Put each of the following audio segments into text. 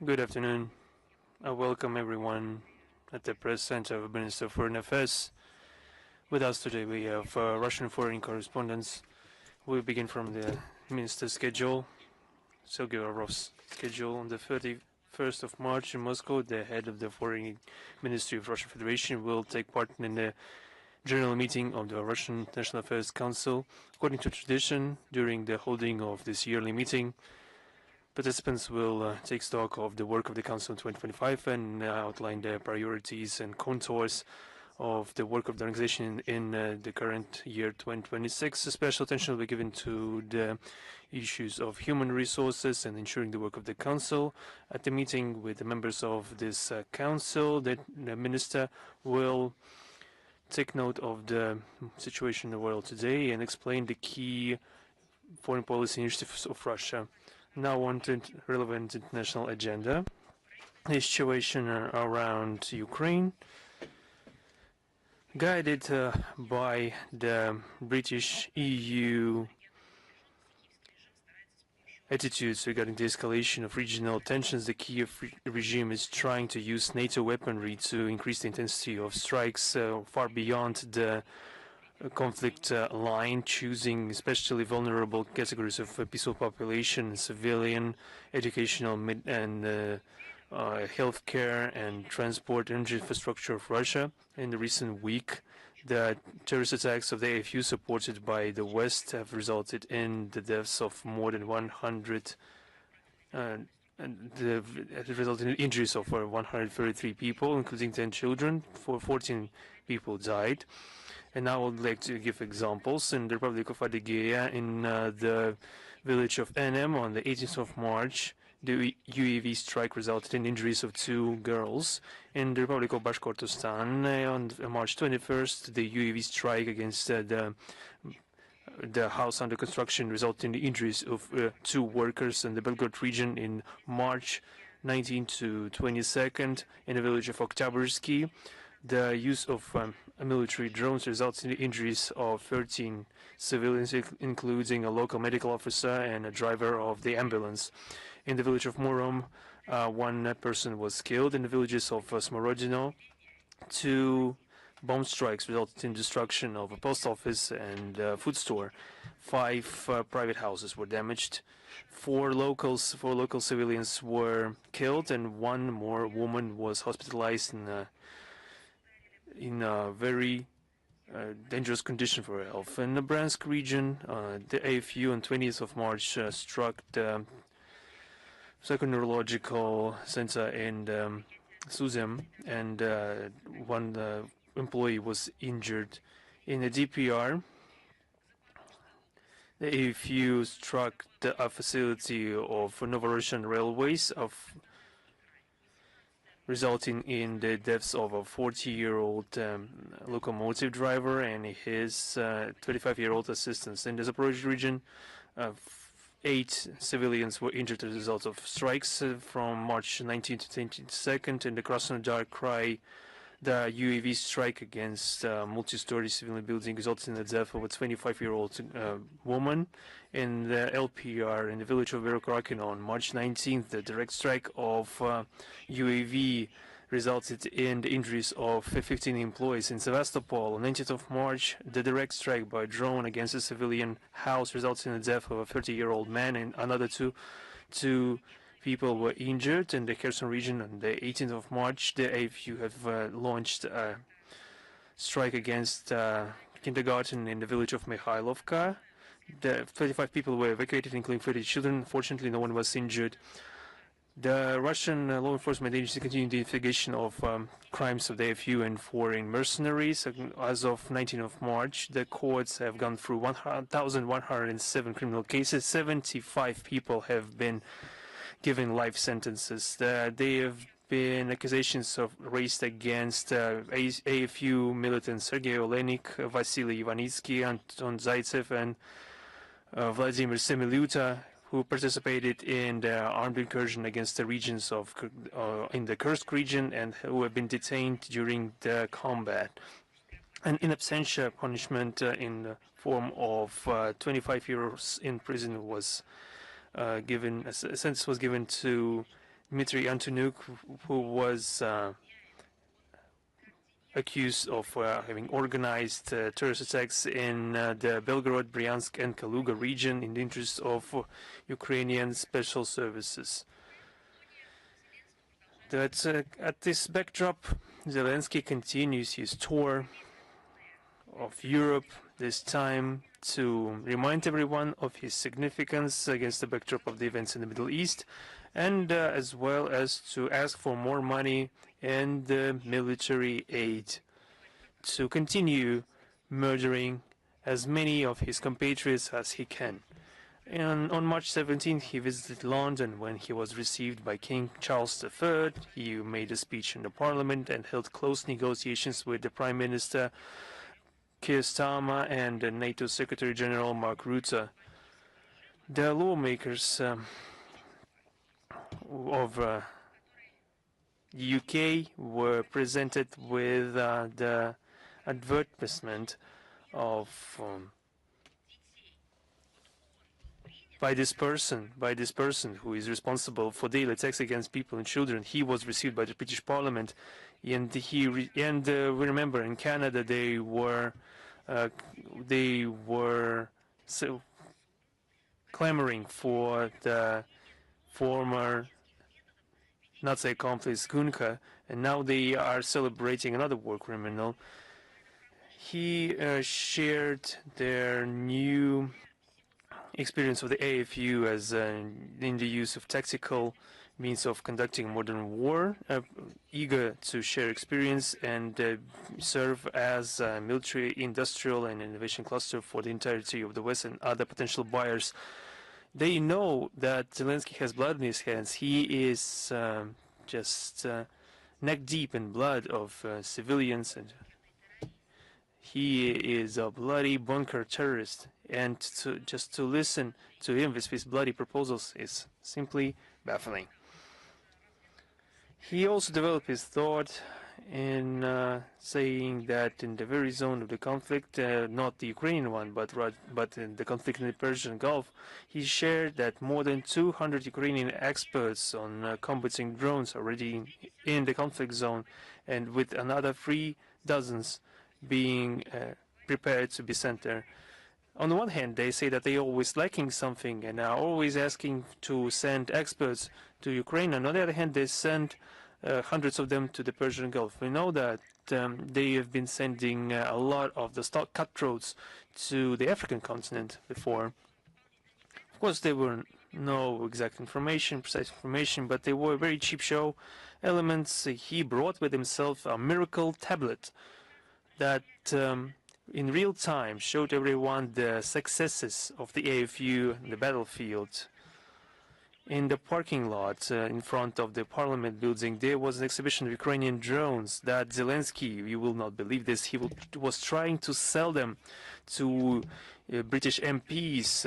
Good afternoon. I welcome everyone at the press center of Minister of Foreign Affairs. With us today we have Russian foreign correspondents. We begin from the minister's schedule, Zakharova's schedule. On the 31st of March in Moscow, the head of the Foreign Ministry of Russian Federation will take part in the general meeting of the Russian National Affairs Council. According to tradition, during the holding of this yearly meeting, participants will take stock of the work of the Council in 2025 and outline the priorities and contours of the work of the organization in the current year 2026. Special attention will be given to the issues of human resources and ensuring the work of the Council. At the meeting with the members of this Council, the Minister will take note of the situation in the world today and explain the key foreign policy initiatives of Russia. Now on to relevant international agenda. The situation around Ukraine, guided by the British EU attitudes regarding the escalation of regional tensions, the Kiev regime is trying to use NATO weaponry to increase the intensity of strikes far beyond the conflict line, choosing especially vulnerable categories of peaceful population, civilian, educational, and healthcare and transport energy infrastructure of Russia. In the recent week, the terrorist attacks of the AFU supported by the West have resulted in the deaths of more than 100 and it resulted in injuries of 133 people, including 10 children. 14 people died. And now I would like to give examples. In the Republic of Adygea, in the village of Enem, on the 18th of March, the UAV strike resulted in injuries of 2 girls. In the Republic of Bashkortostan, on March 21st, the UAV strike against the house under construction resulted in the injuries of 2 workers in the Belgorod region in March 19 to 22nd in the village of Oktyabrski. The use of military drones results in the injuries of 13 civilians, including a local medical officer and a driver of the ambulance. In the village of Murom, 1 person was killed. In the villages of Smorodino, 2 bomb strikes resulted in destruction of a post office and food store. 5 private houses were damaged. 4 local civilians were killed, and 1 more woman was hospitalized in a very dangerous condition for her health. In the Bryansk region, the AFU on 20th of March struck the psychoneurological center in Suzem, and 1 employee was injured. In the DPR, the AFU struck a facility of Novoroshan Railways, resulting in the deaths of a 40-year-old locomotive driver and his 25-year-old assistant. In the Zaporozhye region, 8 civilians were injured as a result of strikes from March 19 to 22nd. In the Krasnodar Krai, the UAV strike against a multi-story civilian building resulted in the death of a 25-year-old woman. In the LPR, in the village of Verokrakino, on March 19th, the direct strike of UAV resulted in the injuries of 15 employees. In Sevastopol, on 19th of March, the direct strike by drone against a civilian house resulted in the death of a 30-year-old man, and another two people were injured. In the Kherson region, on the 18th of March, the AFU have launched a strike against kindergarten in the village of Mikhailovka. The 35 people were evacuated, including 30 children. Fortunately, no one was injured. The Russian law enforcement agency continued the investigation of crimes of the AFU and foreign mercenaries. As of 19th of March, the courts have gone through 1,107 criminal cases. 75 people have been given life sentences. There have been accusations raised against AFU militants Sergei Olenik, Vasily Ivanitsky, Anton Zaitsev, and Vladimir Semiluta, who participated in the armed incursion against the regions in the Kursk region and who have been detained during the combat. An in absentia punishment in the form of 25 years in prison was given. A sentence was given to Dmitry Antonuk, who was accused of having organized terrorist attacks in the Belgorod, Bryansk, and Kaluga region in the interest of Ukrainian special services. At this backdrop, Zelensky continues his tour of Europe, this time to remind everyone of his significance against the backdrop of the events in the Middle East, and as well as to ask for more money and military aid to continue murdering as many of his compatriots as he can. And on March 17th, he visited London when he was received by King Charles III. He made a speech in the parliament and held close negotiations with the Prime Minister Keir Starmer and the NATO Secretary General Mark Rutte. The lawmakers of the UK were presented with the advertisement of by this person who is responsible for daily attacks against people and children. He was received by the British Parliament, and we remember in Canada they were so clamoring for the former Nazi accomplice Gunka, and now they are celebrating another war criminal. He shared their new experience of the AFU as in the use of tactical means of conducting modern war, eager to share experience and serve as a military, industrial, and innovation cluster for the entirety of the West and other potential buyers. They know that Zelensky has blood in his hands. He is just neck deep in blood of civilians, and he is a bloody bunker terrorist. And just to listen to him with his bloody proposals is simply baffling. He also developed his thought in saying that in the very zone of the conflict, not the Ukrainian one, but in the conflict in the Persian Gulf, he shared that more than 200 Ukrainian experts on combating drones are already in the conflict zone, and with another 3 dozens being prepared to be sent there. On the one hand, they say that they are always lacking something and are always asking to send experts to Ukraine. On the other hand, they send hundreds of them to the Persian Gulf. We know that they have been sending a lot of the stock cutthroats to the African continent before. Of course, there were no exact information, precise information, but they were very cheap show elements. He brought with himself a miracle tablet that in real time showed everyone the successes of the AFU in the battlefield. In the parking lot in front of the parliament building, there was an exhibition of Ukrainian drones that Zelensky, you will not believe this, he was trying to sell them to British MPs,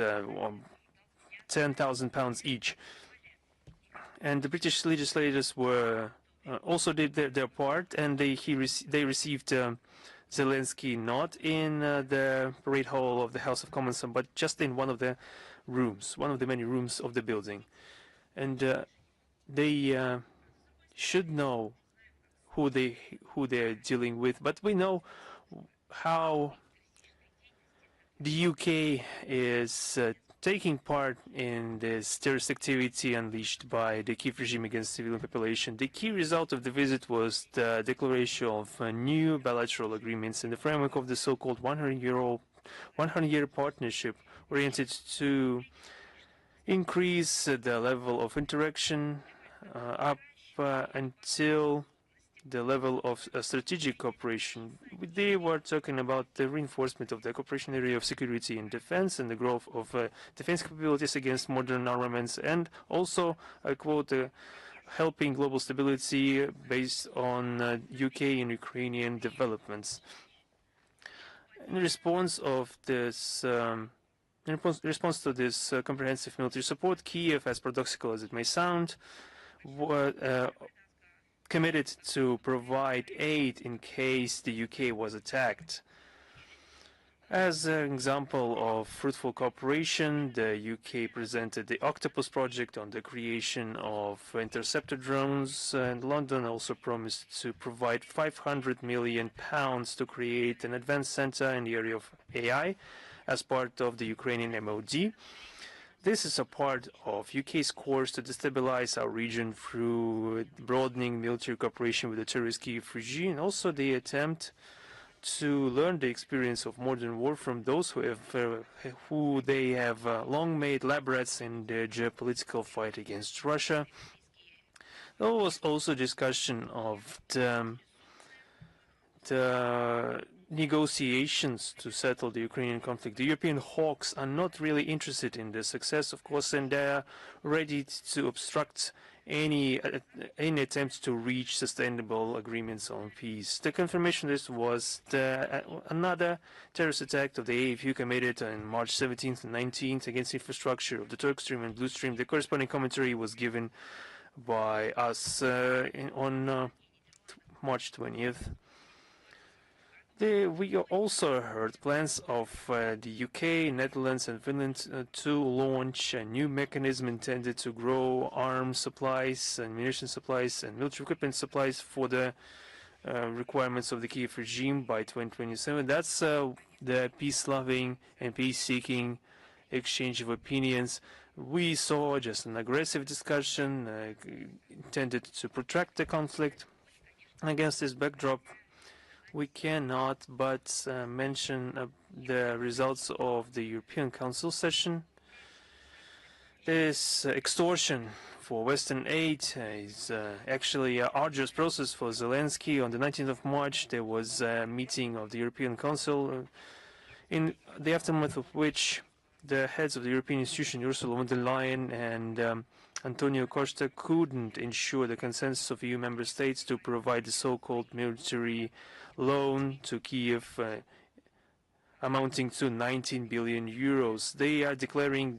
£10,000 each. And the British legislators were also did their part, and they received Zelensky not in the parade hall of the House of Commons, but just in one of the rooms, one of the many rooms of the building. And they should know who they're dealing with. But we know how the UK is taking part in this terrorist activity unleashed by the Kiev regime against civilian population. The key result of the visit was the declaration of new bilateral agreements in the framework of the so-called 100-year partnership oriented to increase the level of interaction up until the level of strategic cooperation. They were talking about the reinforcement of the cooperation area of security and defense and the growth of defense capabilities against modern armaments, and also, I quote, helping global stability based on UK and Ukrainian developments. In response of this in response to this comprehensive military support, Kiev, as paradoxical as it may sound, committed to provide aid in case the UK was attacked. As an example of fruitful cooperation, the UK presented the Octopus project on the creation of interceptor drones, and London also promised to provide £500 million to create an advanced center in the area of AI as part of the Ukrainian MOD. This is a part of UK's course to destabilize our region through broadening military cooperation with the terrorist Kiev regime, and also the attempt to learn the experience of modern war from those who they have long made lab rats in the geopolitical fight against Russia. There was also discussion of the negotiations to settle the Ukrainian conflict. The European hawks are not really interested in the success, of course, and they are ready to obstruct any attempts to reach sustainable agreements on peace. The confirmation list was another terrorist attack of the AFU committed on March 17th and 19th against infrastructure of the Turk Stream and Blue Stream. The corresponding commentary was given by us on March 20th. We also heard plans of the UK, Netherlands and Finland to launch a new mechanism intended to grow arms supplies and munition supplies and military equipment supplies for the requirements of the Kiev regime by 2027. That's the peace-loving and peace-seeking exchange of opinions. We saw just an aggressive discussion intended to protract the conflict. Against this backdrop, we cannot but mention the results of the European Council session. This extortion for Western aid is actually an arduous process for Zelensky. On the 19th of March, there was a meeting of the European Council, in the aftermath of which the heads of the European institutions, Ursula von der Leyen and Antonio Costa, couldn't ensure the consensus of EU member states to provide the so-called military loan to Kiev amounting to 19 billion euros. They are declaring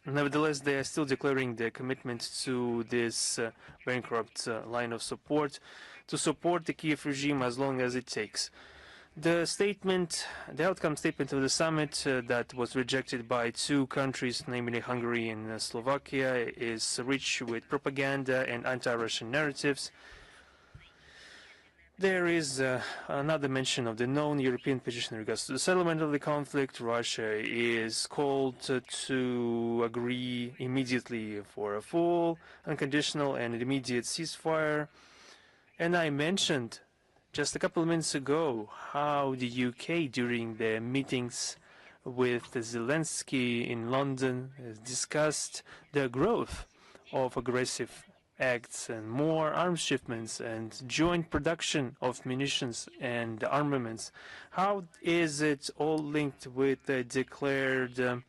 nevertheless, they are still declaring their commitment to this bankrupt line of support to support the Kiev regime as long as it takes. The outcome statement of the summit that was rejected by two countries, namely Hungary and Slovakia, is rich with propaganda and anti-Russian narratives. There is another mention of the known European position in regards to the settlement of the conflict. Russia is called to agree immediately for a full, unconditional and immediate ceasefire. And I mentioned just a couple of minutes ago how the UK, during the meetings with Zelensky in London, has discussed the growth of aggressive acts and more arms shipments and joint production of munitions and armaments. How is it all linked with the declared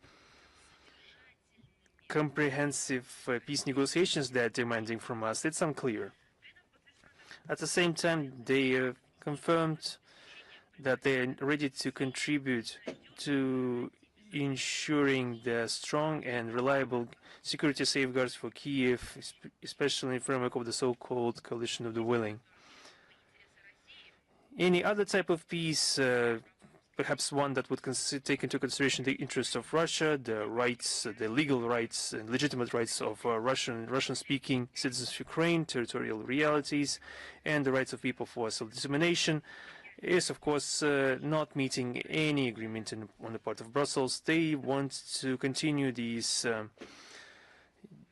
comprehensive peace negotiations they're demanding from us? It's unclear. At the same time, they confirmed that they are ready to contribute to ensuring the strong and reliable security safeguards for Kiev, especially in the framework of the so-called coalition of the willing. Any other type of peace, perhaps one that would take into consideration the interests of Russia, the rights, the legal rights and legitimate rights of Russian-speaking citizens of Ukraine, territorial realities, and the rights of people for self-determination, is, of course, not meeting any agreement on the part of Brussels. They want to continue these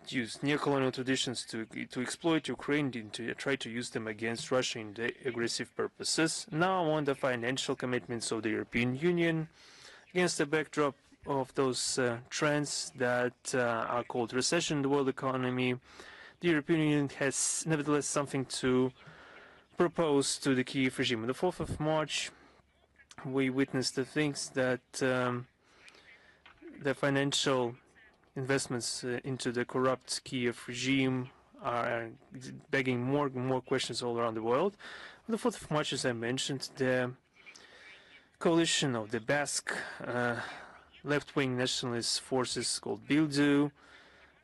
use neocolonial traditions to exploit Ukraine and to try to use them against Russia in the aggressive purposes. Now on the financial commitments of the European Union, against the backdrop of those trends that are called recession in the world economy, the European Union has nevertheless something to propose to the Kiev regime. On the 4th of March, we witnessed the things that the financial investments into the corrupt Kiev regime are begging more and more questions all around the world. On the 4th of March, as I mentioned, the coalition of the Basque left-wing nationalist forces called Bildu,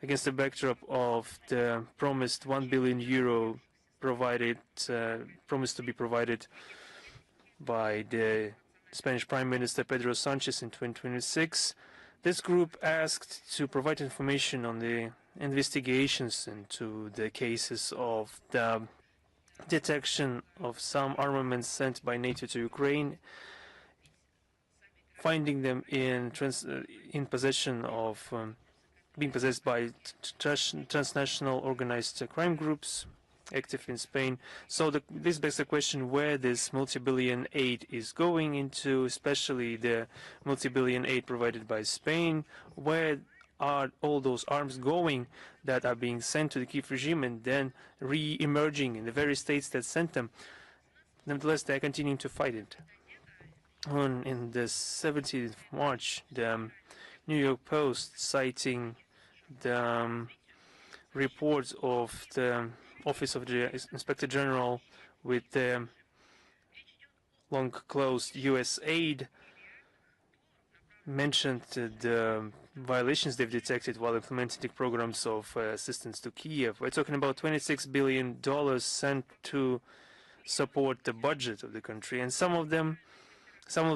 against the backdrop of the promised €1 billion promised to be provided by the Spanish Prime Minister Pedro Sanchez in 2026. This group asked to provide information on the investigations into the cases of the detection of some armaments sent by NATO to Ukraine, finding them in possession of being possessed by transnational organized crime groups active in Spain. So this begs the question where this multi-billion aid is going into, especially the multi-billion aid provided by Spain. Where are all those arms going that are being sent to the Kiev regime and then re-emerging in the very states that sent them? Nevertheless, they are continuing to fight it. In the 17th of March, the New York Post, citing the reports of the Office of the Inspector General with the long-closed U.S. aid, mentioned the violations they've detected while implementing the programs of assistance to Kiev. We're talking about $26 billion sent to support the budget of the country, and some of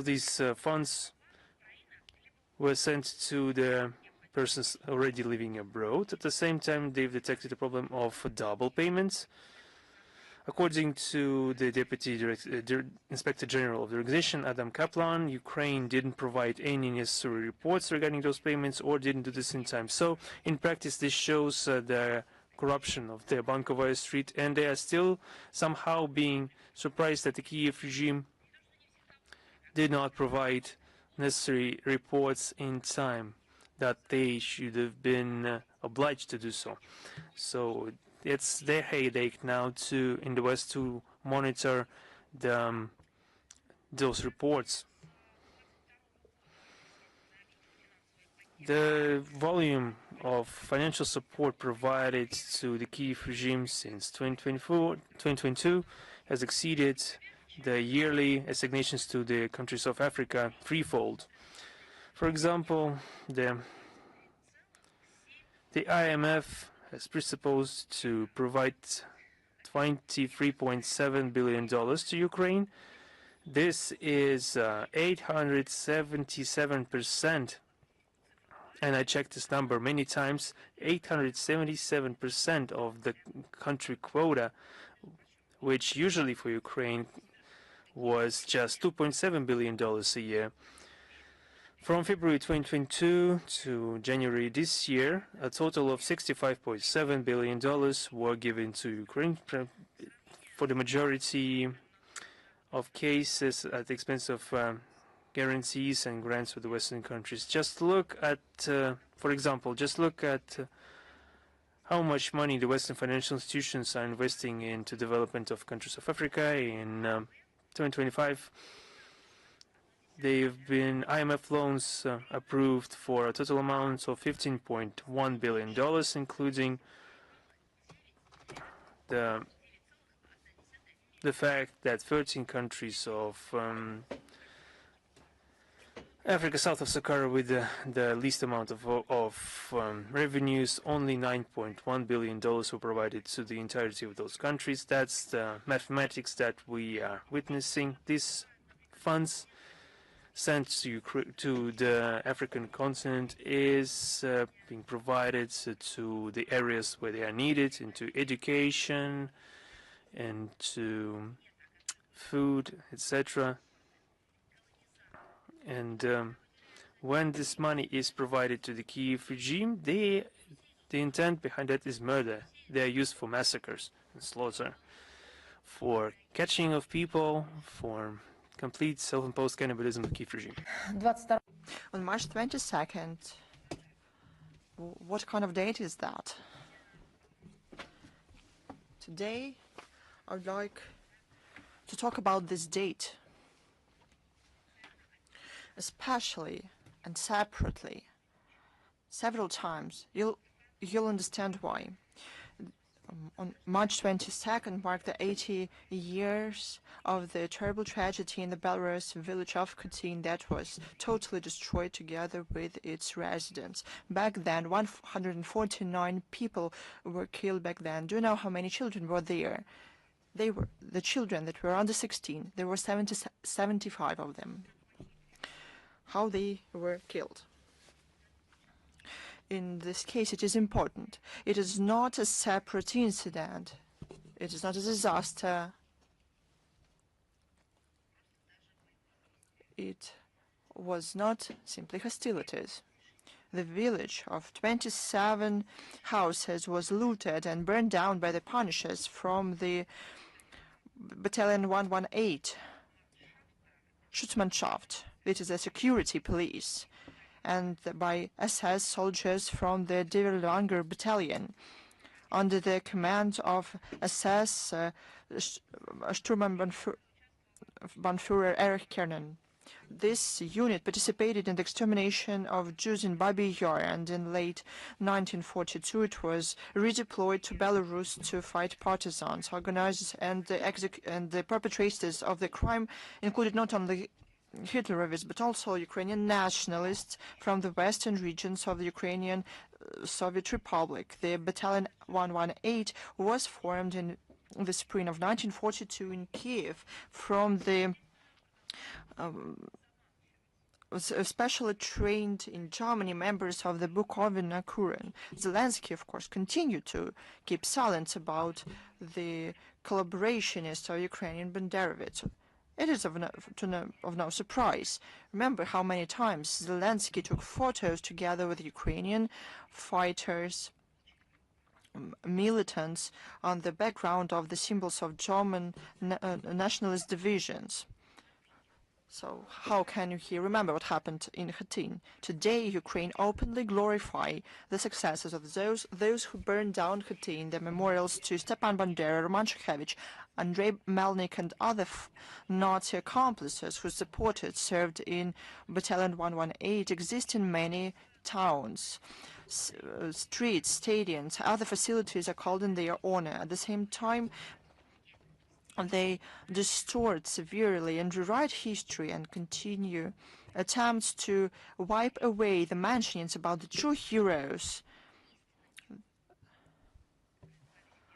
these funds were sent to the persons already living abroad. At the same time, they've detected a problem of double payments. According to the Deputy Inspector General of the organization, Adam Kaplan, Ukraine didn't provide any necessary reports regarding those payments or didn't do this in time. So, in practice, this shows the corruption of the Bankovaya Street, and they are still somehow being surprised that the Kiev regime did not provide necessary reports in time, that they should have been obliged to do so. So it's their headache now in the West to monitor those reports. The volume of financial support provided to the Kiev regime since 2022 has exceeded the yearly assignations to the countries of Africa threefold. For example, the IMF has presupposed to provide $23.7 billion to Ukraine. This is 877%, and I checked this number many times, 877% of the country quota, which usually for Ukraine was just $2.7 billion a year. From February 2022 to January this year, a total of $65.7 billion were given to Ukraine for the majority of cases at the expense of guarantees and grants for the Western countries. Just look at, for example, how much money the Western financial institutions are investing into development of countries of Africa. In 2025, they've been IMF loans approved for a total amount of $15.1 billion, including the fact that 13 countries of Africa south of Sahara with the least amount of revenues, only $9.1 billion were provided to the entirety of those countries. That's the mathematics that we are witnessing. These funds sent to the African continent is being provided to the areas where they are needed, into education, and to food, etc. And when this money is provided to the Kiev regime, the intent behind that is murder. They are used for massacres and slaughter, for catching of people, for complete self-imposed cannibalism of the Kiev regime. On March 22nd, what kind of date is that? Today, I would like to talk about this date, especially and separately, several times. You'll understand why. On March 22nd marked the 80 years of the terrible tragedy in the Belarus village of Katyn that was totally destroyed together with its residents. Back then, 149 people were killed back then. Do you know how many children were there? They were the children that were under 16. There were 75 of them. how they were killed. In this case, it is important. It is not a separate incident. It is not a disaster. It was not simply hostilities. The village of 27 houses was looted and burned down by the Punishers from the Battalion 118 Schutzmannschaft. It is a security police, and by SS soldiers from the Diverlanger Battalion under the command of SS Sturmbannführer Erich Kernen. This unit participated in the extermination of Jews in Babi Yar, and in late 1942 it was redeployed to Belarus to fight partisans. Organizers and the perpetrators of the crime included not only Hitlerists but also Ukrainian nationalists from the western regions of the Ukrainian Soviet Republic. The Battalion 118 was formed in the spring of 1942 in Kiev from the especially trained in Germany members of the Bukovina Kuren. Zelensky, of course, continued to keep silence about the collaborationists of Ukrainian Banderovits. It is of no surprise. Remember how many times Zelensky took photos together with Ukrainian fighters, militants, on the background of the symbols of German nationalist divisions. So how can you remember what happened in Khatyn? Today, Ukraine openly glorify the successes of those who burned down Khatyn, the memorials to Stepan Bandera, Roman Shukevich, Andrei Melnik, and other Nazi accomplices who served in Battalion 118 exist in many towns. Streets, stadiums, other facilities are called in their honor. At the same time, they distort severely and rewrite history and continue attempts to wipe away the mentionings about the true heroes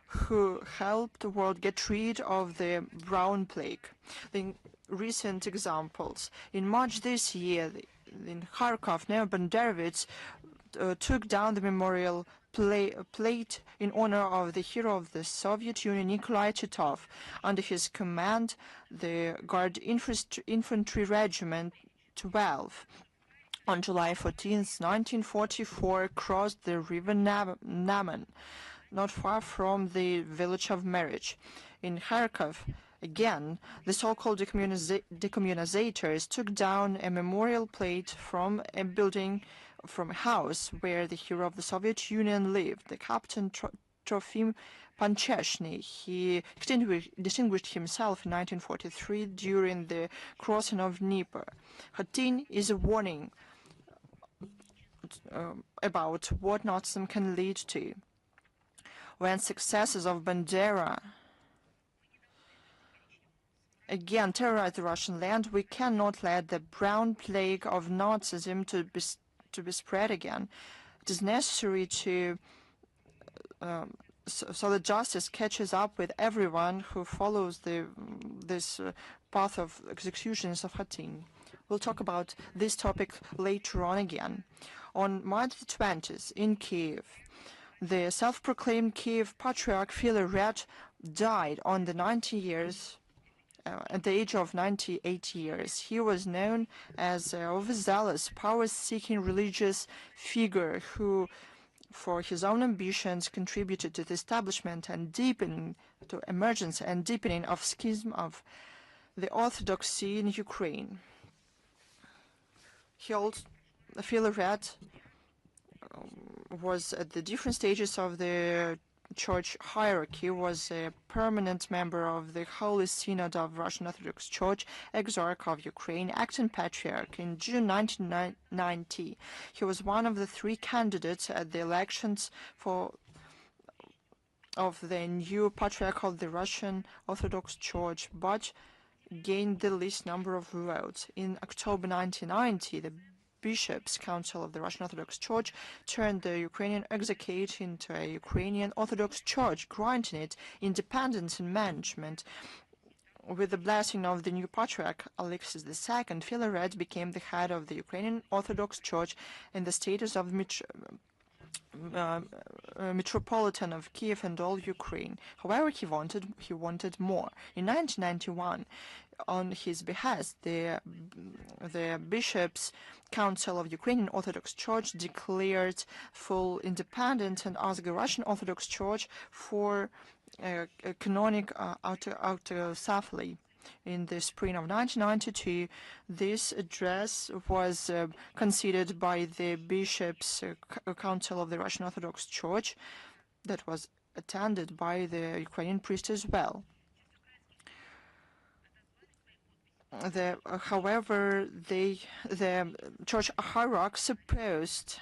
who helped the world get rid of the brown plague. The recent examples. In March this year, in Kharkov, Neo-Banderovits took down the memorial plate in honor of the hero of the Soviet Union, Nikolai Titov. Under his command, the Guard Infantry Regiment 12 on July 14, 1944, crossed the river Naman, not far from the village of Merich. In Kharkov, again, the so-called decommunizators took down a memorial plate from a building, from a house where the hero of the Soviet Union lived, the Captain Trofim Pancheshny. He distinguished himself in 1943 during the crossing of Dnieper. Khatyn is a warning about what Nazism can lead to. When successes of Bandera again terrorize the Russian land, we cannot let the brown plague of Nazism to be spread again. It is necessary to so that justice catches up with everyone who follows this path of executions of Khatyn. We'll talk about this topic later on again. On March the 20th in Kiev, the self-proclaimed Kiev Patriarch Philaret died on the 90 years. At the age of 98 years. He was known as an overzealous, power-seeking religious figure who, for his own ambitions, contributed to the establishment and deepening, to emergence and deepening of schism of the Orthodoxy in Ukraine. Philaret was at the different stages of the church hierarchy, was a permanent member of the Holy Synod of Russian Orthodox Church, Exarch of Ukraine, acting patriarch. In June 1990, he was one of the 3 candidates at the elections of the new patriarch of the Russian Orthodox Church, but gained the least number of votes. In October 1990, the Bishops' Council of the Russian Orthodox Church turned the Ukrainian Exarchate into a Ukrainian Orthodox Church, granting it independence in management, With the blessing of the new patriarch Alexis II, Philaret became the head of the Ukrainian Orthodox Church in the status of Metropolitan of Kiev and all Ukraine. However, he wanted more. In 1991, on his behest, the Bishops' Council of Ukrainian Orthodox Church declared full independence and asked the Russian Orthodox Church for canonic autocephaly. In the spring of 1992, this address was considered by the Bishops' Council of the Russian Orthodox Church, that was attended by the Ukrainian priest as well. However, the church hierarchs opposed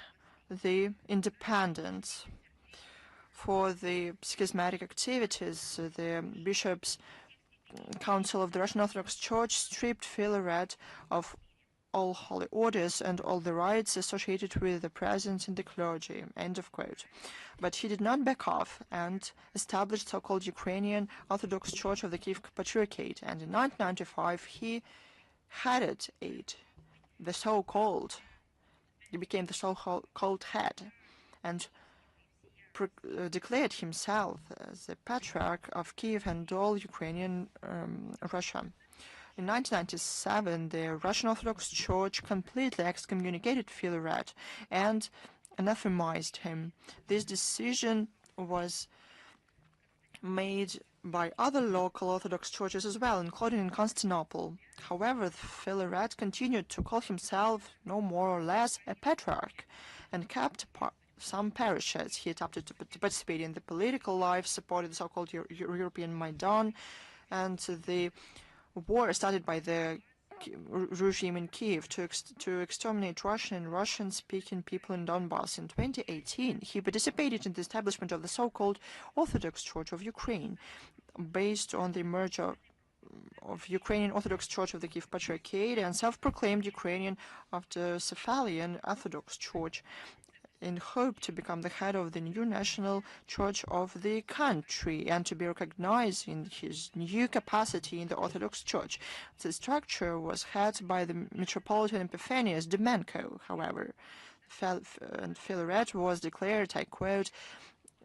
the independence. For the schismatic activities, the Bishops' Council of the Russian Orthodox Church stripped Philaret of all holy orders and all the rights associated with the presence in the clergy, end of quote. But he did not back off and established so-called Ukrainian Orthodox Church of the Kiev Patriarchate, and in 1995 he headed it, he became the so-called head, and declared himself as the Patriarch of Kiev and all Ukrainian Russia. In 1997, the Russian Orthodox Church completely excommunicated Philaret and anathematized him. This decision was made by other local Orthodox churches as well, including in Constantinople. However, Philaret continued to call himself no more or less a patriarch and kept some parishes. He attempted to participate in the political life, supported the so-called European Maidan, and the war started by the regime in Kiev to exterminate Russian and Russian-speaking people in Donbass. In 2018, he participated in the establishment of the so-called Orthodox Church of Ukraine, based on the merger of Ukrainian Orthodox Church of the Kiev Patriarchate and self-proclaimed Ukrainian Autocephalian Orthodox Church, in hope to become the head of the new national church of the country and to be recognized in his new capacity in the Orthodox Church. The structure was headed by the Metropolitan Epiphanius Domenko, however, and Philaret was declared, I quote,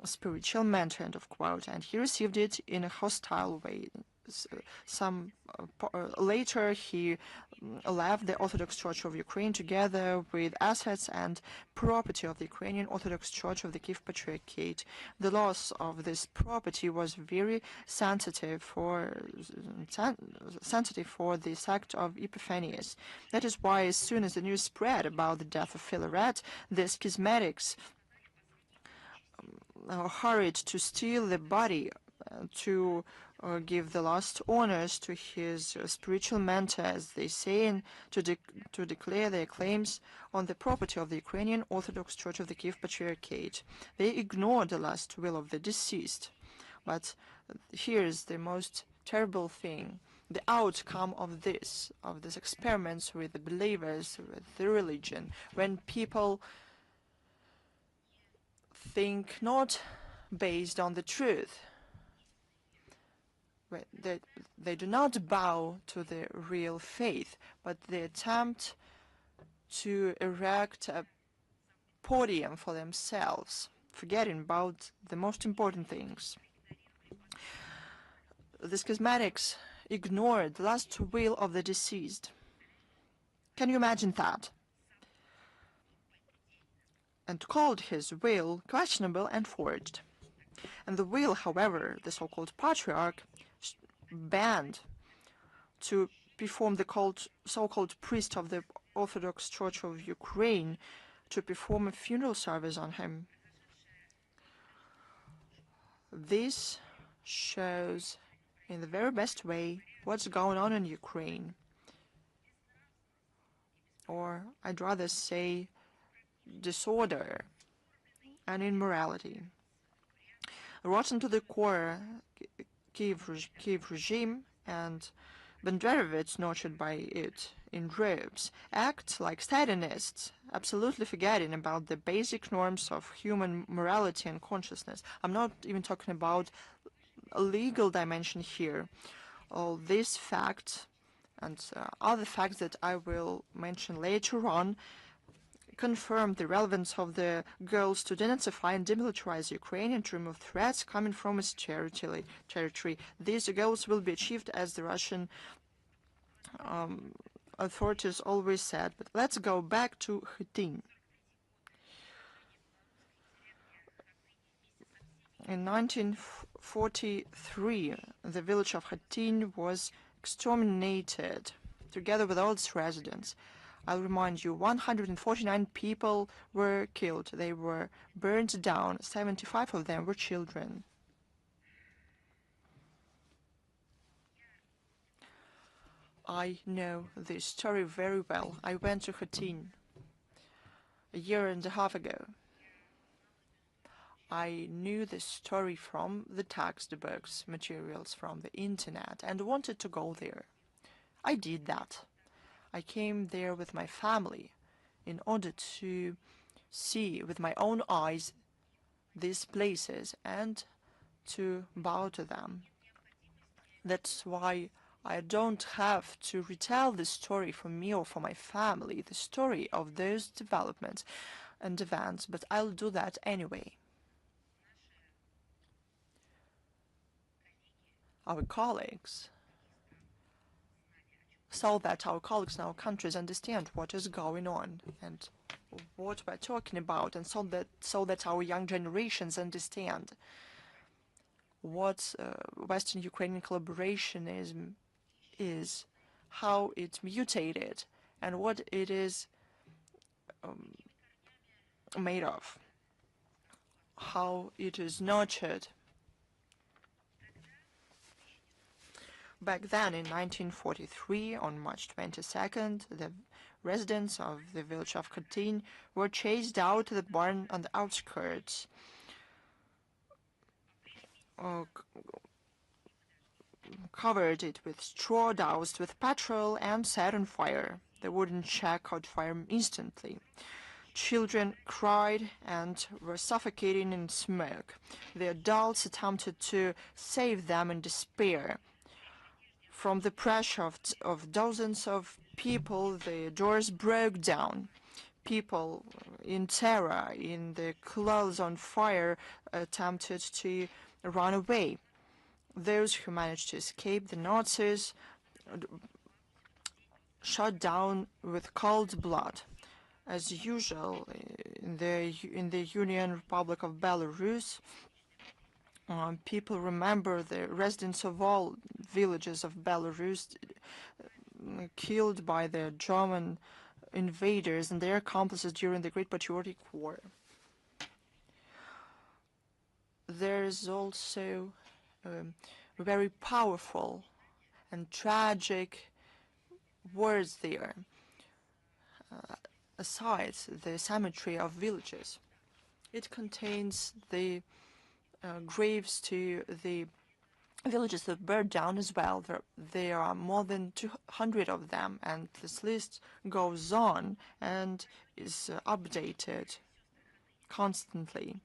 spiritual mentor, end of quote, and he received it in a hostile way. Later, he left the Orthodox Church of Ukraine together with assets and property of the Ukrainian Orthodox Church of the Kiev Patriarchate. The loss of this property was very sensitive for the sect of Epiphanius. That is why, as soon as the news spread about the death of Philaret, the schismatics hurried to steal the body to give the last honors to his spiritual mentor, as they say, and to declare their claims on the property of the Ukrainian Orthodox Church of the Kiev Patriarchate. They ignored the last will of the deceased. But here's the most terrible thing. The outcome of these experiments with the believers, with the religion, when people think not based on the truth, they do not bow to the real faith, but they attempt to erect a podium for themselves, forgetting about the most important things. The schismatics ignored the last will of the deceased. Can you imagine that? And called his will questionable and forged. And the will, however, the so-called patriarch banned to perform the so-called priest of the Orthodox Church of Ukraine to perform a funeral service on him. This shows in the very best way what's going on in Ukraine, or I'd rather say disorder and immorality. Rotten to the core, Kiev regime and Banderovets, nurtured by it in robes, act like Stalinists, absolutely forgetting about the basic norms of human morality and consciousness. I'm not even talking about a legal dimension here. All these facts and other facts that I will mention later on confirmed the relevance of the goals to denazify and demilitarize Ukraine and to remove threats coming from its territory. These goals will be achieved, as the Russian authorities always said. But let's go back to Khatyn. In 1943, the village of Khatyn was exterminated, together with all its residents. I'll remind you, 149 people were killed. They were burned down. 75 of them were children. I know this story very well. I went to Khatyn a year and a half ago. I knew the story from the textbooks, materials from the internet, and wanted to go there. I did that. I came there with my family in order to see with my own eyes these places and to bow to them. That's why I don't have to retell the story for me or for my family, the story of those developments and events, but I'll do that anyway. Our colleagues, so that our colleagues in our countries understand what is going on and what we're talking about, and so that our young generations understand what Western Ukrainian collaboration is, how it mutated, and what it is made of, how it is nurtured. Back then, in 1943, on March 22nd, the residents of the village of Khatyn were chased out to the barn on the outskirts. Covered it with straw, doused with petrol, and set on fire. The wooden shack caught fire instantly. Children cried and were suffocating in smoke. The adults attempted to save them in despair. From the pressure of dozens of people, the doors broke down. People in terror, in their clothes on fire, attempted to run away. Those who managed to escape the Nazis shot down with cold blood. As usual, in the Union Republic of Belarus, people remember the residents of all villages of Belarus killed by the German invaders and their accomplices during the Great Patriotic War. There is also very powerful and tragic words there, aside the cemetery of villages. It contains the graves to the villages that burned down as well. There are more than 200 of them, and this list goes on and is updated constantly.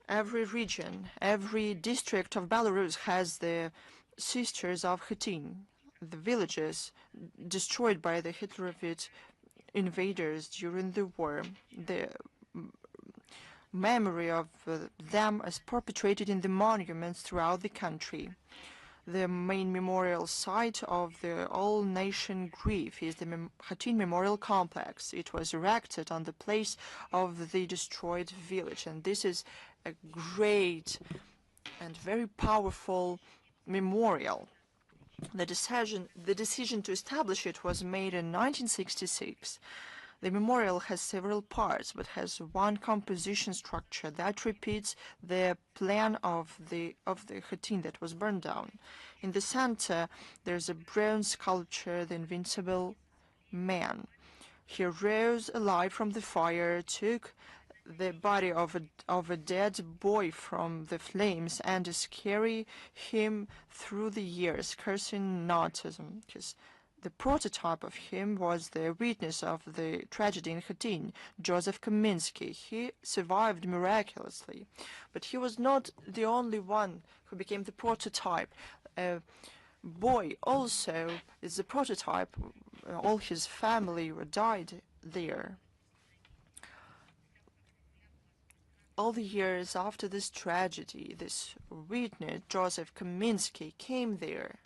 Every region, every district of Belarus has the Sisters of Khatyn, the villages destroyed by the Hitlerite invaders during the war. The memory of them is perpetuated in the monuments throughout the country. The main memorial site of the all-nation grief is the Khatyn Memorial Complex. It was erected on the place of the destroyed village, and this is a great and very powerful memorial. The decision to establish it was made in 1966. The memorial has several parts, but has one composition structure that repeats the plan of the Khatyn that was burned down. In the center, there's a bronze sculpture, the Invincible Man. He rose alive from the fire, took the body of a dead boy from the flames, and is carrying him through the years, cursing Nazism. His The prototype of him was the witness of the tragedy in Khatyn, Joseph Kaminsky. He survived miraculously, but he was not the only one who became the prototype. A boy also is the prototype. All his family died there. All the years after this tragedy, this witness, Joseph Kaminsky, came there.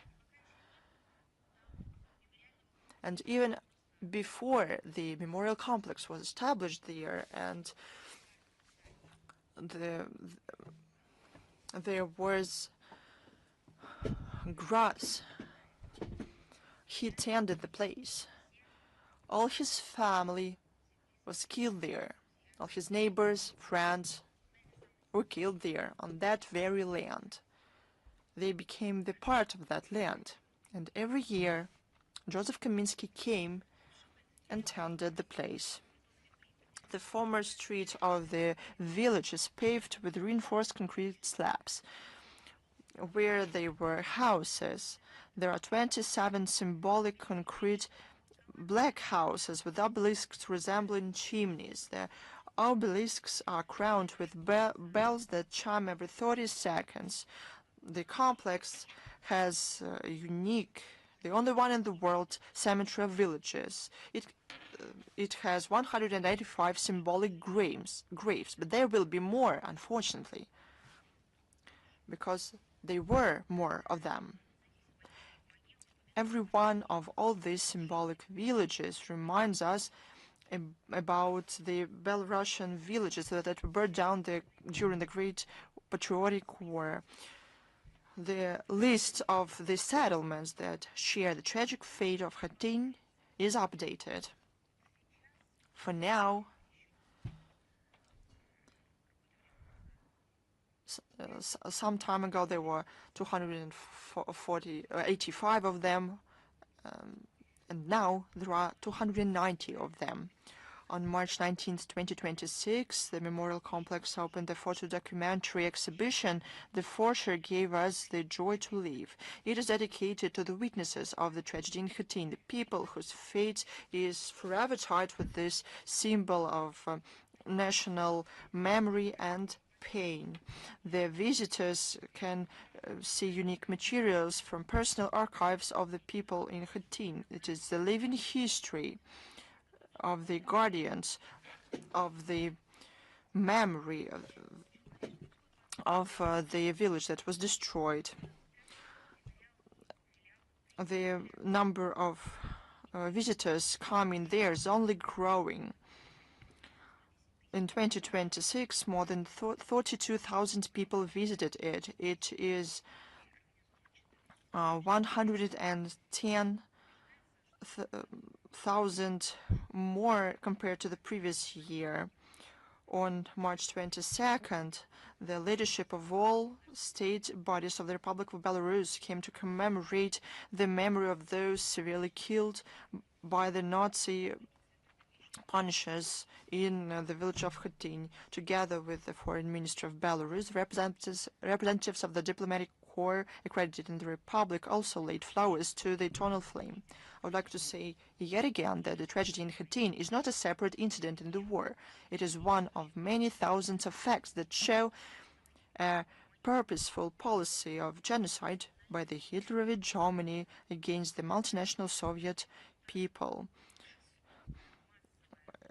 And even before the memorial complex was established there and there was grass, he tended the place. All his family was killed there. All his neighbors, friends were killed there on that very land. They became the part of that land. And every year, Joseph Kaminsky came and tended the place. The former street of the village is paved with reinforced concrete slabs. Where there were houses, there are 27 symbolic concrete black houses with obelisks resembling chimneys. The obelisks are crowned with bells that chime every 30 seconds. The complex has a unique, the only one in the world, cemetery of villages. It has 185 symbolic graves, but there will be more, unfortunately, because there were more of them. Every one of all these symbolic villages reminds us about the Belarusian villages that were burned down during the Great Patriotic War. The list of the settlements that share the tragic fate of Khatyn is updated. For now, some time ago there were 285 of them, and now there are 290 of them. On March 19, 2026, the memorial complex opened a photo documentary exhibition, The Forger Gave Us the Joy to Live. It is dedicated to the witnesses of the tragedy in Khatyn, the people whose fate is forever tied with this symbol of national memory and pain. The visitors can see unique materials from personal archives of the people in Khatyn. It is the living history of the guardians of the memory of the village that was destroyed. The number of visitors coming there is only growing. In 2026, more than 32,000 people visited it. It is 110,000 more compared to the previous year. On March 22nd, the leadership of all state bodies of the Republic of Belarus came to commemorate the memory of those severely killed by the Nazi punishers in the village of Khatyn. Together with the Foreign Minister of Belarus, representatives of the diplomatic corps accredited in the Republic also laid flowers to the eternal flame. I would like to say yet again that the tragedy in Khatyn is not a separate incident in the war. It is one of many thousands of facts that show a purposeful policy of genocide by the Hitlerite Germany against the multinational Soviet people.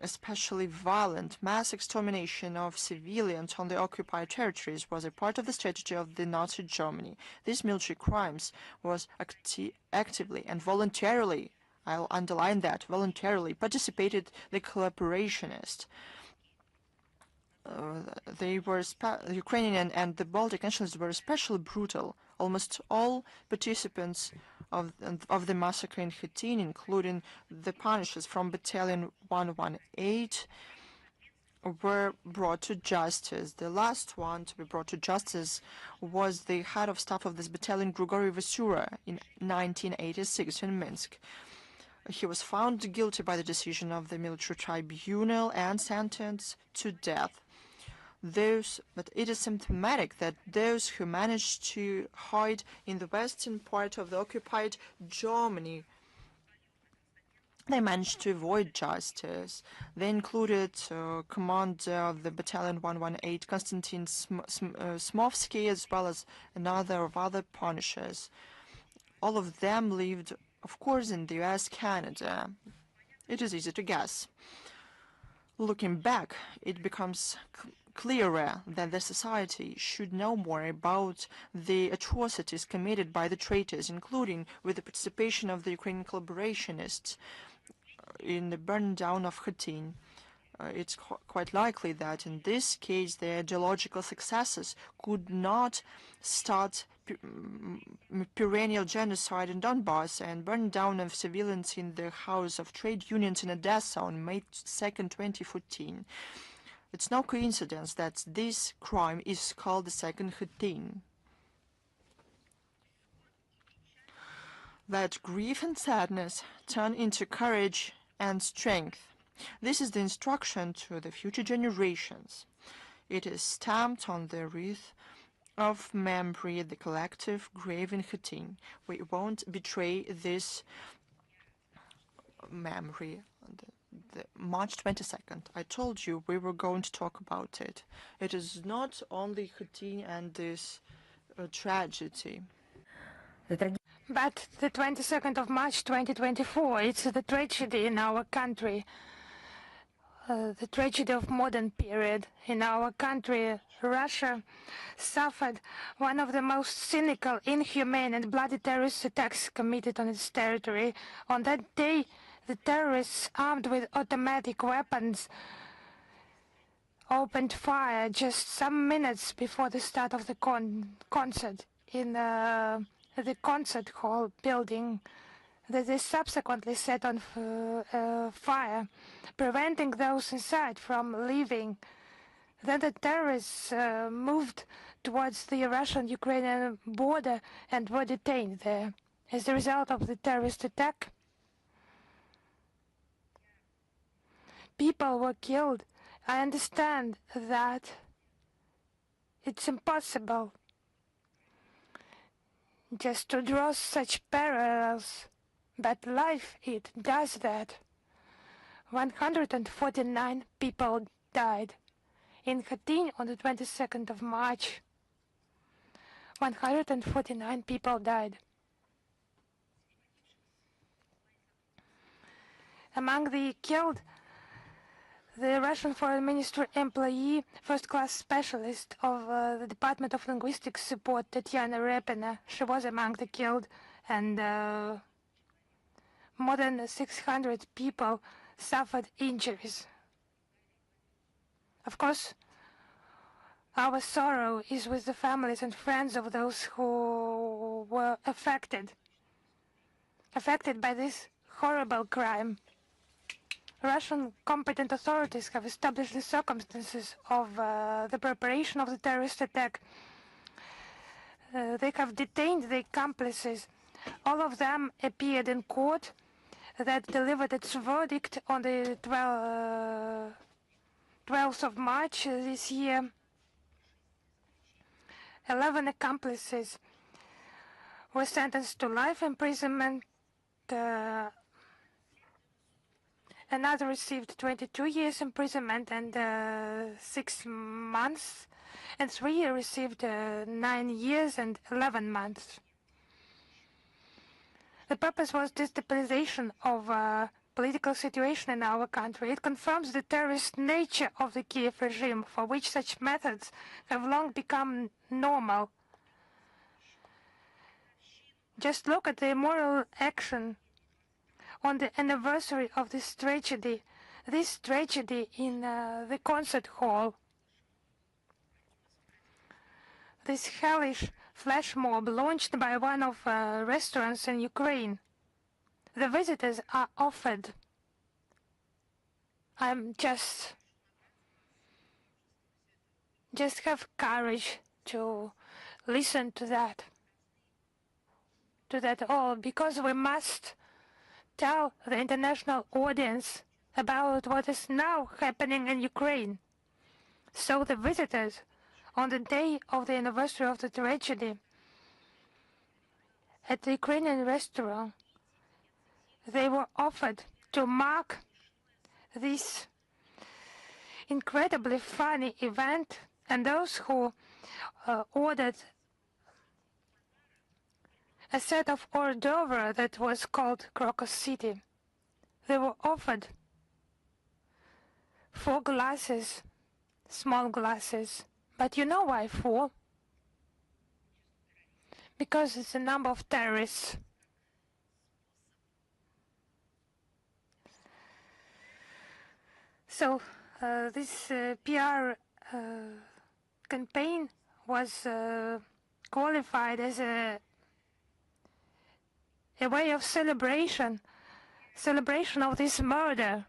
Especially violent mass extermination of civilians on the occupied territories was a part of the strategy of the Nazi Germany. These military crimes was actively and voluntarily, I'll underline that, voluntarily participated the collaborationists. The Ukrainian and the Baltic nationalists were especially brutal. Almost all participants of the massacre in Khatyn, including the Punishers from Battalion 118, were brought to justice. The last one to be brought to justice was the head of staff of this battalion, Grigory Vasura, in 1986 in Minsk. He was found guilty by the decision of the military tribunal and sentenced to death. But it is symptomatic that those who managed to hide in the western part of the occupied Germany They managed to avoid justice. They included commander of the Battalion 118, Konstantin Smovsky, as well as another of other punishers. All of them lived, of course, in the US, Canada. It is easy to guess. Looking back, it becomes clearer that the society should know more about the atrocities committed by the traitors, including with the participation of the Ukrainian collaborationists in the burn down of Khatyn. It's quite likely that in this case the ideological successors could not start perennial genocide in Donbass and burn down of civilians in the House of Trade Unions in Odessa on May 2nd, 2014. It's no coincidence that this crime is called the Second Khatyn. That grief and sadness turn into courage and strength. This is the instruction to the future generations. It is stamped on the wreath of memory, the collective grave in Khatyn. We won't betray this memory. March 22nd. I told you we were going to talk about it. It is not only Khatyn and this tragedy. But the 22nd of March 2024, it's the tragedy in our country. The tragedy of modern period in our country. Russia suffered one of the most cynical, inhumane and bloody terrorist attacks committed on its territory. On that day, the terrorists, armed with automatic weapons, opened fire just some minutes before the start of the concert in the concert hall building that they subsequently set on fire, preventing those inside from leaving. Then the terrorists moved towards the Russian-Ukrainian border and were detained there. As a result of the terrorist attack, people were killed. I understand that it's impossible just to draw such parallels, but life, it does that. 149 people died. In Khatyn on the 22nd of March, 149 people died. Among the killed, the Russian Foreign Ministry employee, first-class specialist of the Department of Linguistic Support, Tatiana Repina, she was among the killed, and more than 600 people suffered injuries. Of course, our sorrow is with the families and friends of those who were affected by this horrible crime. Russian competent authorities have established the circumstances of the preparation of the terrorist attack. They have detained the accomplices. All of them appeared in court that delivered its verdict on the 12th of March this year. 11 accomplices were sentenced to life imprisonment. Another received 22 years imprisonment and 6 months, and 3 received 9 years and 11 months. The purpose was destabilization of political situation in our country. It confirms the terrorist nature of the Kiev regime, for which such methods have long become normal. Just look at the immoral action on the anniversary of this tragedy in the concert hall. This hellish flash mob launched by one of restaurants in Ukraine. The visitors are offered. Just have courage to listen to that all, because we must tell the international audience about what is now happening in Ukraine. So the visitors, on the day of the anniversary of the tragedy, at the Ukrainian restaurant, they were offered to mark this incredibly funny event, and those who ordered a set of hors d'oeuvre that was called Crocus City. They were offered 4 glasses, small glasses. But you know why 4? Because it's the number of terrorists. So this PR campaign was qualified as a way of celebration of this murder.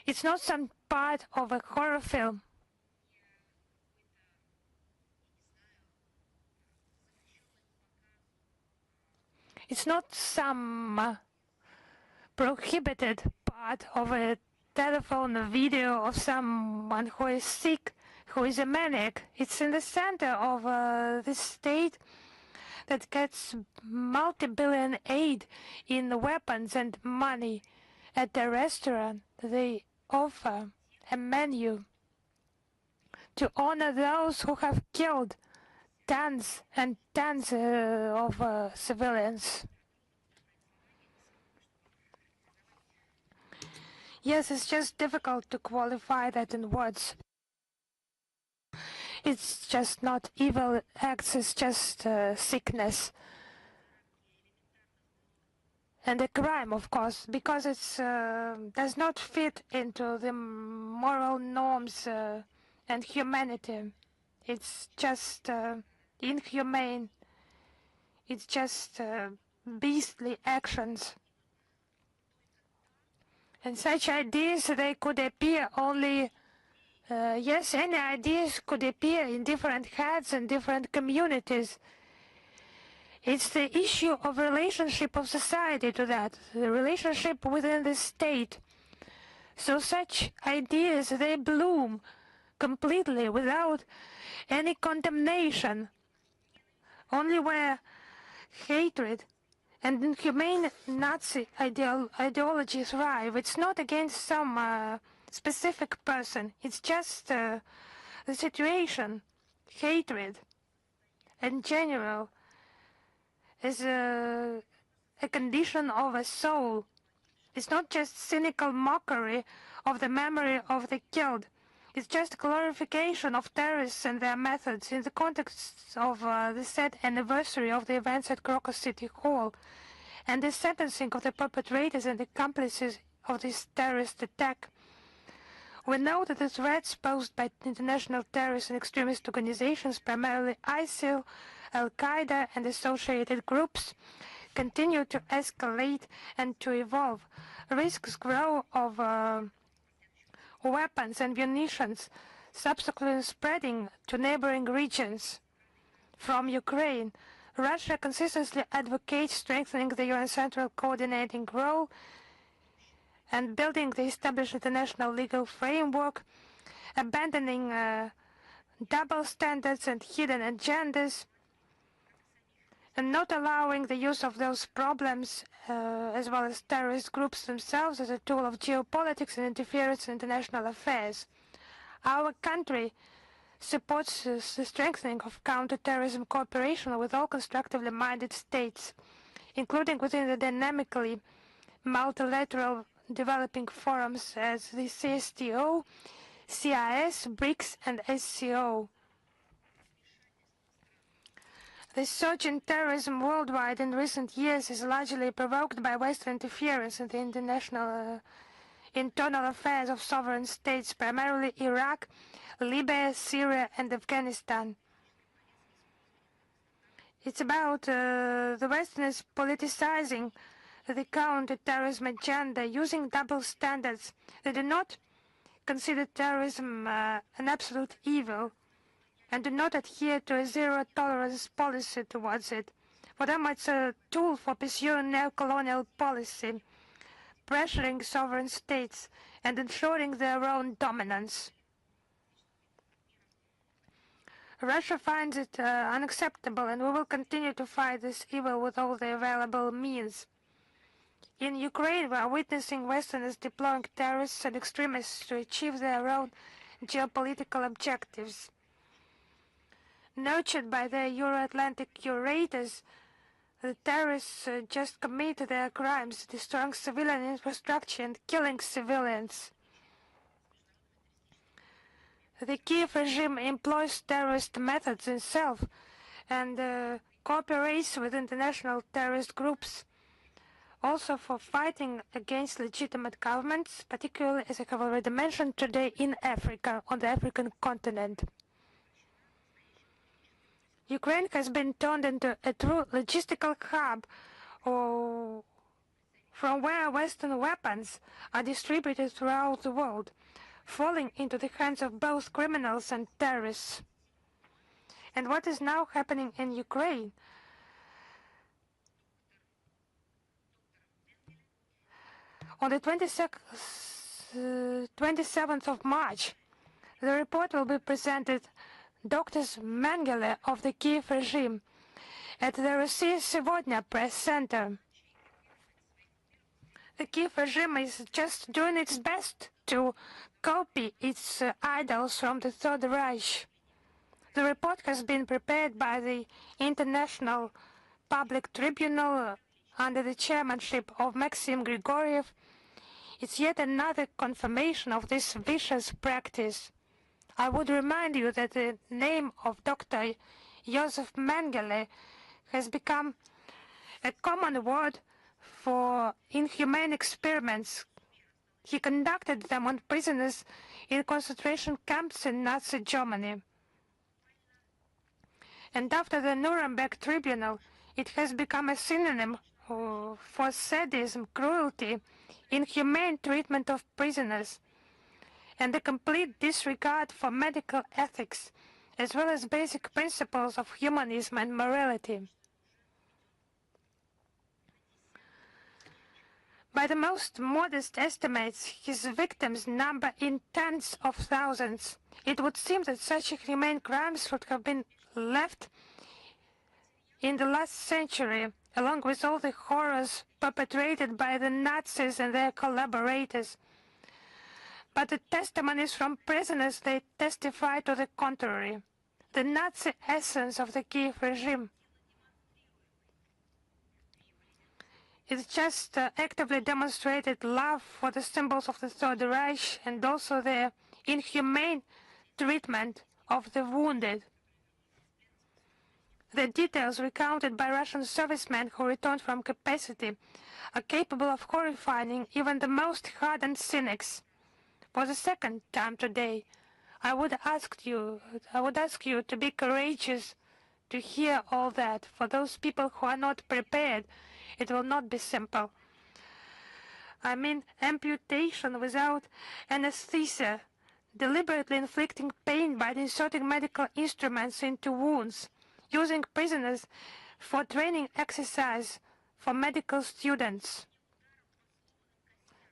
It's not some part of a horror film. It's not some prohibited part of a telephone video of someone who is sick, who is a maniac. It's in the center of this state that gets multi-billion aid in weapons and money. At the restaurant, they offer a menu to honor those who have killed tons and tons of civilians. Yes, it's just difficult to qualify that in words. It's just not evil acts, it's just sickness. And a crime, of course, because it does not fit into the moral norms and humanity. It's just inhumane. It's just beastly actions. And such ideas, they could appear only, yes, any ideas could appear in different heads and different communities. It's the issue of relationship of society to that, the relationship within the state. So such ideas, they bloom completely without any condemnation, only where hatred and inhumane Nazi ideology thrive. It's not against some specific person, it's just the situation, hatred, in general, is a condition of a soul. It's not just cynical mockery of the memory of the killed. It's just glorification of terrorists and their methods in the context of the sad anniversary of the events at Crocus City Hall and the sentencing of the perpetrators and accomplices of this terrorist attack. We know that the threats posed by international terrorist and extremist organizations, primarily ISIL, Al-Qaeda and associated groups, continue to escalate and to evolve. Risks grow of weapons and munitions subsequently spreading to neighboring regions. From Ukraine, Russia consistently advocates strengthening the UN Central Coordinating role and building the established international legal framework, abandoning double standards and hidden agendas, and not allowing the use of those problems, as well as terrorist groups themselves, as a tool of geopolitics and interference in international affairs. Our country supports the strengthening of counterterrorism cooperation with all constructively minded states, including within the dynamically multilateral developing forums as the CSTO, CIS, BRICS, and SCO. The surge in terrorism worldwide in recent years is largely provoked by Western interference in the international internal affairs of sovereign states, primarily Iraq, Libya, Syria, and Afghanistan. It's about the Westerners politicizing the counter-terrorism agenda, using double standards. They do not consider terrorism an absolute evil, and do not adhere to a zero-tolerance policy towards it. For them, it's a tool for pursuing neo-colonial policy, pressuring sovereign states and ensuring their own dominance. Russia finds it unacceptable, and we will continue to fight this evil with all the available means. In Ukraine, we are witnessing Westerners deploying terrorists and extremists to achieve their own geopolitical objectives. Nurtured by their Euro-Atlantic curators, the terrorists just commit their crimes, destroying civilian infrastructure and killing civilians. The Kiev regime employs terrorist methods itself and cooperates with international terrorist groups, also for fighting against legitimate governments, particularly, as I have already mentioned today, in Africa, on the African continent. Ukraine has been turned into a true logistical hub from where Western weapons are distributed throughout the world, falling into the hands of both criminals and terrorists. And what is now happening in Ukraine? On the 27th of March, the report will be presented Dr. Mengele of the Kiev regime at the Россия Сегодня press center. The Kiev regime is just doing its best to copy its idols from the Third Reich. The report has been prepared by the International Public Tribunal under the chairmanship of Maxim Grigoriev. It's yet another confirmation of this vicious practice. I would remind you that the name of Dr. Josef Mengele has become a common word for inhumane experiments. He conducted them on prisoners in concentration camps in Nazi Germany. And after the Nuremberg Tribunal, it has become a synonym for sadism, cruelty, inhumane treatment of prisoners, and a complete disregard for medical ethics, as well as basic principles of humanism and morality. By the most modest estimates, his victims number in tens of thousands. It would seem that such inhumane crimes would have been left in the last century, along with all the horrors perpetrated by the Nazis and their collaborators. But the testimonies from prisoners, they testify to the contrary. The Nazi essence of the Kiev regime is just actively demonstrated love for the symbols of the Third Reich and also their inhumane treatment of the wounded. The details recounted by Russian servicemen who returned from capacity are capable of horrifying even the most hardened cynics. For the second time today, I would ask you to be courageous to hear all that. For those people who are not prepared, it will not be simple. I mean amputation without anesthesia, deliberately inflicting pain by inserting medical instruments into wounds, using prisoners for training exercise for medical students,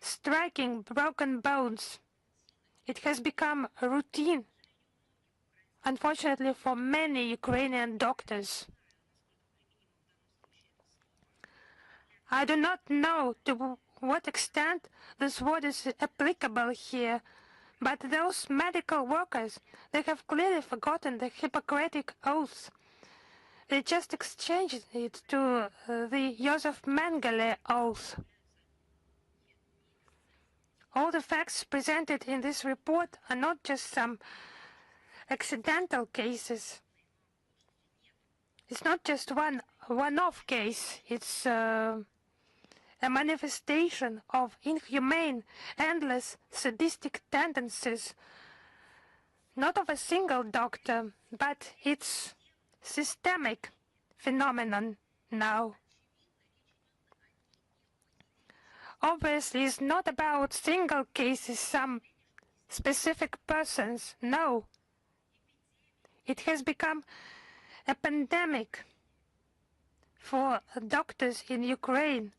striking broken bones. It has become a routine, unfortunately, for many Ukrainian doctors. I do not know to what extent this word is applicable here, but those medical workers, they have clearly forgotten the Hippocratic oath. They just exchanged it to the Josef Mengele oath. All the facts presented in this report are not just some accidental cases. It's not just one-off case. It's a manifestation of inhumane, endless, sadistic tendencies, not of a single doctor, but it's systemic phenomenon now. Obviously, it's not about single cases, some specific persons. No. It has become a pandemic for doctors in Ukraine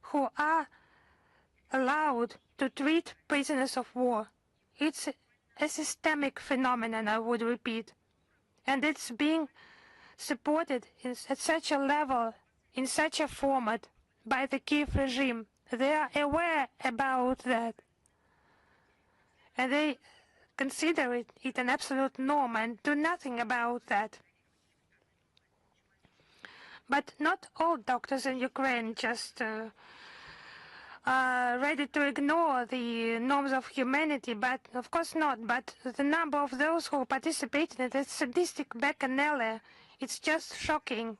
who are allowed to treat prisoners of war. It's a systemic phenomenon, I would repeat. And it's being supported at such a level, in such a format, by the Kiev regime. They are aware about that. And they consider it an absolute norm and do nothing about that. But not all doctors in Ukraine just are ready to ignore the norms of humanity, but of course not. But the number of those who participate in that sadistic bacchanal, it's just shocking.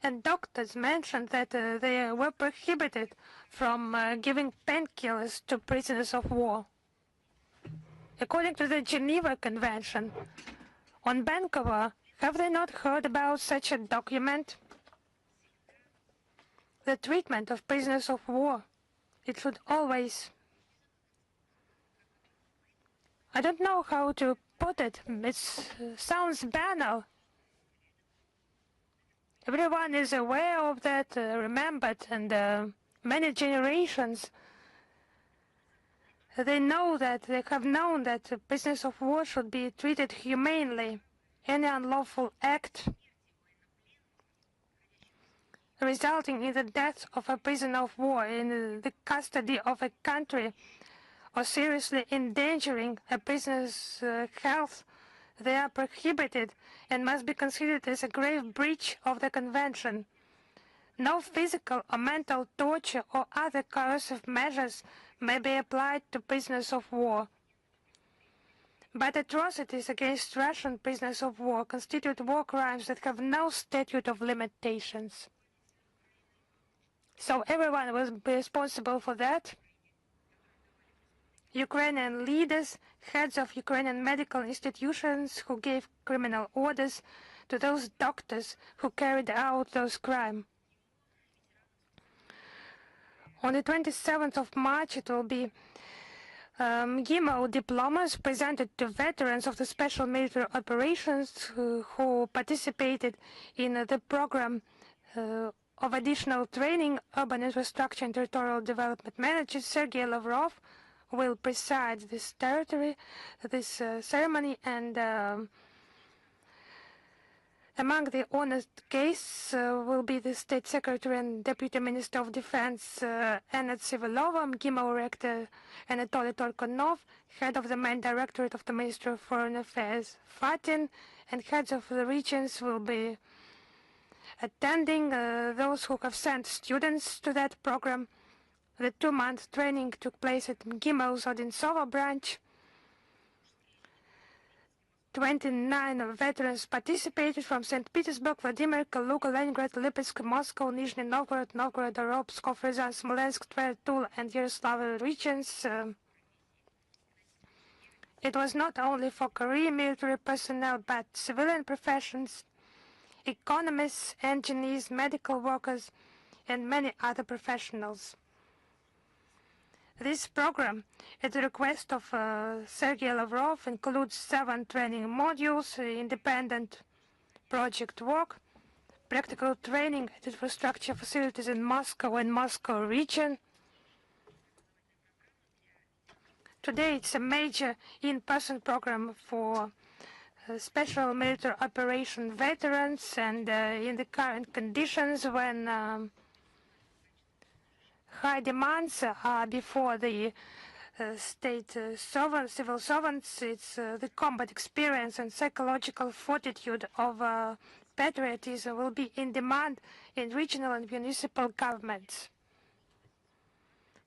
And doctors mentioned that they were prohibited from giving painkillers to prisoners of war. According to the Geneva Convention on Vancouver, have they not heard about such a document? The treatment of prisoners of war, it should always... I don't know how to put it. It sounds banal. Everyone is aware of that, remembered, and many generations, they know that, they have known that prisoners of war should be treated humanely. Any unlawful act resulting in the death of a prisoner of war in the custody of a country or seriously endangering a prisoner's health, they are prohibited and must be considered as a grave breach of the Convention. No physical or mental torture or other coercive measures may be applied to prisoners of war. But atrocities against Russian prisoners of war constitute war crimes that have no statute of limitations. So everyone was responsible for that. Ukrainian leaders, heads of Ukrainian medical institutions who gave criminal orders to those doctors who carried out those crimes. On the 27th of March, it will be GIMO diplomas presented to veterans of the special military operations who participated in the program of additional training, urban infrastructure and territorial development manager Sergei Lavrov will preside this ceremony, and among the honored guests will be the State Secretary and Deputy Minister of Defense Anna Tsivilova, GIMO Rector Anatoly Torkonov, Head of the Main Directorate of the Ministry of Foreign Affairs Fatin, and heads of the regions will be attending. Those who have sent students to that program. The 2-month training took place at GIMO's Odintsova branch. 29 veterans participated from St. Petersburg, Vladimir, Kaluga, Leningrad, Lipetsk, Moscow, Nizhny Novgorod, Novgorod-Orel, Pskov, Ryazan, Smolensk, Tver, Tula, and Yaroslavl regions. It was not only for career military personnel, but civilian professions, economists, engineers, medical workers, and many other professionals. This program, at the request of Sergei Lavrov, includes 7 training modules, independent project work, practical training at infrastructure facilities in Moscow and Moscow region. Today, it's a major in-person program for special military operation veterans, and in the current conditions when high demands are before the state civil servants, it's the combat experience and psychological fortitude of patriotism will be in demand in regional and municipal governments.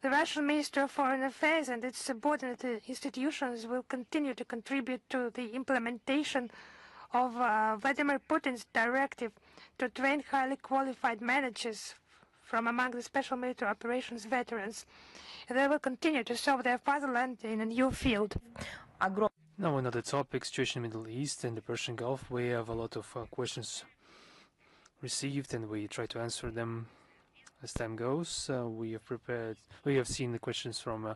The Russian Ministry of Foreign Affairs and its subordinate institutions will continue to contribute to the implementation of Vladimir Putin's directive to train highly qualified managers from among the special military operations veterans. They will continue to serve their fatherland in a new field. Now another topic, situation in the Middle East and the Persian Gulf. We have a lot of questions received, and we try to answer them as time goes. We have seen the questions from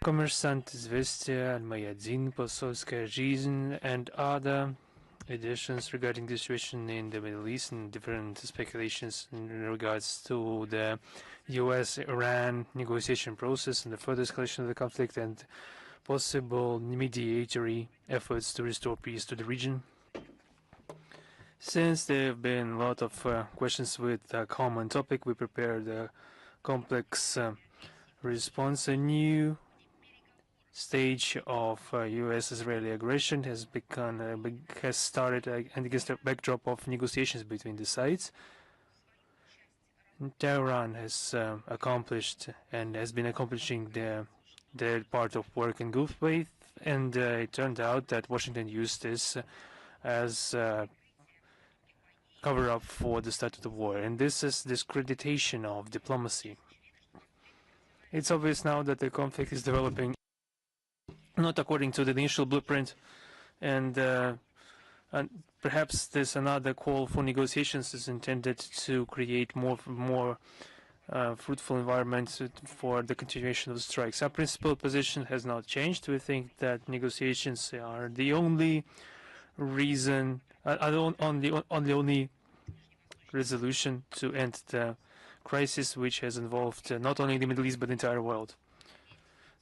Kommersant, Zvezdia, Al-Mayadin, Posolskaya Жизнь, and other editions regarding the situation in the Middle East and different speculations in regards to the US-Iran negotiation process and the further escalation of the conflict, and possible mediatory efforts to restore peace to the region. Since there have been a lot of questions with a common topic, we prepared a complex response. A new stage of U.S.-Israeli aggression has started against the backdrop of negotiations between the sides. Tehran has accomplished and has been accomplishing their part of work in good faith, and it turned out that Washington used this as cover-up for the start of the war, and this is discreditation of diplomacy. It's obvious now that the conflict is developing not according to the initial blueprint, and perhaps there's another call for negotiations is intended to create more fruitful environment for the continuation of the strikes. Our principal position has not changed. We think that negotiations are the only reason, on the only resolution to end the crisis, which has involved not only the Middle East but the entire world.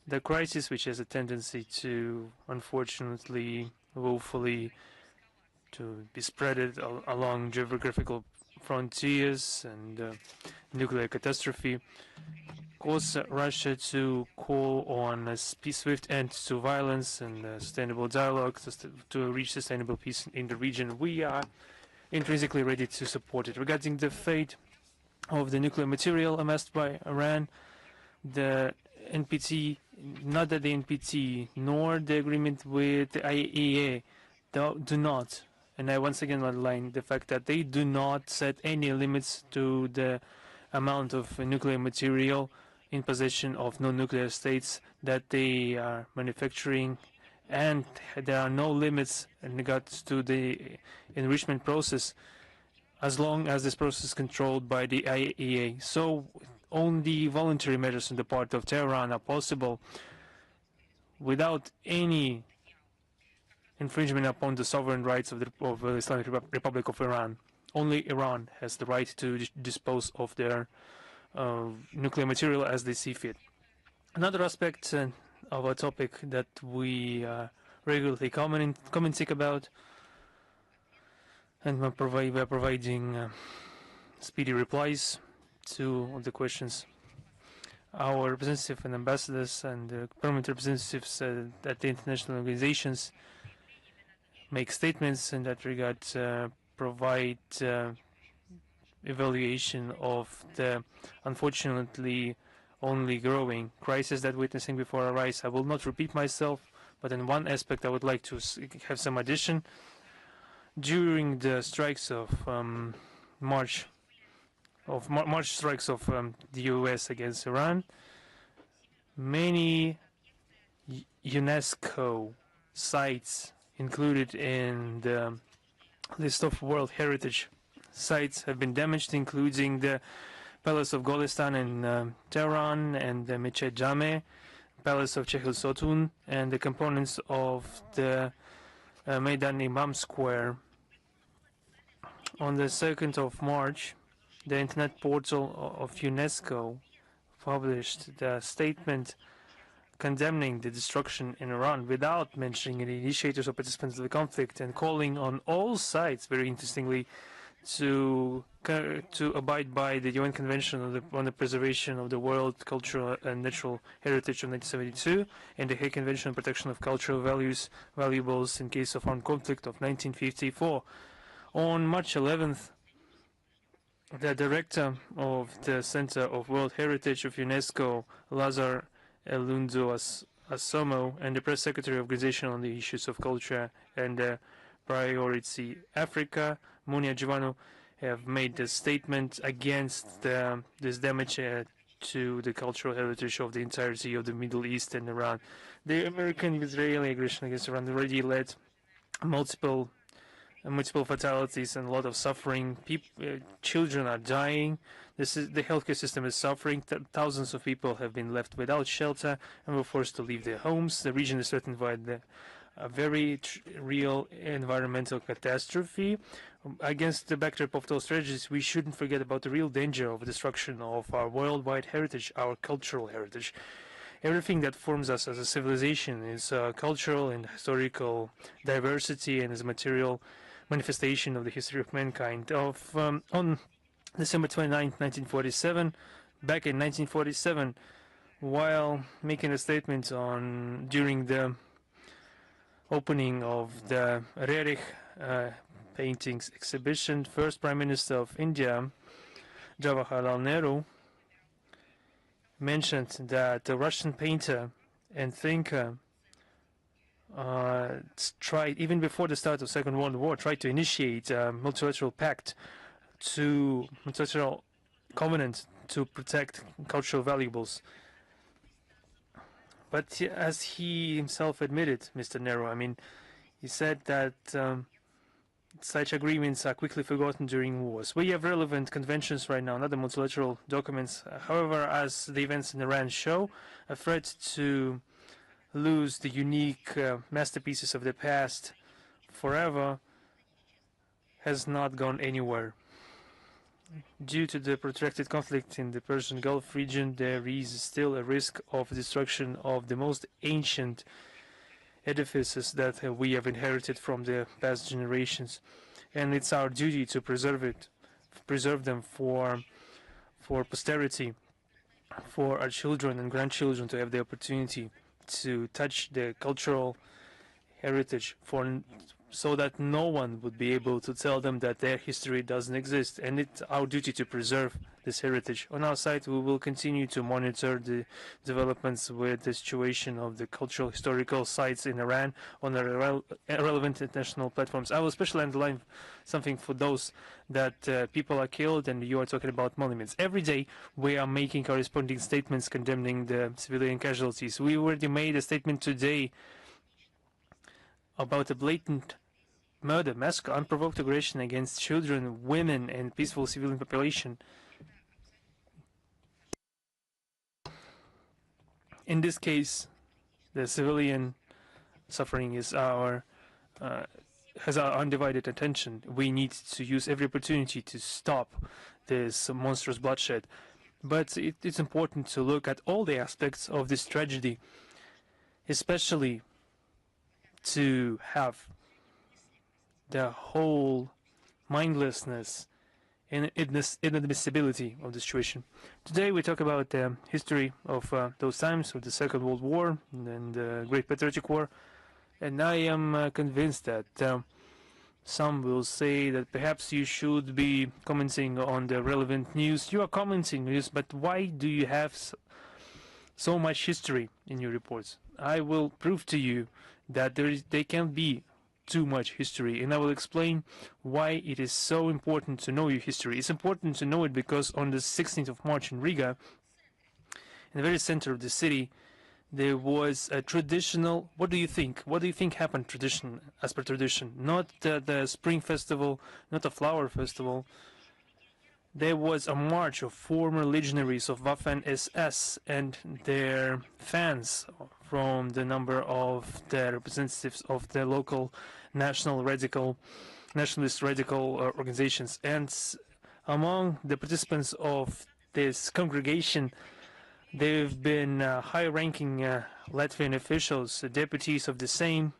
The crisis, which has a tendency to, unfortunately, woefully, to be spread along geographical frontiers and nuclear catastrophe, caused Russia to call on a swift end to violence and sustainable dialogue to reach sustainable peace in the region. We are intrinsically ready to support it. Regarding the fate of the nuclear material amassed by Iran, the NPT, neither the NPT nor the agreement with the IAEA do not, and I once again underline the fact that they do not set any limits to the amount of nuclear material in possession of non-nuclear states that they are manufacturing, and there are no limits in regards to the enrichment process as long as this process is controlled by the IAEA. So only voluntary measures on the part of Tehran are possible without any infringement upon the sovereign rights of the Islamic Republic of Iran. Only Iran has the right to dispose of their nuclear material as they see fit. Another aspect of a topic that we regularly commenting about, and we are providing speedy replies to the questions. Our representatives and ambassadors and permanent representatives at the international organizations make statements in that regard, provide evaluation of the unfortunately only growing crisis that we're witnessing before our eyes. I will not repeat myself, but in one aspect I would like to have some addition. During the strikes of March strikes of the U.S. against Iran, many UNESCO sites included in the list of World Heritage sites have been damaged, including the Palace of Golestan in Tehran and the Mechet Jame, Palace of Chehil Sotun, and the components of the Meydan Imam Square. On the 2nd of March, the Internet portal of UNESCO published the statement condemning the destruction in Iran without mentioning any initiators or participants of the conflict, and calling on all sides, very interestingly, to abide by the UN Convention on the Preservation of the World Cultural and Natural Heritage of 1972 and the Hague Convention on Protection of Cultural Valuables in case of armed conflict of 1954. On March 11th, the director of the Center of World Heritage of UNESCO, Lazar Elundo Asomo, and the press secretary of the Organization on the Issues of Culture and Priority Africa, Munia Givano, have made a statement against this damage to the cultural heritage of the entirety of the Middle East and Iran. The American-Israeli aggression against Iran already led multiple fatalities and a lot of suffering. Children are dying. The healthcare system is suffering. Thousands of people have been left without shelter and were forced to leave their homes. The region is threatened by a very real environmental catastrophe. Against the backdrop of those tragedies, we shouldn't forget about the real danger of destruction of our worldwide heritage, our cultural heritage. Everything that forms us as a civilization is cultural and historical diversity and is a material manifestation of the history of mankind. On December 29, 1947, back in 1947, while making a statement during the opening of the Rerich paintings exhibition, first Prime Minister of India, Jawaharlal Nehru, mentioned that the Russian painter and thinker tried, even before the start of Second World War, tried to initiate a multilateral pact, multilateral covenant to protect cultural valuables. But as he himself admitted, Mr. Nehru, I mean, he said that such agreements are quickly forgotten during wars. We have relevant conventions right now, not the multilateral documents. However, as the events in Iran show, a threat to lose the unique masterpieces of the past forever has not gone anywhere. Due to the protracted conflict in the Persian Gulf region, there is still a risk of destruction of the most ancient edifices that we have inherited from the past generations, and it's our duty to preserve them for posterity, for our children and grandchildren to have the opportunity to touch the cultural heritage, so that no one would be able to tell them that their history doesn't exist. And it's our duty to preserve this heritage. On our side, we will continue to monitor the developments with the situation of the cultural historical sites in Iran on the relevant international platforms. I will especially underline something for those that people are killed, and you are talking about monuments. Every day we are making corresponding statements condemning the civilian casualties. We already made a statement today about a blatant murder, massacre, unprovoked aggression against children, women, and peaceful civilian population. In this case, the civilian suffering is has our undivided attention. We need to use every opportunity to stop this monstrous bloodshed. But it's important to look at all the aspects of this tragedy, especially to have the whole mindlessness and inadmissibility of the situation. Today we talk about the history of those times of the Second World War and the Great Patriotic War, and I am convinced that some will say that perhaps you should be commenting on the relevant news. You are commenting news, but why do you have so much history in your reports? I will prove to you that there can be too much history, and I will explain why it is so important to know your history. It's important to know it because on the 16th of March in Riga, in the very center of the city, there was a traditional, what do you think happened as per tradition? Not the spring festival, not a flower festival. There was a march of former legionaries of Waffen SS and their fans from the number of the representatives of the local nationalist radical organizations. And among the participants of this congregation, there have been high-ranking Latvian officials, deputies of the same,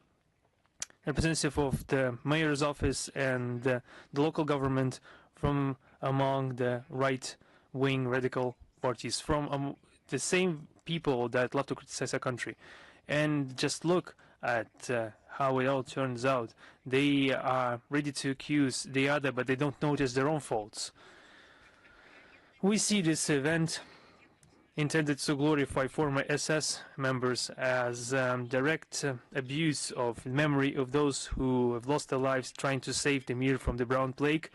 representative of the mayor's office and the local government from among the right-wing radical parties, from the same people that love to criticize our country. And just look at how it all turns out. They are ready to accuse the other, but they don't notice their own faults. We see this event intended to glorify former SS members as direct abuse of memory of those who have lost their lives trying to save the Mir from the brown plague.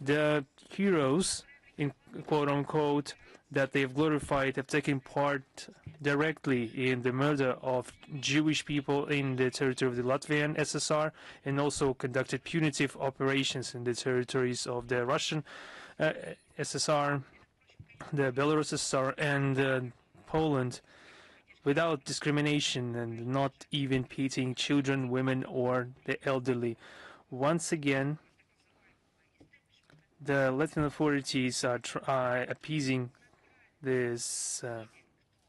The heroes, in quote-unquote, that they have glorified have taken part directly in the murder of Jewish people in the territory of the Latvian SSR and also conducted punitive operations in the territories of the Russian SSR, the Belarus SSR, and Poland without discrimination and not even pitying children, women, or the elderly. Once again, the Latvian authorities are appeasing this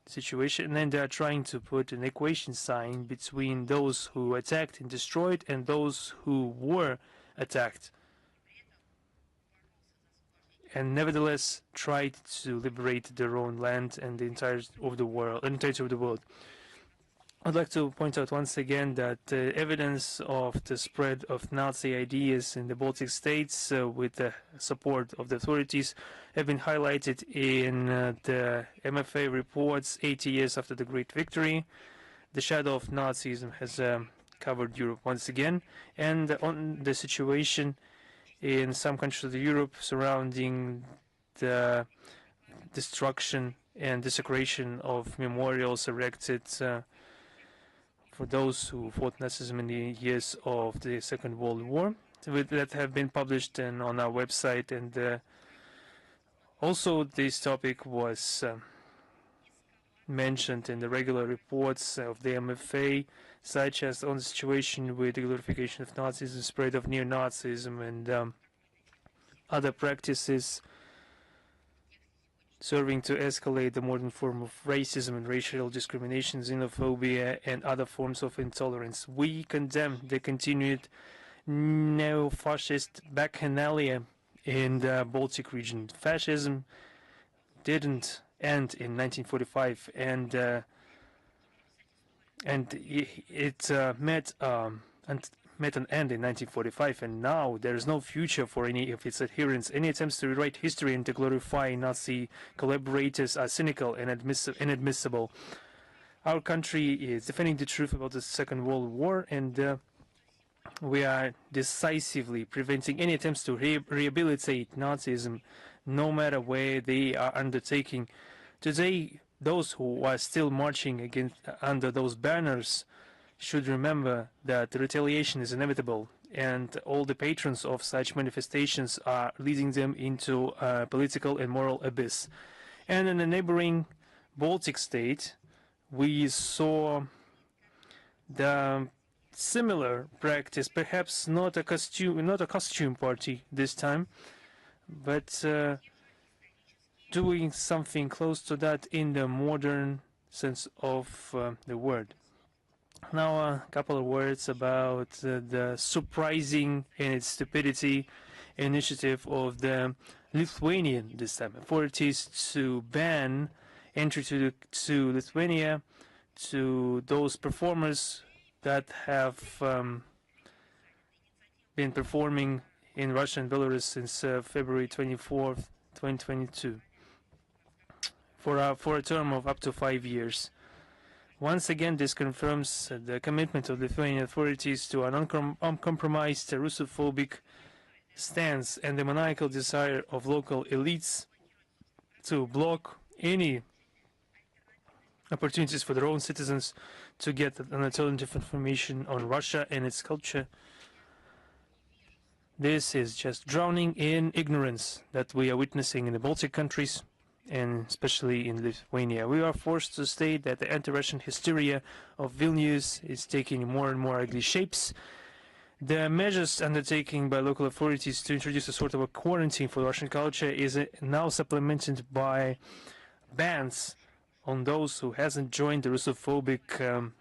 situation, and they are trying to put an equation sign between those who attacked and destroyed and those who were attacked, and nevertheless tried to liberate their own land and the entirety of the world. I'd like to point out once again that evidence of the spread of Nazi ideas in the Baltic states with the support of the authorities have been highlighted in the MFA reports 80 years after the Great Victory. The shadow of Nazism has covered Europe once again, and on the situation in some countries of Europe surrounding the destruction and desecration of memorials erected for those who fought Nazism in the years of the Second World War, that have been published and on our website. And also this topic was mentioned in the regular reports of the MFA, such as on the situation with the glorification of Nazism, spread of neo-Nazism, and other practices serving to escalate the modern form of racism and racial discrimination, xenophobia, and other forms of intolerance. We condemn the continued neo-fascist bacchanalia in the Baltic region. Fascism didn't end in 1945, and it met an end in 1945, and now there is no future for any of its adherents. Any attempts to rewrite history and to glorify Nazi collaborators are cynical and inadmissible. Our country is defending the truth about the Second World War, and we are decisively preventing any attempts to rehabilitate Nazism, no matter where they are undertaking. Today, those who are still marching under those banners should remember that the retaliation is inevitable, and all the patrons of such manifestations are leading them into a political and moral abyss. And in the neighboring Baltic state, we saw the similar practice, perhaps not a costume party this time, but doing something close to that in the modern sense of the word. Now a couple of words about the surprising in its stupidity initiative of the Lithuanian this time authorities to ban entry to Lithuania to those performers that have been performing in Russia and Belarus since February 24th, 2022 for a term of up to 5 years. Once again, this confirms the commitment of the Lithuanian authorities to an uncompromised Russophobic stance and the maniacal desire of local elites to block any opportunities for their own citizens to get an alternative information on Russia and its culture. This is just drowning in ignorance that we are witnessing in the Baltic countries, and especially in Lithuania. We are forced to state that the anti-Russian hysteria of Vilnius is taking more and more ugly shapes. The measures undertaken by local authorities to introduce a sort of a quarantine for Russian culture is now supplemented by bans on those who hasn't joined the Russophobic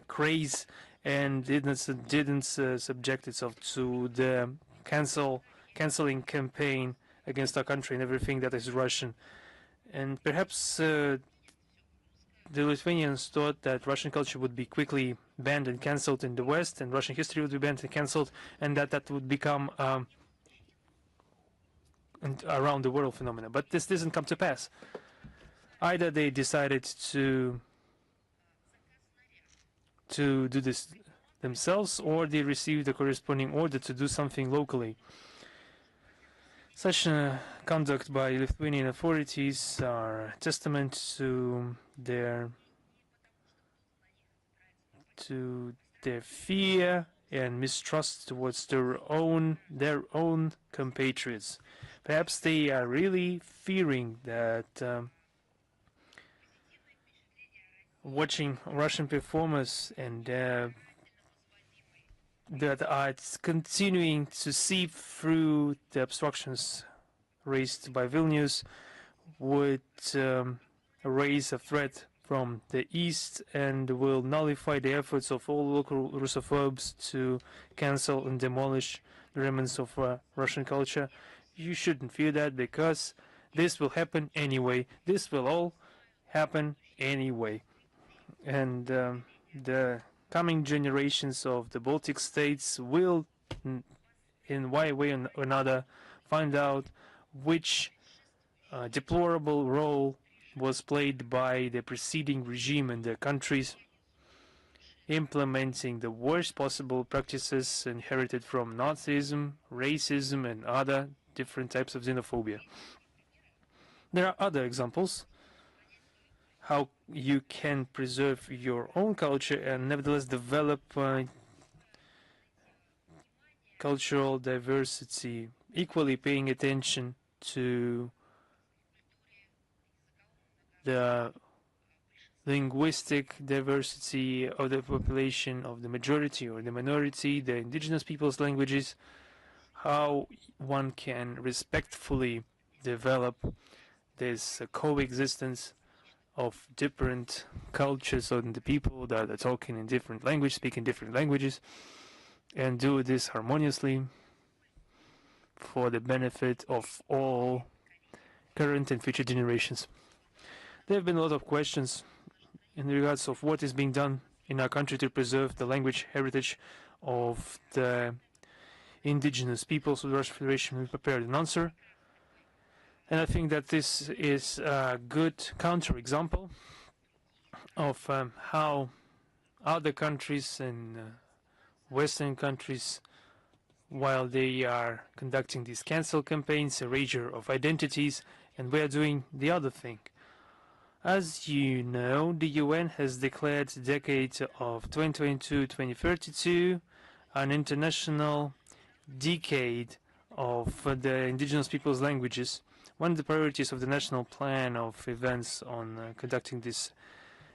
craze and didn't subject itself to the canceling campaign against our country and everything that is Russian. And perhaps the Lithuanians thought that Russian culture would be quickly banned and cancelled in the West, and Russian history would be banned and cancelled, and that would become an around the world phenomena. But this doesn't come to pass. Either they decided to do this themselves, or they received the corresponding order to do something locally. Such conduct by Lithuanian authorities are testament to their fear and mistrust towards their own compatriots. Perhaps they are really fearing that watching Russian performers and that are continuing to seep through the obstructions raised by Vilnius would raise a threat from the east and will nullify the efforts of all local Russophobes to cancel and demolish the remnants of Russian culture. You shouldn't fear that, because this will happen anyway. This will all happen anyway. And the coming generations of the Baltic states will, in one way or another, find out which deplorable role was played by the preceding regime in their countries, implementing the worst possible practices inherited from Nazism, racism, and other different types of xenophobia. There are other examples how you can preserve your own culture and nevertheless develop cultural diversity, equally paying attention to the linguistic diversity of the population, of the majority or the minority, the indigenous peoples' languages, how one can respectfully develop this coexistence of different cultures and the people that are talking in different languages, speaking different languages, and do this harmoniously for the benefit of all current and future generations. There have been a lot of questions in regards of what is being done in our country to preserve the language heritage of the indigenous peoples of the Russian Federation. We prepared an answer, and I think that this is a good counterexample of how other countries and Western countries, while they are conducting these cancel campaigns, erasure of identities, and we are doing the other thing. As you know, the UN has declared the decade of 2022-2032 an international decade of the indigenous peoples' languages. One of the priorities of the national plan of events on conducting this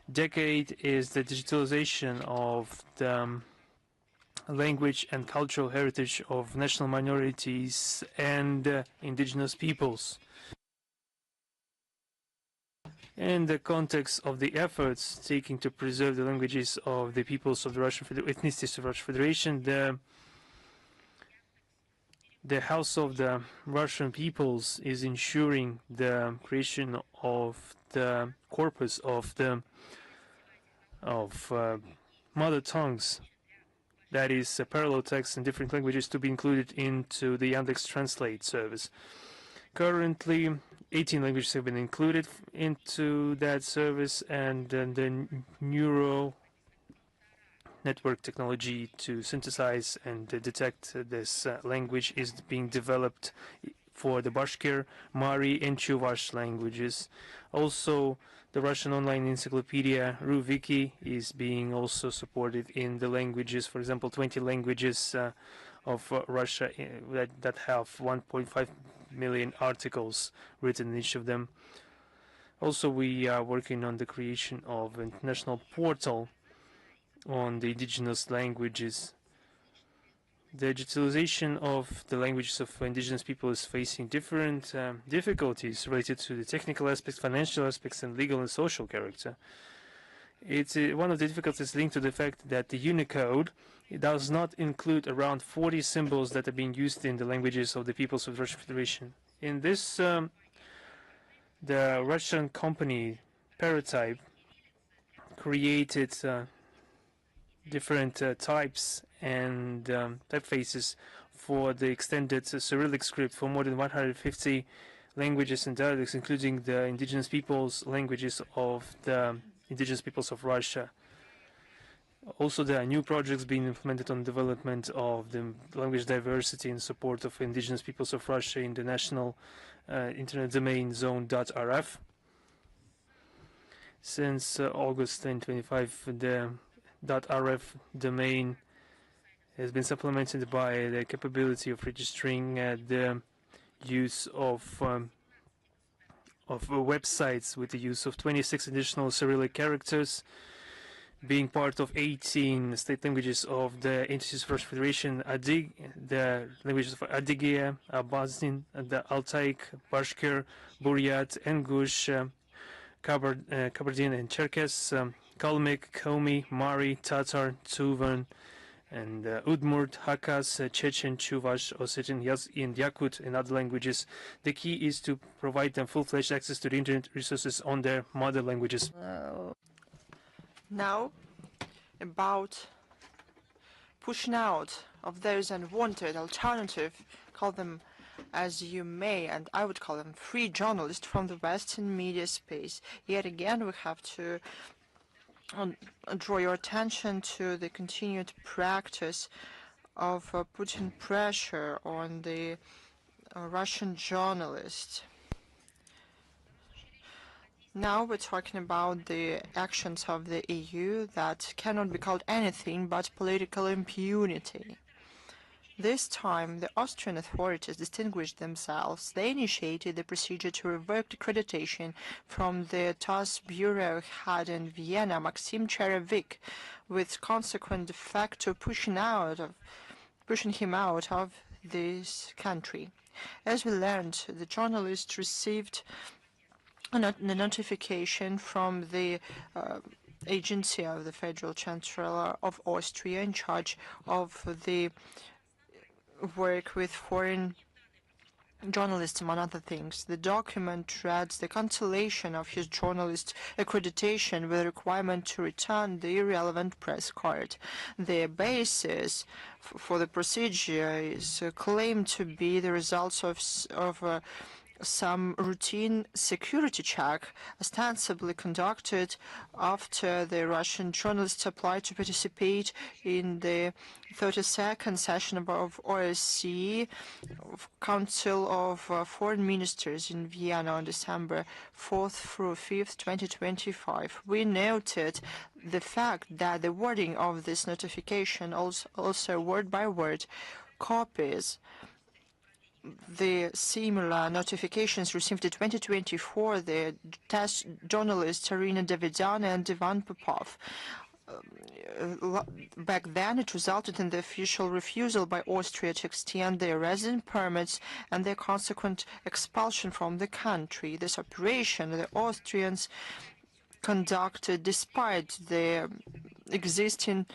decade is the digitalization of the language and cultural heritage of national minorities and indigenous peoples. In the context of the efforts taken to preserve the languages of the peoples of the Russian ethnicities of the Russian Federation, the House of the Russian Peoples is ensuring the creation of the corpus of mother tongues, that is parallel text in different languages, to be included into the Yandex Translate service. Currently, 18 languages have been included into that service, and the neural network technology to synthesize and detect this language is being developed for the Bashkir, Mari, and Chuvash languages. Also, the Russian online encyclopedia RuWiki is being also supported in the languages. For example, 20 languages of Russia that have 1.5 million articles written in each of them. Also, we are working on the creation of an international portal on the indigenous languages. The digitalization of the languages of indigenous people is facing different difficulties related to the technical aspects, financial aspects, and legal and social character. It's one of the difficulties linked to the fact that the Unicode does not include around 40 symbols that are being used in the languages of the peoples of the Russian Federation. In this, the Russian company Paratype created different types and typefaces for the extended Cyrillic script for more than 150 languages and dialects, including the indigenous peoples' languages of the indigenous peoples of Russia. Also, there are new projects being implemented on development of the language diversity and support of indigenous peoples of Russia in the national internet domain zone.rf. Since August 2025, the .rf domain has been supplemented by the capability of registering the use of websites with the use of 26 additional Cyrillic characters, being part of 18 state languages of the entities of Russian Federation, the languages of Adygea, Abazin, the Altaic, Bashkir, Buryat, Ingush, Kabardin and Cherkess, Kalmyk, Komi, Mari, Tatar, Tuvan, and Udmurt, Hakas, Chechen, Chuvash, Ossetin, and Yakut, and other languages. The key is to provide them full-fledged access to the internet resources on their mother languages. Now, about pushing out of those unwanted alternative, call them as you may, and I would call them free journalists from the Western media space. Yet again, we have to draw your attention to the continued practice of putting pressure on the Russian journalists. Now we're talking about the actions of the EU that cannot be called anything but political impunity. This time, the Austrian authorities distinguished themselves. They initiated the procedure to revoke accreditation from the TASS bureau head in Vienna, Maxim Cherevik, with consequent effect to pushing him out of this country. As we learned, the journalist received a notification from the agency of the Federal Chancellor of Austria in charge of the work with foreign journalists, among other things. The document reads the cancellation of his journalist accreditation with a requirement to return the irrelevant press card. The basis for the procedure is claimed to be the results of some routine security check ostensibly conducted after the Russian journalists applied to participate in the 32nd session of OSCE Council of Foreign Ministers in Vienna on December 4th through 5th, 2025. We noted the fact that the wording of this notification also word by word copies the similar notifications received in 2024, the TASS journalists Arina Davidyan and Ivan Popov. Back then, it resulted in the official refusal by Austria to extend their resident permits and their consequent expulsion from the country. This operation, the Austrians conducted despite the existing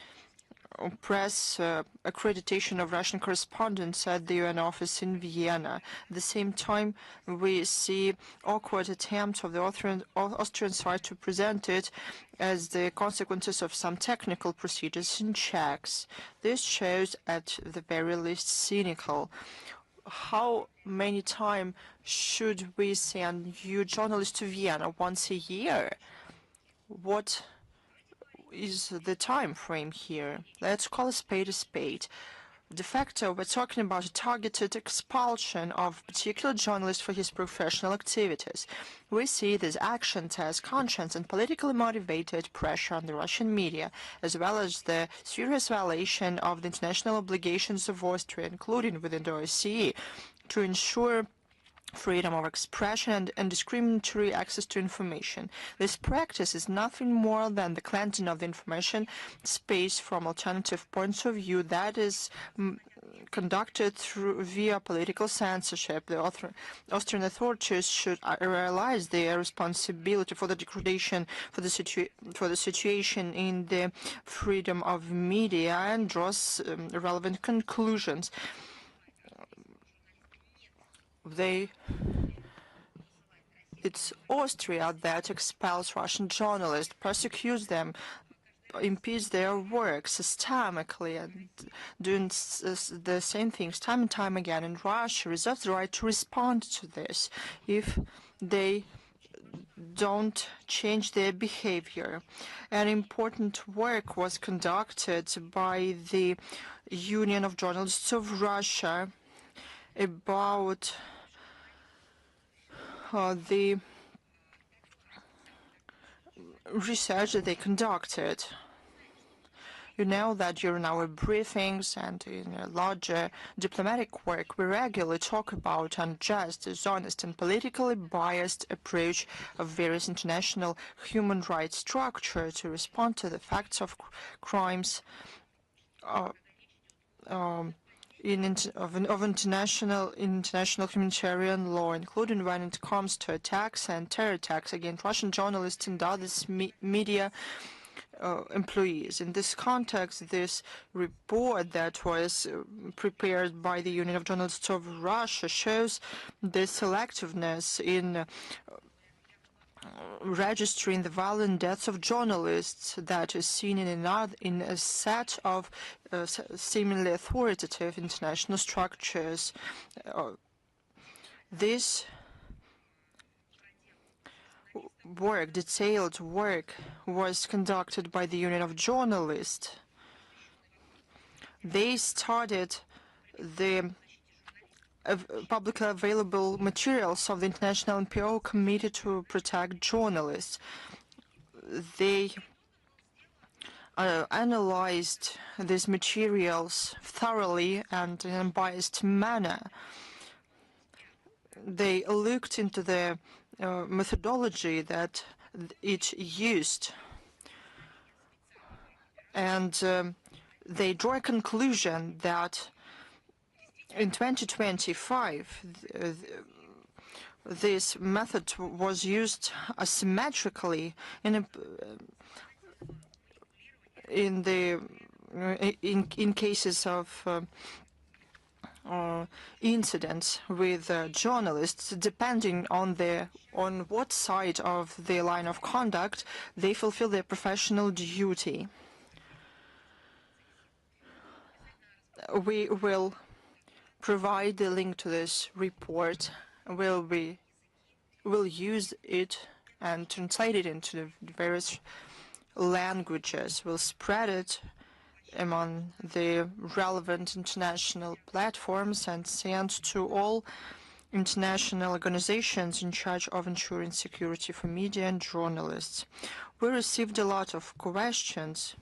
press accreditation of Russian correspondents at the UN office in Vienna. At the same time, we see awkward attempts of the Austrian side to present it as the consequences of some technical procedures and checks. This shows at the very least cynical. How many times should we send new journalists to Vienna? Once a year? What is the time frame here? Let's call a spade a spade. De facto, we're talking about a targeted expulsion of particular journalist for his professional activities. We see these actions as conscious and politically motivated pressure on the Russian media, as well as the serious violation of the international obligations of Austria, including within the OSCE, to ensure freedom of expression and indiscriminatory access to information. This practice is nothing more than the cleansing of the information space from alternative points of view that is conducted via political censorship. The Austrian authorities should realize their responsibility for the degradation for the situation in the freedom of media and draws relevant conclusions. It's Austria that expels Russian journalists, persecutes them, impedes their work systemically, and doing the same things time and time again. And Russia reserves the right to respond to this if they don't change their behavior. An important work was conducted by the Union of Journalists of Russia about the research that they conducted. You know that during our briefings and in a larger diplomatic work, we regularly talk about unjust, dishonest, and politically biased approach of various international human rights structures to respond to the facts of crimes of international humanitarian law, including when it comes to attacks and terror attacks against Russian journalists and other media employees. In this context, this report that was prepared by the Union of Journalists of Russia shows the selectiveness in registering the violent deaths of journalists that is seen in a set of seemingly authoritative international structures. This detailed work, was conducted by the Union of Journalists. They started the publicly available materials of the International NPO Committee to Protect Journalists. They analyzed these materials thoroughly and in an unbiased manner. They looked into the methodology that it used, and they draw a conclusion that in 2025 this method was used asymmetrically in cases of incidents with journalists, depending on what side of the line of conduct they fulfill their professional duty. We will provide the link to this report. We'll use it and translate it into the various languages. We'll spread it among the relevant international platforms and send to all international organizations in charge of ensuring security for media and journalists. We received a lot of questions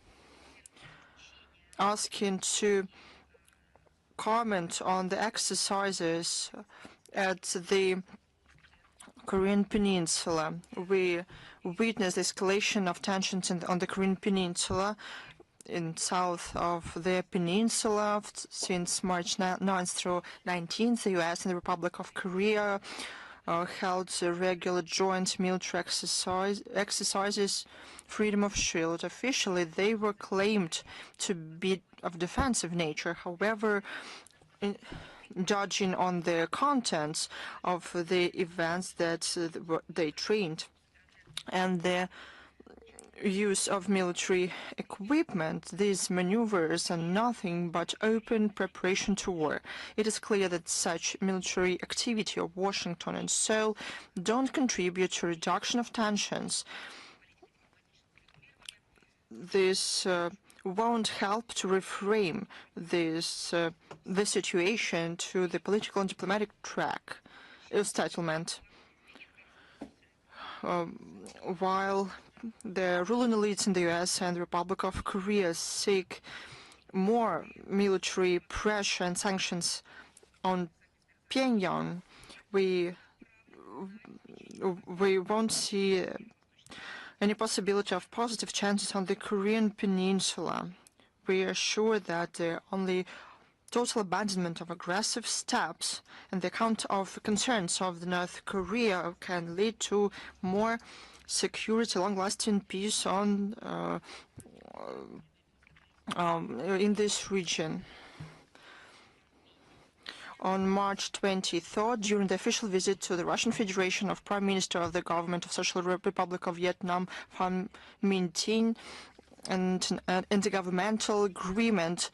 asking to comment on the exercises at the Korean Peninsula. We witnessed the escalation of tensions on the Korean Peninsula in south of the peninsula since March 9th through 19th. The U.S. and the Republic of Korea held regular joint military exercises, freedom of shield. Officially, they were claimed to be of defensive nature. However, judging on the contents of the events that they trained and the use of military equipment, these maneuvers are nothing but open preparation to war. It is clear that such military activity of Washington and Seoul don't contribute to reduction of tensions. This won't help to reframe the situation to the political and diplomatic track settlement. While the ruling elites in the U.S. and the Republic of Korea seek more military pressure and sanctions on Pyongyang, we won't see any possibility of positive chances on the Korean Peninsula. We are sure that the only total abandonment of aggressive steps and the account of concerns of the North Korea can lead to more security, long-lasting peace in this region. On March 23rd, during the official visit to the Russian Federation of Prime Minister of the Government of Social Republic of Vietnam, Pham Minh Thien, and an intergovernmental agreement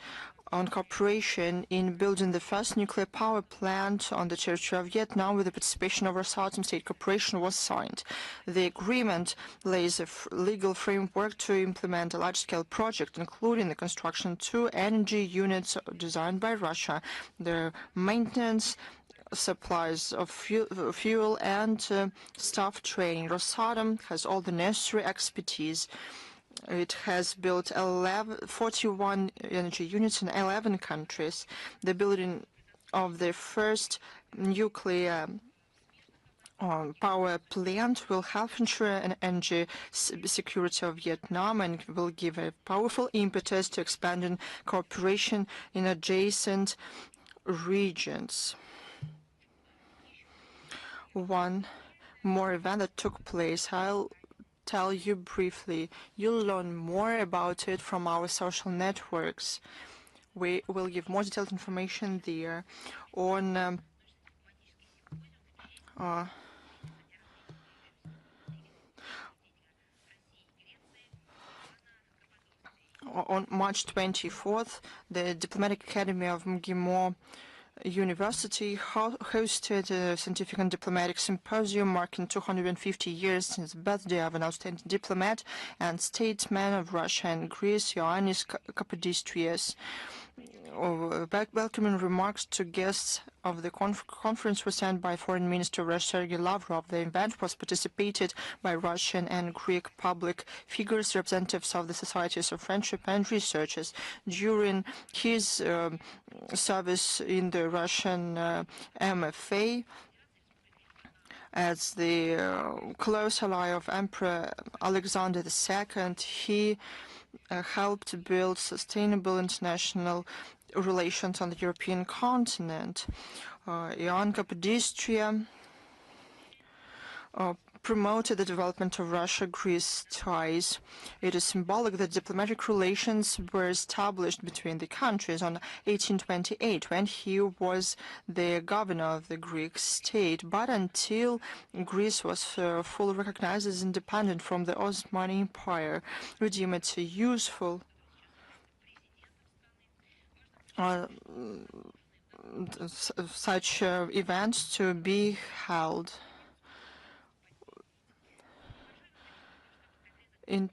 on cooperation in building the first nuclear power plant on the territory of Vietnam with the participation of Rosatom State Corporation was signed. The agreement lays a legal framework to implement a large-scale project, including the construction of 2 energy units designed by Russia, the maintenance, supplies of fuel and staff training. Rosatom has all the necessary expertise. It has built 41 energy units in 11 countries. The building of the first nuclear power plant will help ensure an energy security of Vietnam and will give a powerful impetus to expanding cooperation in adjacent regions. One more event that took place, I'll tell you briefly. You'll learn more about it from our social networks. We will give more detailed information there on on March 24th, the Diplomatic Academy of MGIMO University hosted a scientific and diplomatic symposium marking 250 years since the birthday of an outstanding diplomat and statesman of Russia and Greece, Ioannis Kapodistrias. Welcoming remarks to guests of the conference were sent by Foreign Minister of Russia Sergei Lavrov. The event was participated by Russian and Greek public figures, representatives of the societies of friendship and researchers. During his service in the Russian MFA, as the close ally of Emperor Alexander II, he helped build sustainable international relations on the European continent. Ion Kapodistria promoted the development of Russia-Greece ties. It is symbolic that diplomatic relations were established between the countries on 1828 when he was the governor of the Greek state, but until Greece was fully recognized as independent from the Ottoman Empire, we deem it useful such events to be held. In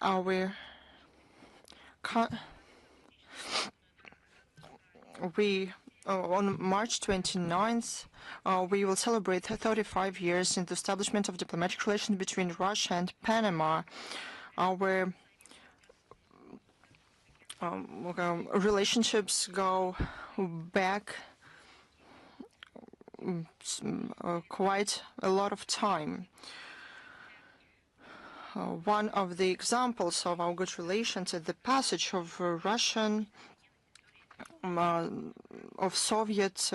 our on March 29th, we will celebrate 35 years in the establishment of diplomatic relations between Russia and Panama. Our relationships go back quite a lot of time. One of the examples of our good relations is the passage of Soviet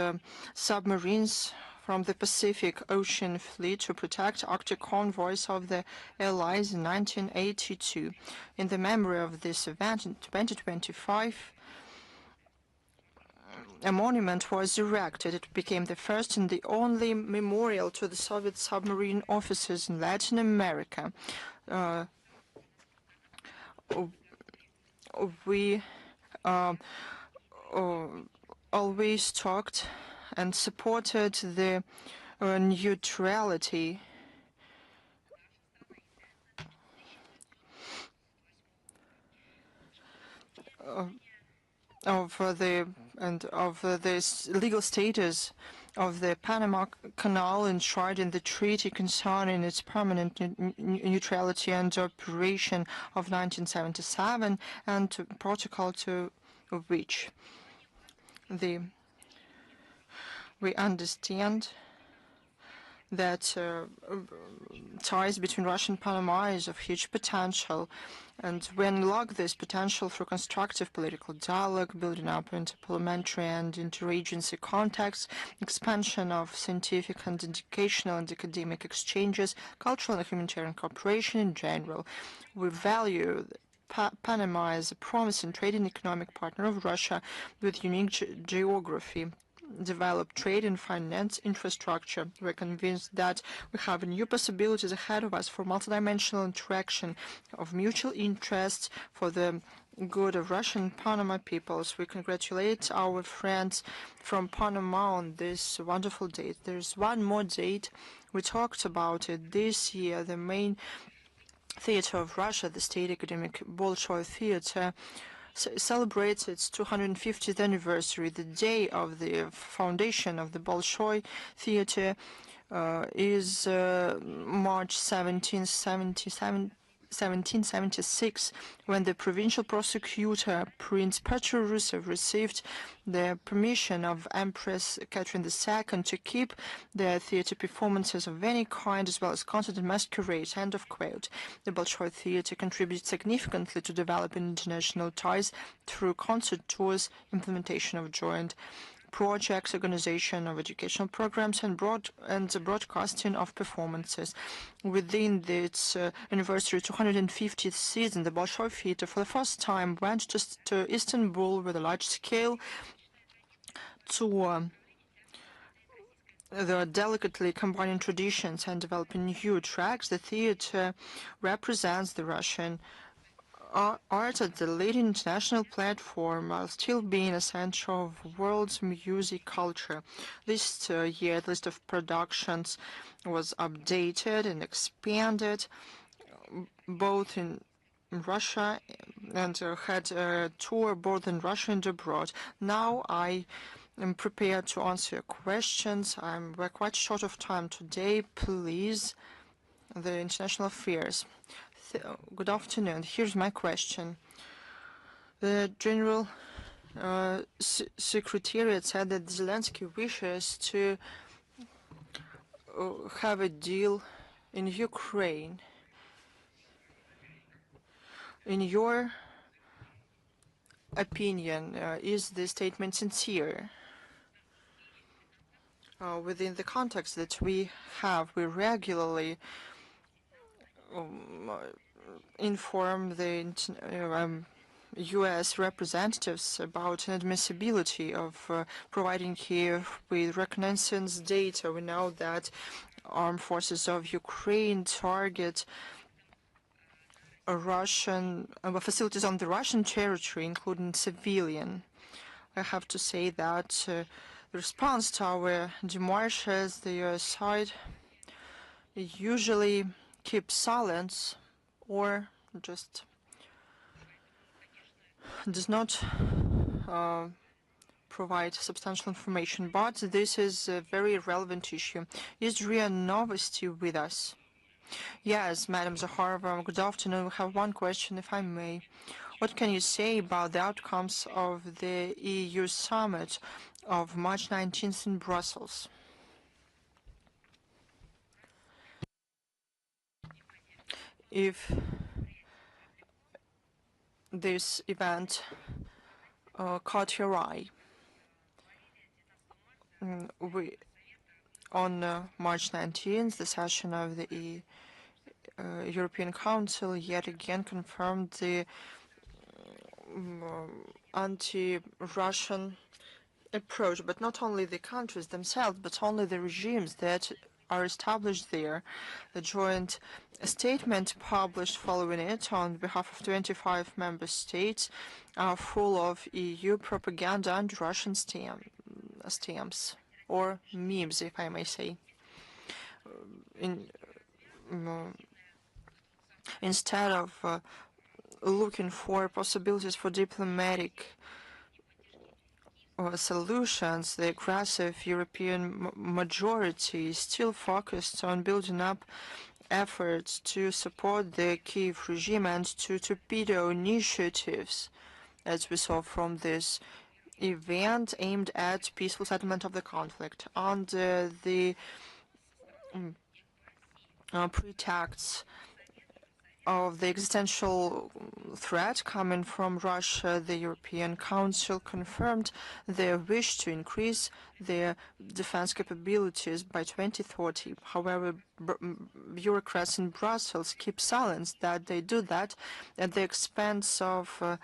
submarines from the Pacific Ocean Fleet to protect Arctic convoys of the Allies in 1982. In the memory of this event in 2025, a monument was erected. It became the first and the only memorial to the Soviet submarine officers in Latin America. We always talked and supported the neutrality of the legal status of the Panama Canal enshrined in the treaty concerning its permanent neutrality and operation of 1977 and protocol to which we understand that ties between Russia and Panama is of huge potential, and we unlock this potential through constructive political dialogue, building up interparliamentary and interagency contacts, expansion of scientific and educational and academic exchanges, cultural and humanitarian cooperation in general. We value Panama as a promising trade and economic partner of Russia with unique geography, develop trade and finance infrastructure. We're convinced that we have new possibilities ahead of us for multidimensional interaction of mutual interests for the good of Russian and Panama peoples. We congratulate our friends from Panama on this wonderful date. There's one more date. We talked about it this year. The main theater of Russia, the State Academic Bolshoi Theater, celebrates its 250th anniversary. The day of the foundation of the Bolshoi Theater is March 1776, when the provincial prosecutor, Prince Petro Rusev, received the permission of Empress Catherine II to keep the theater performances of any kind, as well as concert and masquerade. End of quote. The Bolshoi Theater contributed significantly to developing international ties through concert tours, implementation of joint projects, organization of educational programs, and the broadcasting of performances. Within its anniversary 250th season, the Bolshoi Theater for the first time went to Istanbul with a large-scale tour. The delicately combining traditions and developing new tracks, the theater represents the Russian art at the leading international platform while still being a center of world's music culture. This year, the list of productions was updated and expanded, both in Russia and had a tour both in Russia and abroad. Now I am prepared to answer your questions. We're quite short of time today. Please, the international affairs. Good afternoon. Here's my question. The General Secretariat said that Zelensky wishes to have a deal in Ukraine. In your opinion, is this statement sincere? Within the context that we have, we regularly inform the U.S. representatives about inadmissibility of providing Kiev with reconnaissance data. We know that armed forces of Ukraine target Russian facilities on the Russian territory, including civilian. I have to say that the response to our demarches, the U.S. side usually keeps silence or just does not provide substantial information. But this is a very relevant issue. Is RIA Novosti with us? Yes, Madam Zakharova, good afternoon. We have one question, if I may. What can you say about the outcomes of the EU summit of March 19th in Brussels? If this event caught your eye, on March 19th, the session of the European Council yet again confirmed the anti-Russian approach, but not only the countries themselves, but only the regimes that are established there. The joint statement published following it on behalf of 25 member states are full of EU propaganda and Russian stamps, or memes, if I may say. Instead of looking for possibilities for diplomatic solutions, the aggressive European majority is still focused on building up efforts to support the Kiev regime and to torpedo initiatives, as we saw from this event aimed at peaceful settlement of the conflict. Under the pretexts of the existential threat coming from Russia, the European Council confirmed their wish to increase their defense capabilities by 2030. However, bureaucrats in Brussels keep silence that they do that at the expense of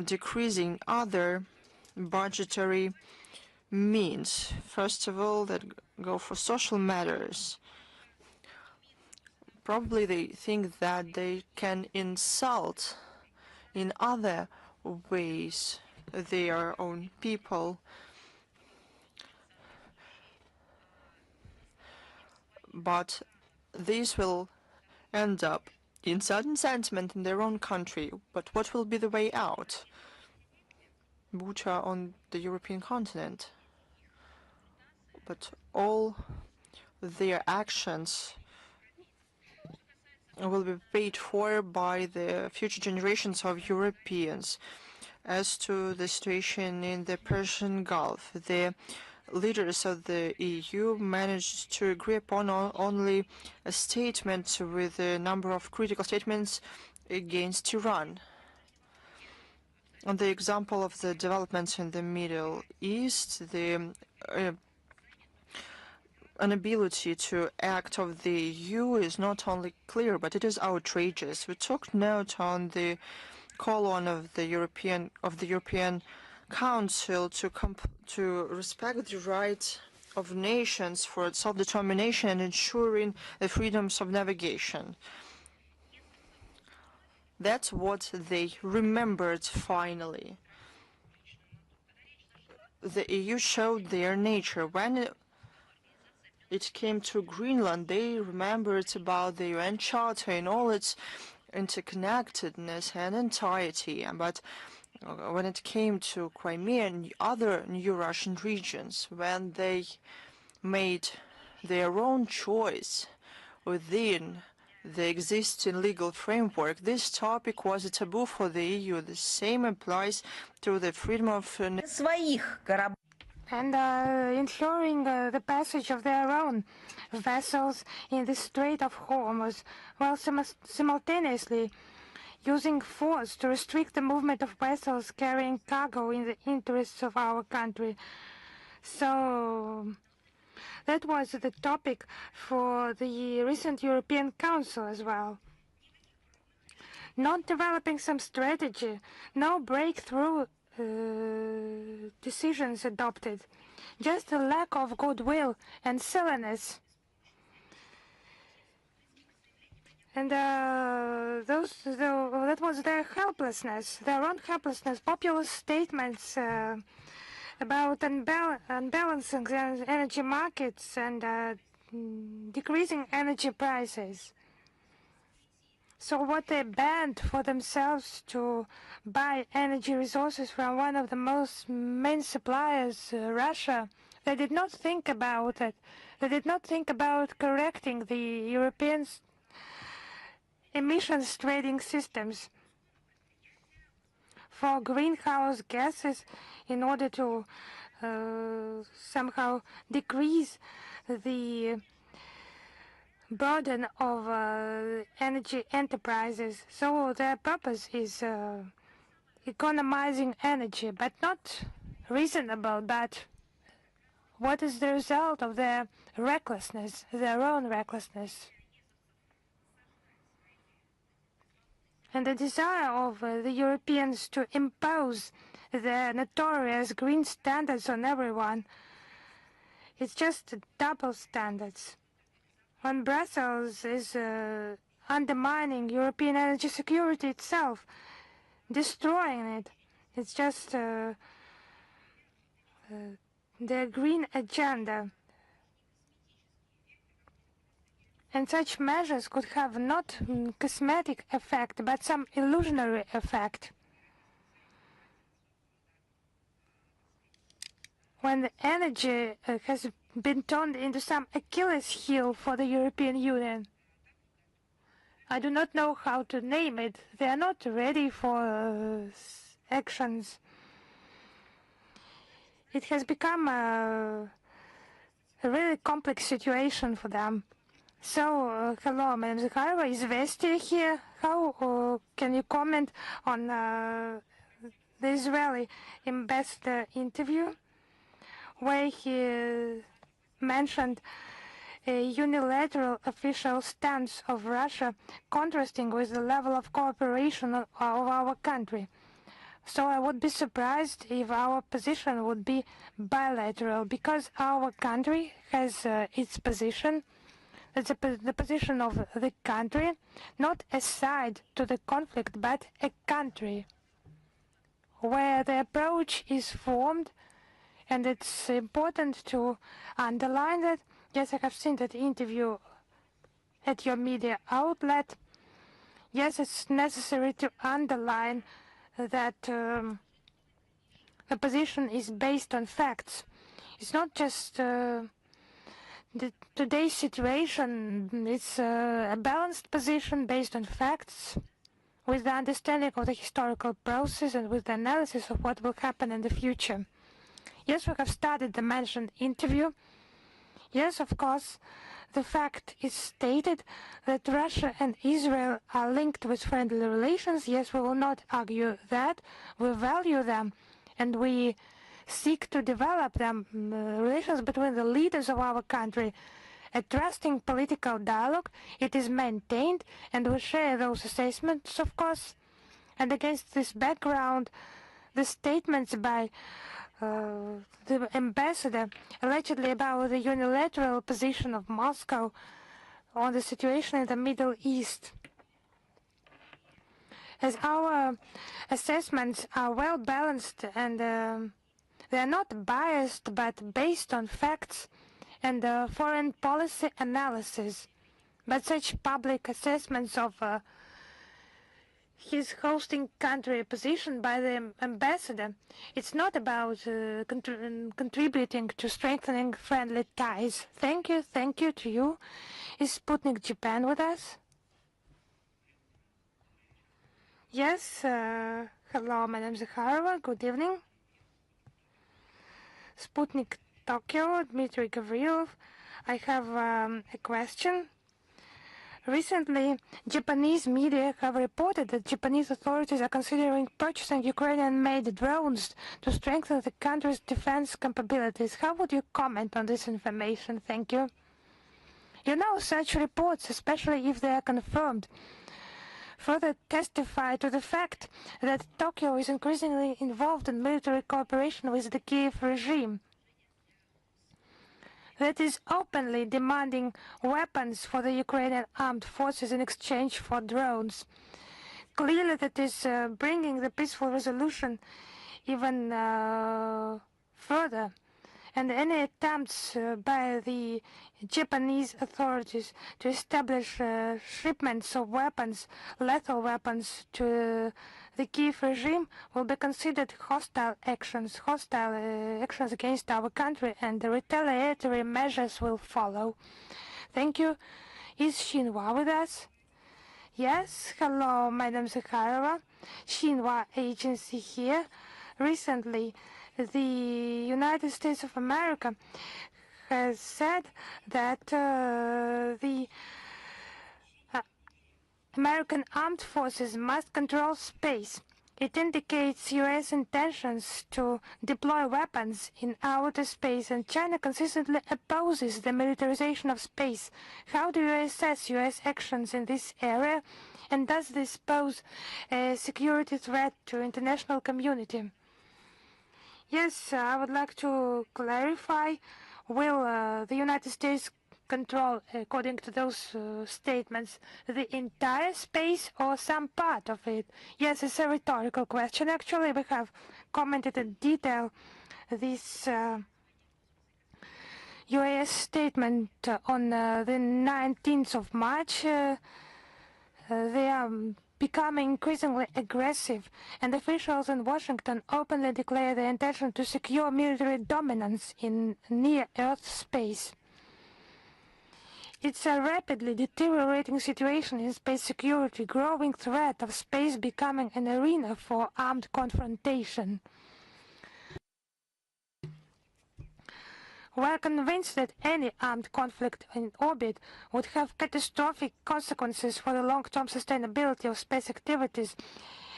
decreasing other budgetary means. First of all, that go for social matters. Probably they think that they can insult in other ways their own people. But this will end up in certain sentiment in their own country. But what will be the way out? Bucha on the European continent. But all their actions will be paid for by the future generations of Europeans. As to the situation in the Persian Gulf, the leaders of the EU managed to agree upon only a statement with a number of critical statements against Iran. On the example of the developments in the Middle East, the inability to act of the EU is not only clear, but it is outrageous. We took note on the call on of the European Council to respect the right of nations for self-determination and ensuring the freedoms of navigation. That's what they remembered finally. The EU showed their nature. When it came to Greenland, they remembered about the UN Charter in all its interconnectedness and entirety. But when it came to Crimea and other new Russian regions, when they made their own choice within the existing legal framework, this topic was a taboo for the EU. The same applies to the freedom of and ensuring the passage of their own vessels in the Strait of Hormuz, while simultaneously using force to restrict the movement of vessels carrying cargo in the interests of our country. So that was the topic for the recent European Council as well. Not developing some strategy, no breakthrough decisions adopted, just a lack of goodwill and silliness. And that was their helplessness, their own helplessness, popular statements about unbalancing the energy markets and decreasing energy prices. So what they banned for themselves to buy energy resources from one of the most main suppliers, Russia, they did not think about it. They did not think about correcting the European emissions trading systems for greenhouse gases in order to somehow decrease the burden of energy enterprises. So their purpose is economizing energy, but not reasonable, but what is the result of their recklessness, their own recklessness. And the desire of the Europeans to impose their notorious green standards on everyone, it's just double standards. When Brussels is undermining European energy security itself, destroying it, it's just their green agenda. And such measures could have not cosmetic effect, but some illusionary effect. When the energy has been turned into some Achilles heel for the European Union. I do not know how to name it. They are not ready for actions. It has become a really complex situation for them. So, hello, Madam Zakharova, is Vestia here? How can you comment on the Israeli ambassador interview, where he mentioned a unilateral official stance of Russia contrasting with the level of cooperation of our country. So I would be surprised if our position would be bilateral, because our country has its position. It's the position of the country, not a side to the conflict, but a country, where the approach is formed, and it's important to underline that. Yes, I have seen that interview at your media outlet. Yes, it's necessary to underline that the position is based on facts. It's not just today's situation. It's a balanced position based on facts, with the understanding of the historical process and with the analysis of what will happen in the future. Yes, we have started the mentioned interview. Yes, of course, the fact is stated that Russia and Israel are linked with friendly relations. Yes, we will not argue that. We value them, and we seek to develop them, relations between the leaders of our country. A trusting political dialogue, it is maintained, and we share those assessments, of course. And against this background, the statements by the ambassador allegedly about the unilateral position of Moscow on the situation in the Middle East. As our assessments are well balanced and they are not biased but based on facts and foreign policy analysis. But such public assessments of his hosting country position by the ambassador, it's not about contributing to strengthening friendly ties. Thank you to you. Is Sputnik Japan with us? Yes, hello, Madam Zakharova, good evening. Sputnik Tokyo, Dmitry Gavrilov. I have a question. Recently, Japanese media have reported that Japanese authorities are considering purchasing Ukrainian-made drones to strengthen the country's defense capabilities. How would you comment on this information? Thank you. You know, such reports, especially if they are confirmed, further testify to the fact that Tokyo is increasingly involved in military cooperation with the Kiev regime that is openly demanding weapons for the Ukrainian armed forces in exchange for drones. Clearly that is bringing the peaceful resolution even further. And any attempts by the Japanese authorities to establish shipments of weapons, lethal weapons, to the Kiev regime will be considered hostile actions against our country, and the retaliatory measures will follow. Thank you. Is Xinhua with us? Yes, hello, Madam Zakharova. Xinhua agency here. Recently, the United States of America has said that the American armed forces must control space. It indicates U.S. intentions to deploy weapons in outer space, and China consistently opposes the militarization of space. How do you assess U.S. actions in this area, and does this pose a security threat to international community? Yes, I would like to clarify. Will the United States control, according to those statements, the entire space or some part of it? Yes, it's a rhetorical question. Actually, we have commented in detail this U.S. statement on the 19th of March. They are becoming increasingly aggressive, and officials in Washington openly declare their intention to secure military dominance in near-Earth space. It's a rapidly deteriorating situation in space security, growing threat of space becoming an arena for armed confrontation. We are convinced that any armed conflict in orbit would have catastrophic consequences for the long-term sustainability of space activities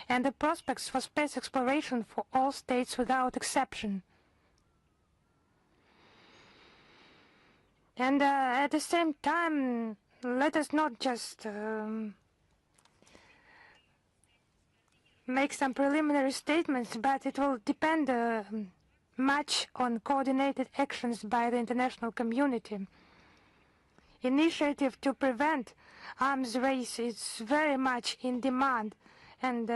and the prospects for space exploration for all states without exception. And at the same time, let us not just make some preliminary statements, but it will depend much on coordinated actions by the international community. Initiative to prevent arms race is very much in demand, and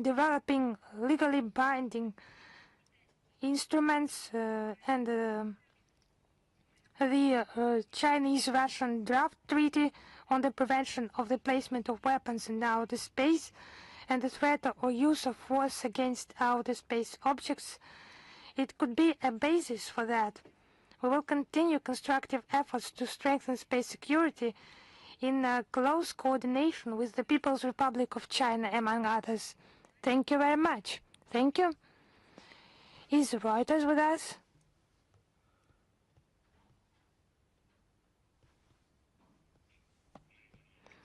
developing legally binding instruments and the Chinese-Russian draft treaty on the prevention of the placement of weapons in outer space and the threat or use of force against outer space objects. It could be a basis for that. We will continue constructive efforts to strengthen space security in close coordination with the People's Republic of China, among others. Thank you very much. Thank you. Is Reuters with us?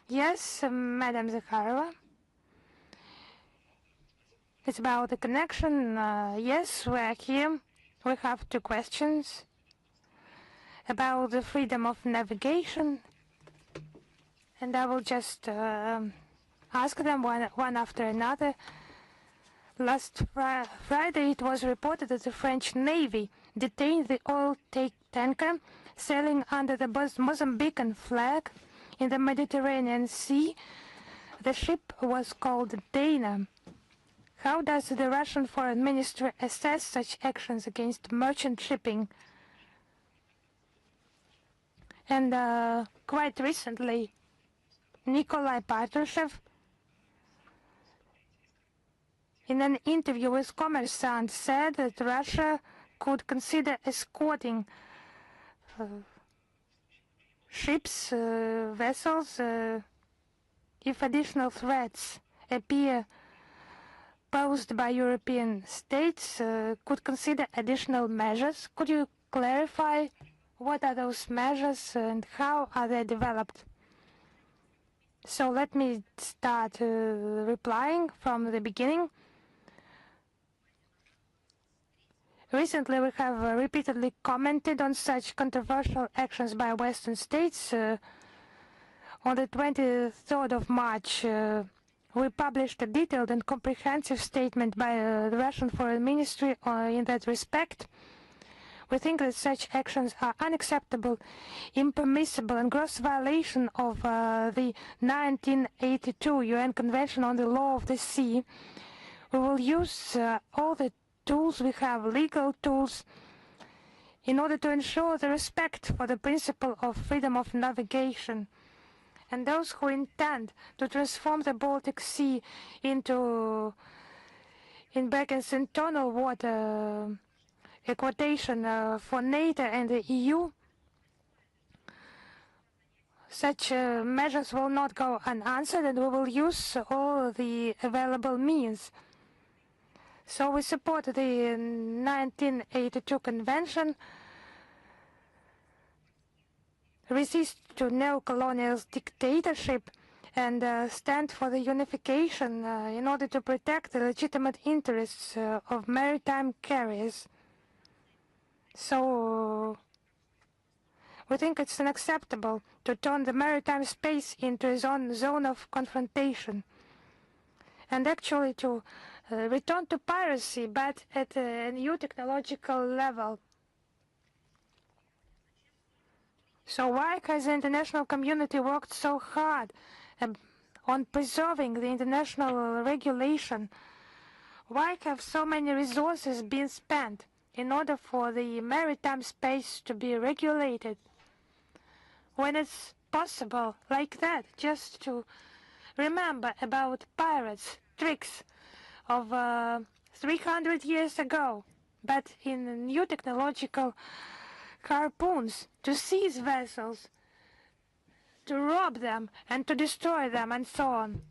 Yes, Madam Zakharova. It's about the connection. Yes, we're here. We have two questions about the freedom of navigation, and I will just ask them one after another. Last Friday, it was reported that the French Navy detained the oil tanker sailing under the Mozambican flag in the Mediterranean Sea. The ship was called Dana. How does the Russian Foreign Ministry assess such actions against merchant shipping? And quite recently, Nikolai Patrushev, in an interview with Kommersant, said that Russia could consider escorting ships, vessels, if additional threats appear posed by European states, could consider additional measures. Could you clarify what are those measures and how are they developed? So let me start replying from the beginning. Recently, we have repeatedly commented on such controversial actions by Western states. On the 23rd of March, we published a detailed and comprehensive statement by the Russian Foreign Ministry in that respect. We think that such actions are unacceptable, impermissible, and gross violation of the 1982 UN Convention on the Law of the Sea. We will use all the tools we have, legal tools, in order to ensure the respect for the principle of freedom of navigation. And those who intend to transform the Baltic Sea into, in brackets, internal water, a quotation for NATO and the EU, such measures will not go unanswered, and we will use all the available means. So we support the 1982 Convention, resist to neo-colonial dictatorship, and stand for the unification in order to protect the legitimate interests of maritime carriers. So we think it's unacceptable to turn the maritime space into a zone of confrontation, and actually to return to piracy, but at a new technological level. So why has the international community worked so hard on preserving the international regulation? Why have so many resources been spent in order for the maritime space to be regulated, when it's possible like that just to remember about pirates' tricks of 300 years ago, but in new technological harpoons to seize vessels, to rob them and to destroy them and so on.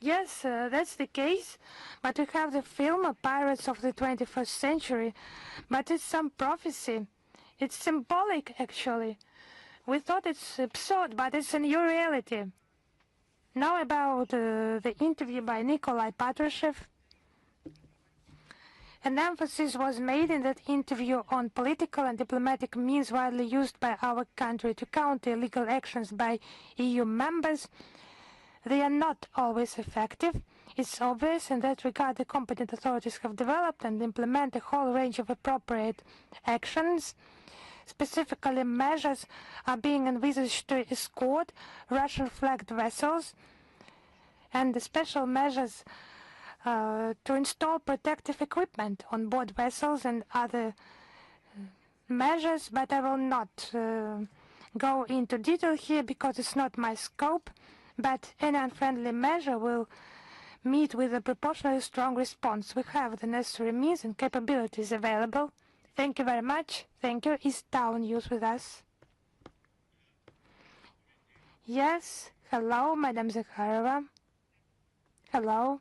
Yes, that's the case, but we have the film of Pirates of the 21st Century, but it's some prophecy. It's symbolic, actually. We thought it's absurd, but it's a new reality. Now about the interview by Nikolai Patrushev. An emphasis was made in that interview on political and diplomatic means widely used by our country to counter illegal actions by EU members. They are not always effective. It's obvious in that regard the competent authorities have developed and implement a whole range of appropriate actions. Specifically, measures are being envisaged to escort Russian-flagged vessels, and the special measures to install protective equipment on board vessels and other measures, but I will not go into detail here because it's not my scope, but any unfriendly measure will meet with a proportionally strong response. We have the necessary means and capabilities available. Thank you very much. Thank you. Is Town News with us? Yes. Hello, Madam Zakharova. Hello.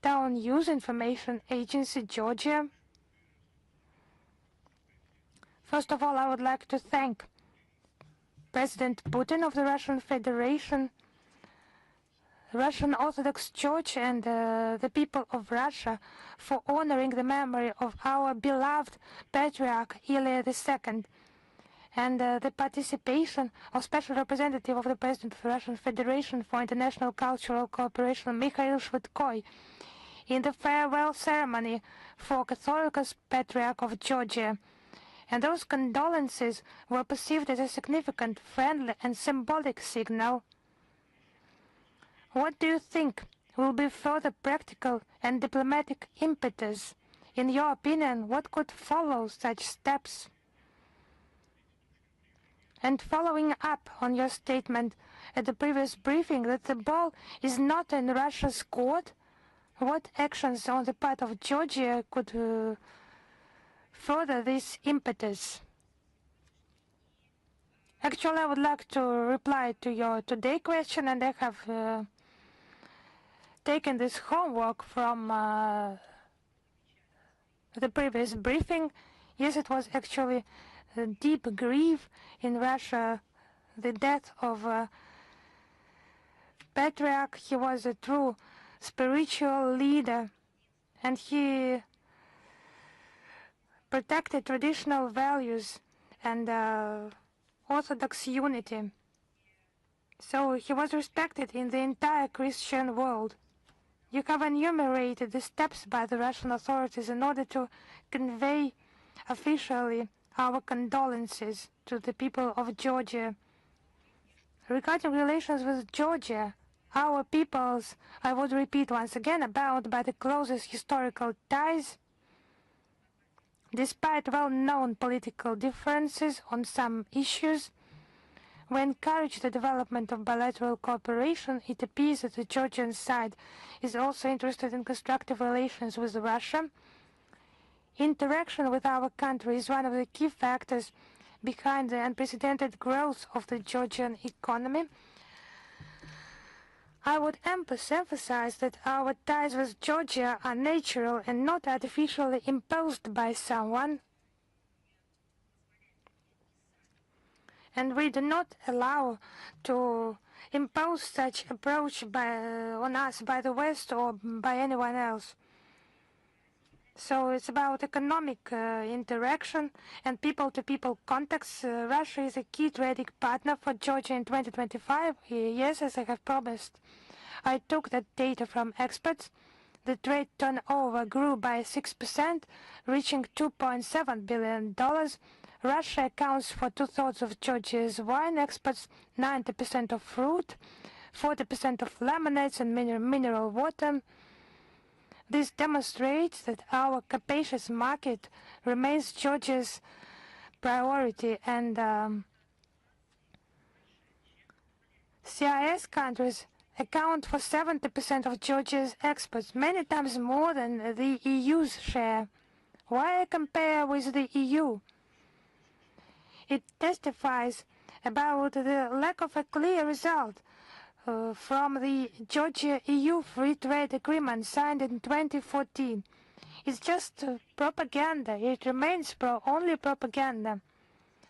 Town News Information Agency, Georgia. First of all, I would like to thank President Putin of the Russian Federation, Russian Orthodox Church, and the people of Russia for honoring the memory of our beloved Patriarch Ilya II, and the participation of Special Representative of the President of the Russian Federation for International Cultural Cooperation, Mikhail Shvydkoy, in the farewell ceremony for Catholicos Patriarch of Georgia. And those condolences were perceived as a significant, friendly, and symbolic signal. What do you think will be further practical and diplomatic impetus? In your opinion, what could follow such steps? And following up on your statement at the previous briefing that the ball is not in Russia's court, what actions on the part of Georgia could further this impetus? Actually, I would like to reply to your today question, and I have taken this homework from the previous briefing. Yes, it was actually a deep grief in Russia, the death of Patriarch. He was a true spiritual leader, and he protected traditional values and Orthodox unity. So he was respected in the entire Christian world. You have enumerated the steps by the Russian authorities in order to convey officially our condolences to the people of Georgia. Regarding relations with Georgia, our peoples, I would repeat once again, are bound by the closest historical ties. Despite well-known political differences on some issues, we encourage the development of bilateral cooperation. It appears that the Georgian side is also interested in constructive relations with Russia. Interaction with our country is one of the key factors behind the unprecedented growth of the Georgian economy. I would emphasize that our ties with Georgia are natural and not artificially imposed by someone. And we do not allow to impose such approach on us by the West or by anyone else. So it's about economic interaction and people-to-people contacts. Russia is a key trading partner for Georgia in 2025. Yes, as I have promised. I took that data from experts. The trade turnover grew by 6%, reaching $2.7 billion. Russia accounts for 2/3 of Georgia's wine exports, 90% of fruit, 40% of lemonades and mineral water. This demonstrates that our capacious market remains Georgia's priority, and CIS countries account for 70% of Georgia's exports, many times more than the EU's share. Why I compare with the EU? It testifies about the lack of a clear result from the Georgia-EU Free Trade Agreement signed in 2014. It's just propaganda. It remains only propaganda.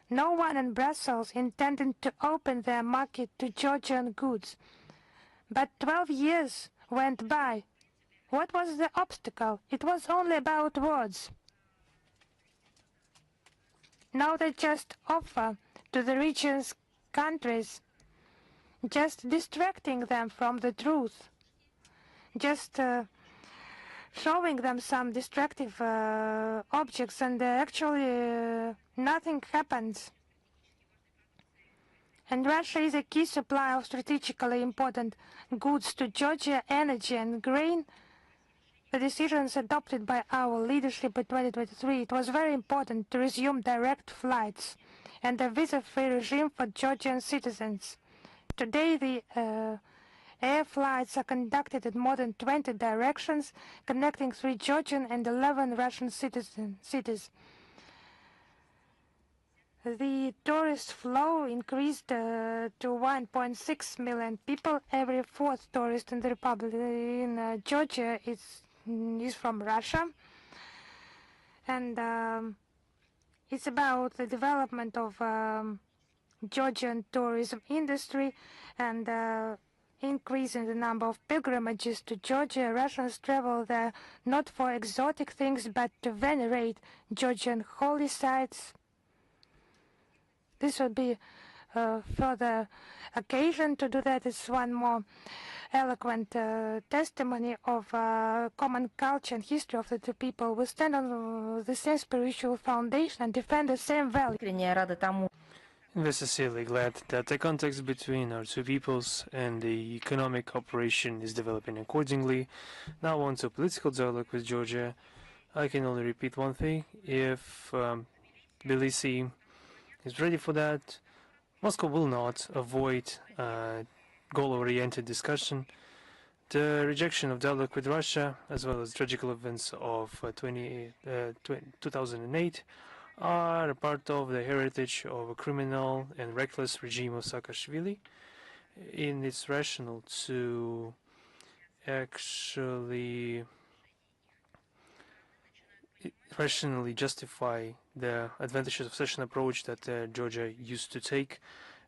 No one in Brussels intended to open their market to Georgian goods. But 12 years went by. What was the obstacle? It was only about words. Now they just offer to the region's countries, just distracting them from the truth, just showing them some distractive objects, and actually nothing happens. And Russia is a key supplier of strategically important goods to Georgia, energy and grain. The decisions adopted by our leadership in 2023, it was very important to resume direct flights and a visa-free regime for Georgian citizens. Today, the air flights are conducted in more than 20 directions, connecting 3 Georgian and 11 Russian cities. The tourist flow increased to 1.6 million people. Every 4th tourist in the Republic in Georgia is from Russia, and it's about the development of Georgian tourism industry and increasing the number of pilgrimages to Georgia. Russians travel there not for exotic things, but to venerate Georgian holy sites. This would be further occasion to do that. It's one more eloquent testimony of common culture and history of the two people. We stand on the same spiritual foundation and defend the same values. We're sincerely glad that the context between our two peoples and the economic cooperation is developing accordingly. Now on to political dialogue with Georgia. I can only repeat one thing. If Tbilisi is ready for that, Moscow will not avoid goal-oriented discussion. The rejection of dialogue with Russia, as well as tragic events of 2008, are a part of the heritage of a criminal and reckless regime of Saakashvili. It's rational to actually rationally justify the advantages of such an approach that Georgia used to take,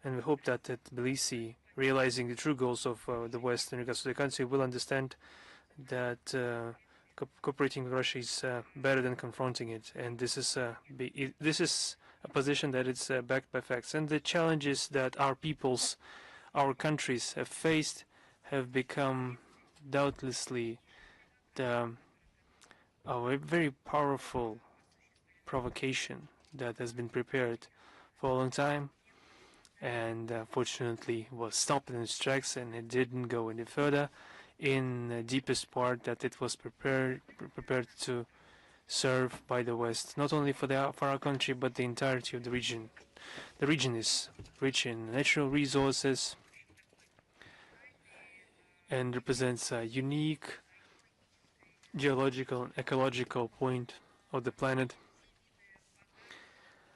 and we hope that Tbilisi, realizing the true goals of the West in regards to the country, will understand that cooperating with Russia is better than confronting it, and this is a position that is backed by facts. And the challenges that our peoples, our countries have faced have become doubtlessly a very powerful provocation that has been prepared for a long time, and fortunately was stopped in its tracks, and it didn't go any further in the deepest part that it was prepared to serve by the West, not only for our country but the entirety of the region. The region is rich in natural resources and represents a unique geological and ecological point of the planet,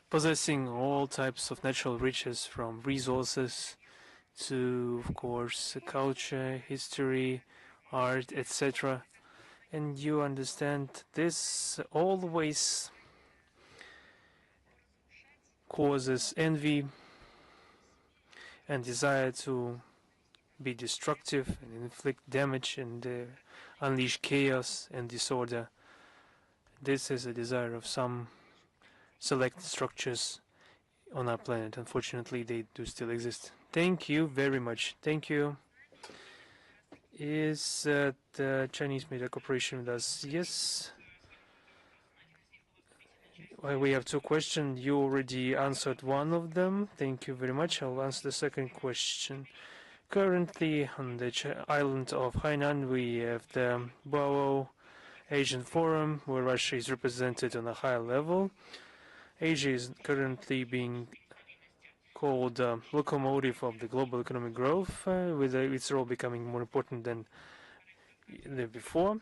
possessing all types of natural riches, from resources to, of course, culture, history, art, etc. And you understand this always causes envy and desire to be destructive and inflict damage and unleash chaos and disorder. This is a desire of some select structures on our planet. Unfortunately, they do still exist. Thank you very much. Thank you. Is the Chinese media cooperation with us? Yes. We have two questions. You already answered one of them. Thank you very much. I'll answer the second question. Currently, on the island of Hainan, we have the Boao Asian Forum, where Russia is represented on a high level. Asia is currently being called locomotive of the global economic growth, with its role becoming more important than before.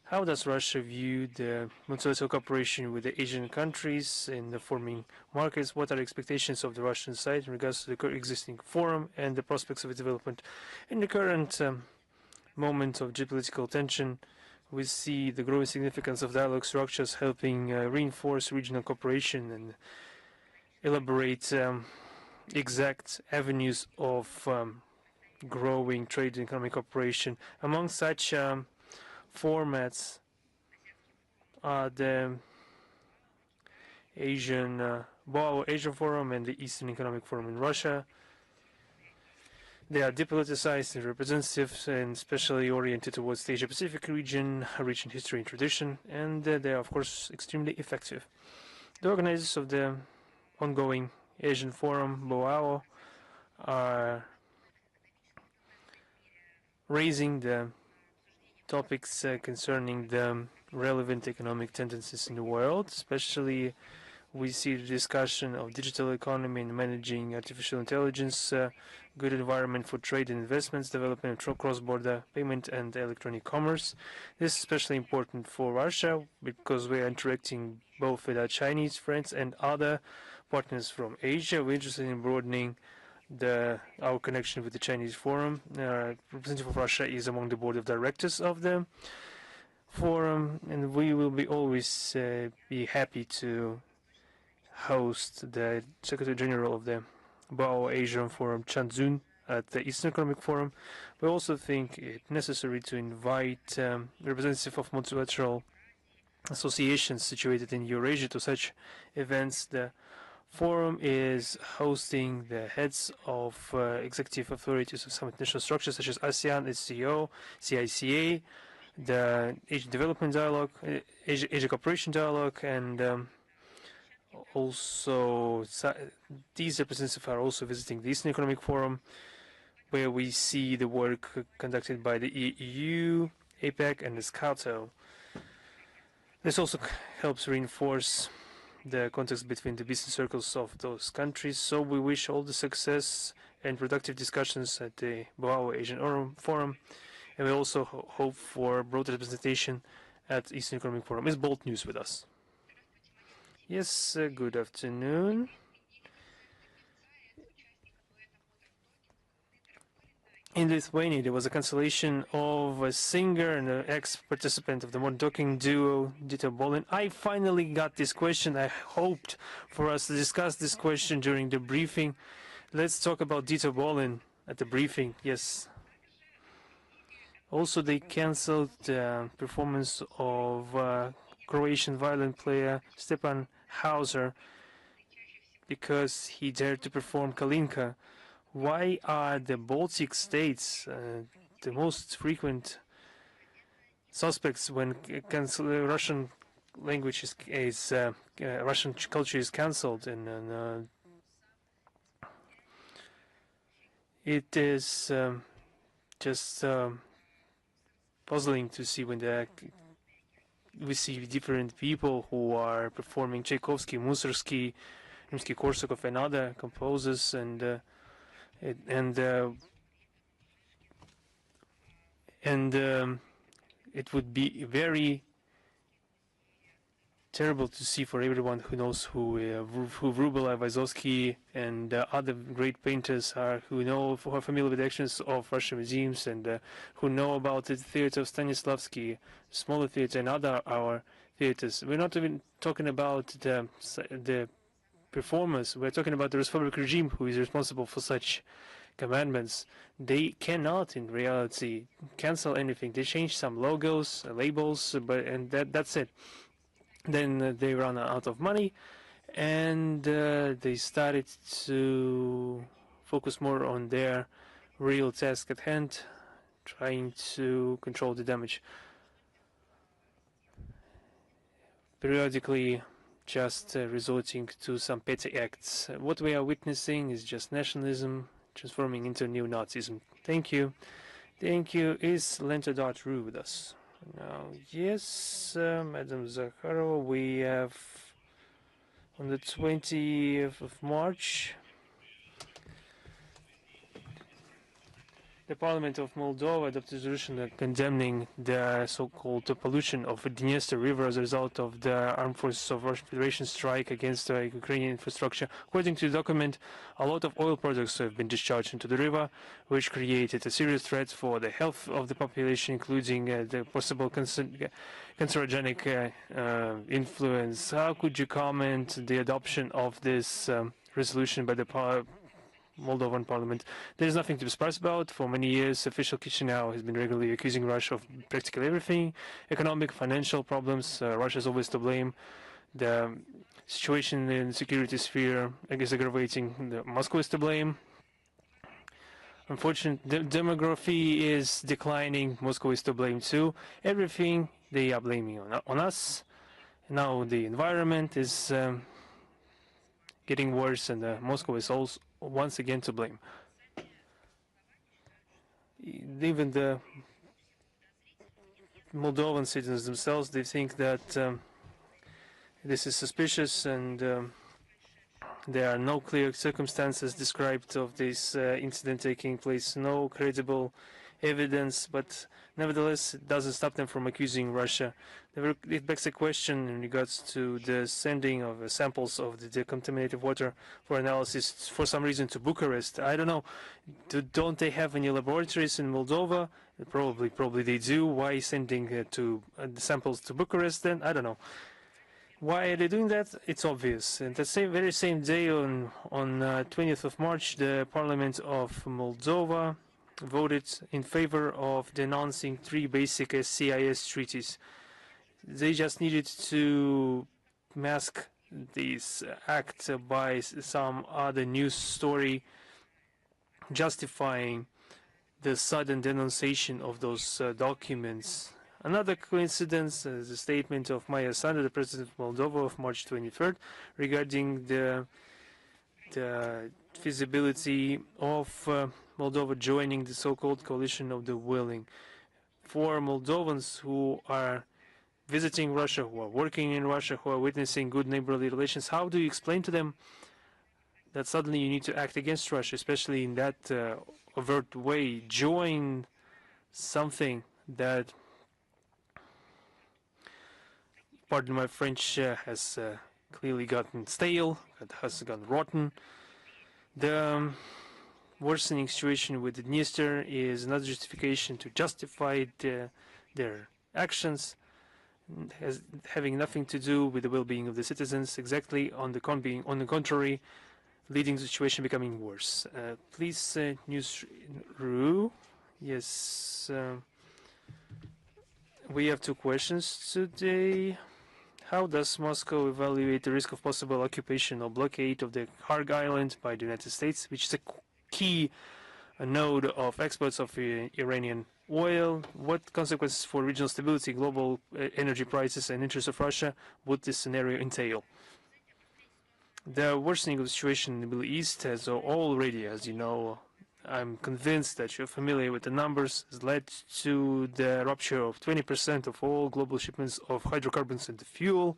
How does Russia view the multilateral cooperation with the Asian countries in the forming markets? What are the expectations of the Russian side in regards to the existing forum and the prospects of its development? In the current moment of geopolitical tension, we see the growing significance of dialogue structures helping reinforce regional cooperation and elaborate exact avenues of growing trade and economic cooperation. Among such formats are the Asian Forum and the Eastern Economic Forum in Russia. They are depoliticized and representative and specially oriented towards the Asia-Pacific region, rich in history and tradition, and they are, of course, extremely effective. The organizers of the ongoing Asian Forum, BOAO, are raising the topics concerning the relevant economic tendencies in the world. Especially, we see the discussion of digital economy and managing artificial intelligence, good environment for trade and investments, development of cross-border payment and electronic commerce. This is especially important for Russia because we are interacting both with our Chinese friends and other partners from Asia. We're interested in broadening our connection with the Chinese Forum. Representative of Russia is among the board of directors of the forum, and we will be always be happy to host the Secretary General of the Boao Asian Forum, Chan Zun, at the Eastern Economic Forum. We also think it necessary to invite representatives of multilateral associations situated in Eurasia to such events. The forum is hosting the heads of executive authorities of some international structures such as ASEAN, SCO, CICA, the Asia Development Dialogue, Asia Cooperation Dialogue, and also these representatives are also visiting the Eastern Economic Forum, where we see the work conducted by the EU, APEC, and the SCATO. This also helps reinforce the context between the business circles of those countries. So we wish all the success and productive discussions at the Boao Asian Forum, and we also hope for broad representation at Eastern Economic Forum. Is Bolt News with us? Yes, good afternoon. In Lithuania, there was a cancellation of a singer and an ex-participant of the modern talking duo, Dieter Bohlen. I finally got this question. I hoped for us to discuss this question during the briefing. Let's talk about Dieter Bohlen at the briefing. Yes. Also, they cancelled the performance of Croatian violin player Stepan Hauser because he dared to perform Kalinka. Why are the Baltic states the most frequent suspects when Russian language is Russian culture is cancelled? And it is just puzzling to see when we see different people who are performing Tchaikovsky, Mussorgsky, Rimsky-Korsakov, and other composers, and it would be very terrible to see for everyone who knows who Wrubel, Vysotsky, and other great painters are, who are familiar with the actions of Russian regimes, and who know about the theater of Stanislavski, smaller theater, and other our theaters. We're not even talking about the performers. We're talking about the Respublic regime, who is responsible for such commandments. They cannot, in reality, cancel anything. They change some logos, labels, and that's it. Then they run out of money, and they started to focus more on their real task at hand, trying to control the damage. Periodically, just resorting to some petty acts. What we are witnessing is just nationalism transforming into neo-Nazism. Thank you. Thank you. Is Lenta.ru with us? Now, yes, Madam Zakharova, we have on the 20th of March, the Parliament of Moldova adopted a resolution condemning the so-called pollution of the Dniester River as a result of the armed forces of Russian Federation strike against the Ukrainian infrastructure. According to the document, a lot of oil products have been discharged into the river, which created a serious threat for the health of the population, including the possible cancerogenic influence. How could you comment the adoption of this resolution by the Moldovan parliament? There's nothing to be surprised about. For many years, official Chisinau has been regularly accusing Russia of practically everything. Economic, financial problems, Russia is always to blame. The situation in the security sphere is aggravating. Moscow is to blame. Unfortunately, demography is declining. Moscow is to blame too. Everything they are blaming on us. Now the environment is getting worse, and Moscow is also once again to blame. Even the Moldovan citizens themselves, they think that this is suspicious, and there are no clear circumstances described of this incident taking place, no credible evidence, but nevertheless it doesn't stop them from accusing Russia. It begs a question in regards to the sending of samples of the contaminated water for analysis for some reason to Bucharest. I don't know. Don't they have any laboratories in Moldova? Probably they do. Why sending the samples to Bucharest then? I don't know. Why are they doing that? It's obvious. And the very same day, on 20th of March, the Parliament of Moldova voted in favor of denouncing 3 basic CIS treaties. They just needed to mask this act by some other news story justifying the sudden denunciation of those documents. Another coincidence is the statement of Maya Sandu, the President of Moldova, of March 23rd, regarding the feasibility of Moldova joining the so-called coalition of the willing. For Moldovans who are visiting Russia, who are working in Russia, who are witnessing good neighborly relations, how do you explain to them that suddenly you need to act against Russia, especially in that overt way, join something that, pardon my French, has clearly gotten stale, that has gone rotten. The worsening situation with the Dniester is another justification to justify their actions, having nothing to do with the well-being of the citizens. Exactly on the contrary, leading to the situation becoming worse. Please, News.ru. Yes, we have 2 questions today. How does Moscow evaluate the risk of possible occupation or blockade of the Kharg Island by the United States, which is a key node of exports of Iranian oil? What consequences for regional stability, global energy prices, and interests of Russia would this scenario entail? The worsening of the situation in the Middle East has already, as you know, I'm convinced that you're familiar with the numbers, has led to the rupture of 20% of all global shipments of hydrocarbons and fuel.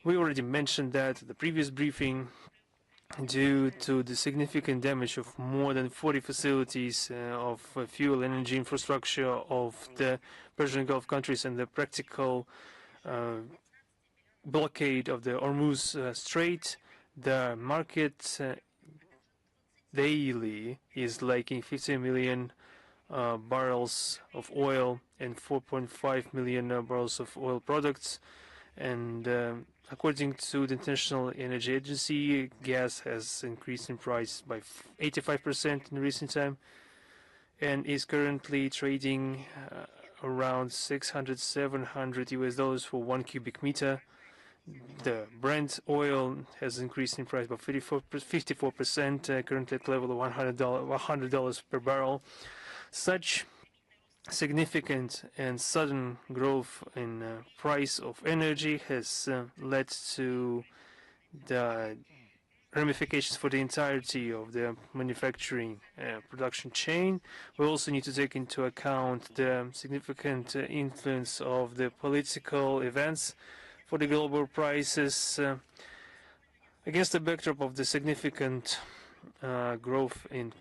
We already mentioned that at the previous briefing. Due to the significant damage of more than 40 facilities of fuel and energy infrastructure of the Persian Gulf countries and the practical blockade of the Hormuz Strait, the market daily is lacking 50 million barrels of oil and 4.5 million barrels of oil products. And according to the International Energy Agency, gas has increased in price by 85% in recent time and is currently trading around 600, 700 US dollars for 1 cubic meter. The Brent oil has increased in price by 54%, currently at level of $100 per barrel. Such significant and sudden growth in price of energy has led to the ramifications for the entirety of the manufacturing production chain. We also need to take into account the significant influence of the political events for the global prices against the backdrop of the significant growth in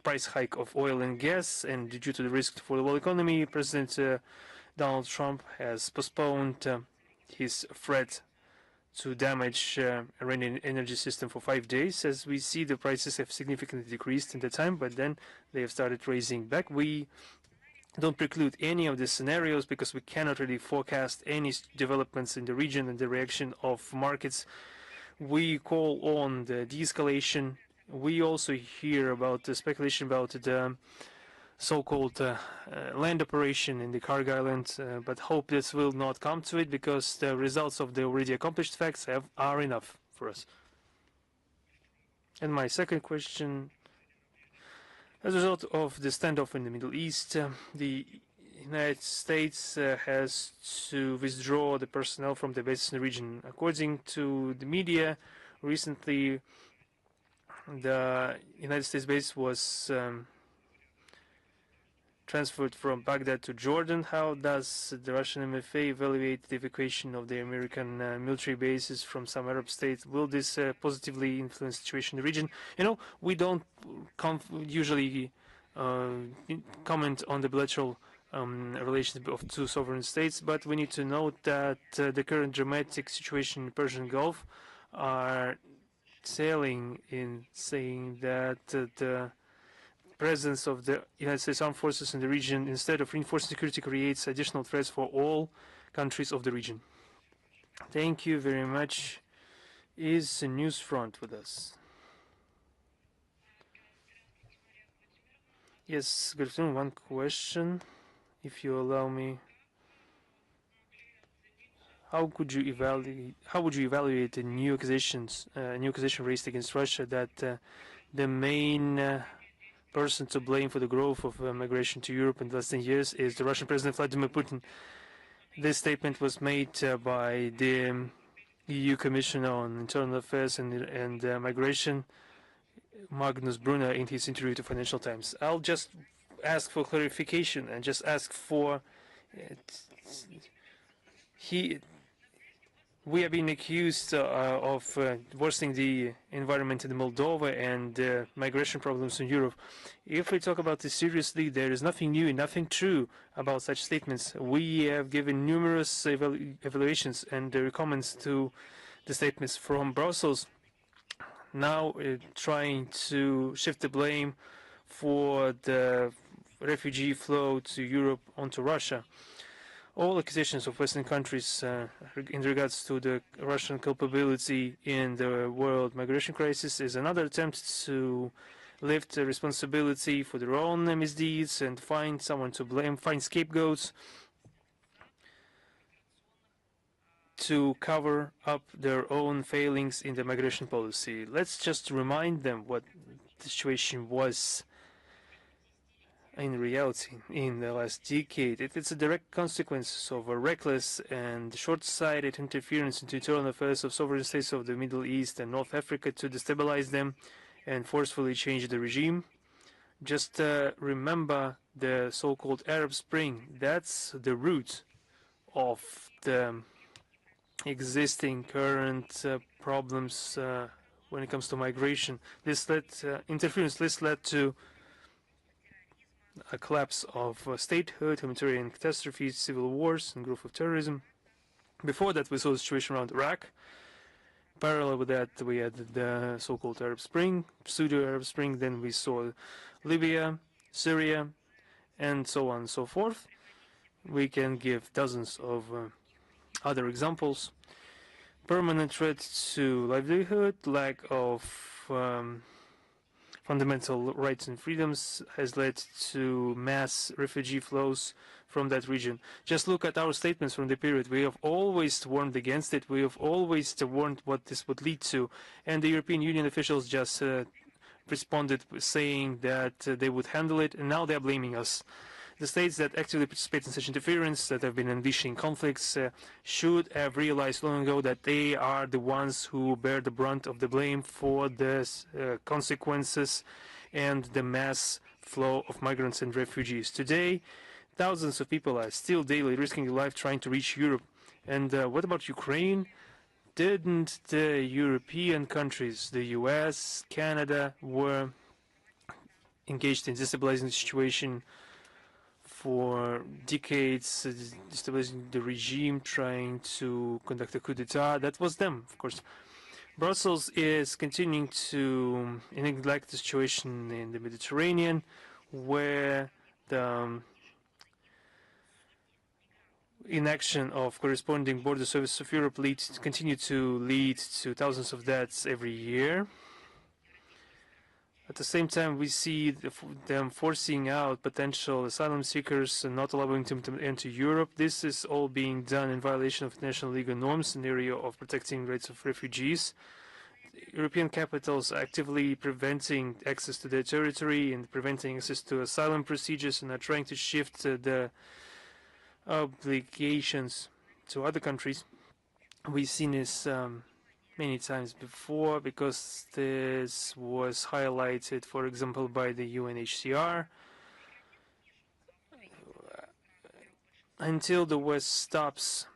price hike of oil and gas, and due to the risk for the world economy, President Donald Trump has postponed his threat to damage Iranian energy system for 5 days. As we see, the prices have significantly decreased in the time, but then they have started raising back. We don't preclude any of the scenarios because we cannot really forecast any developments in the region and the reaction of markets. We call on the de-escalation. We also hear about the speculation about the so-called land operation in the Kharg Island, but hope this will not come to it because the results of the already accomplished facts are enough for us. And my second question: as a result of the standoff in the Middle East, the United States has to withdraw the personnel from the bases in the region. According to the media, recently the United States base was transferred from Baghdad to Jordan. How does the Russian MFA evaluate the evacuation of the American military bases from some Arab states? Will this positively influence the situation in the region? You know, we don't usually comment on the bilateral relations of 2 sovereign states, but we need to note that the current dramatic situation in the Persian Gulf are telling in saying that the presence of the United States Armed Forces in the region, instead of reinforcing security, creates additional threats for all countries of the region. Thank you very much. Is Newsfront with us? Yes, good afternoon. One question, if you allow me. How would you evaluate the new accusation raised against Russia that the main person to blame for the growth of migration to Europe in the last 10 years is the Russian President Vladimir Putin? This statement was made by the EU Commissioner on Internal Affairs and Migration, Magnus Brunner, in his interview to Financial Times. I'll just ask for clarification and just ask for he. We are being accused of worsening the environment in Moldova and migration problems in Europe. If we talk about this seriously, there is nothing new and nothing true about such statements. We have given numerous evaluations and comments to the statements from Brussels, now trying to shift the blame for the refugee flow to Europe onto Russia. All accusations of Western countries in regards to the Russian culpability in the world migration crisis is another attempt to lift the responsibility for their own misdeeds and find someone to blame, find scapegoats to cover up their own failings in the migration policy. Let's just remind them what the situation was in reality in the last decade. It's a direct consequence of a reckless and short-sighted interference into internal affairs of sovereign states of the Middle East and North Africa to destabilize them and forcefully change the regime. Just remember the so-called Arab Spring. That's the root of the existing current problems when it comes to migration. This led to a collapse of statehood, humanitarian catastrophes, civil wars, and growth of terrorism. Before that, we saw the situation around Iraq. Parallel with that, we had the so-called Arab Spring, pseudo-Arab Spring. Then we saw Libya, Syria, and so on and so forth. We can give dozens of other examples. Permanent threat to livelihood, lack of fundamental rights and freedoms has led to mass refugee flows from that region. Just look at our statements from the period. We have always warned against it. We have always warned what this would lead to. And the European Union officials just responded saying that they would handle it, and now they're blaming us. The states that actively participate in such interference, that have been unleashing conflicts, should have realized long ago that they are the ones who bear the brunt of the blame for the consequences and the mass flow of migrants and refugees. Today, thousands of people are still daily risking their life trying to reach Europe. And what about Ukraine? Didn't the European countries, the US, Canada, were engaged in destabilizing the situation for decades, destabilizing the regime, trying to conduct a coup d'etat? That was them, of course. Brussels is continuing to neglect the situation in the Mediterranean, where the inaction of corresponding border services of Europe continue to lead to thousands of deaths every year. At the same time, we see them forcing out potential asylum seekers and not allowing them to enter Europe. This is all being done in violation of international legal norms in the area of protecting rights of refugees. European capitals are actively preventing access to their territory and preventing access to asylum procedures, and are trying to shift the obligations to other countries. We've seen this many times before, because this was highlighted, for example, by the UNHCR. Until the West stops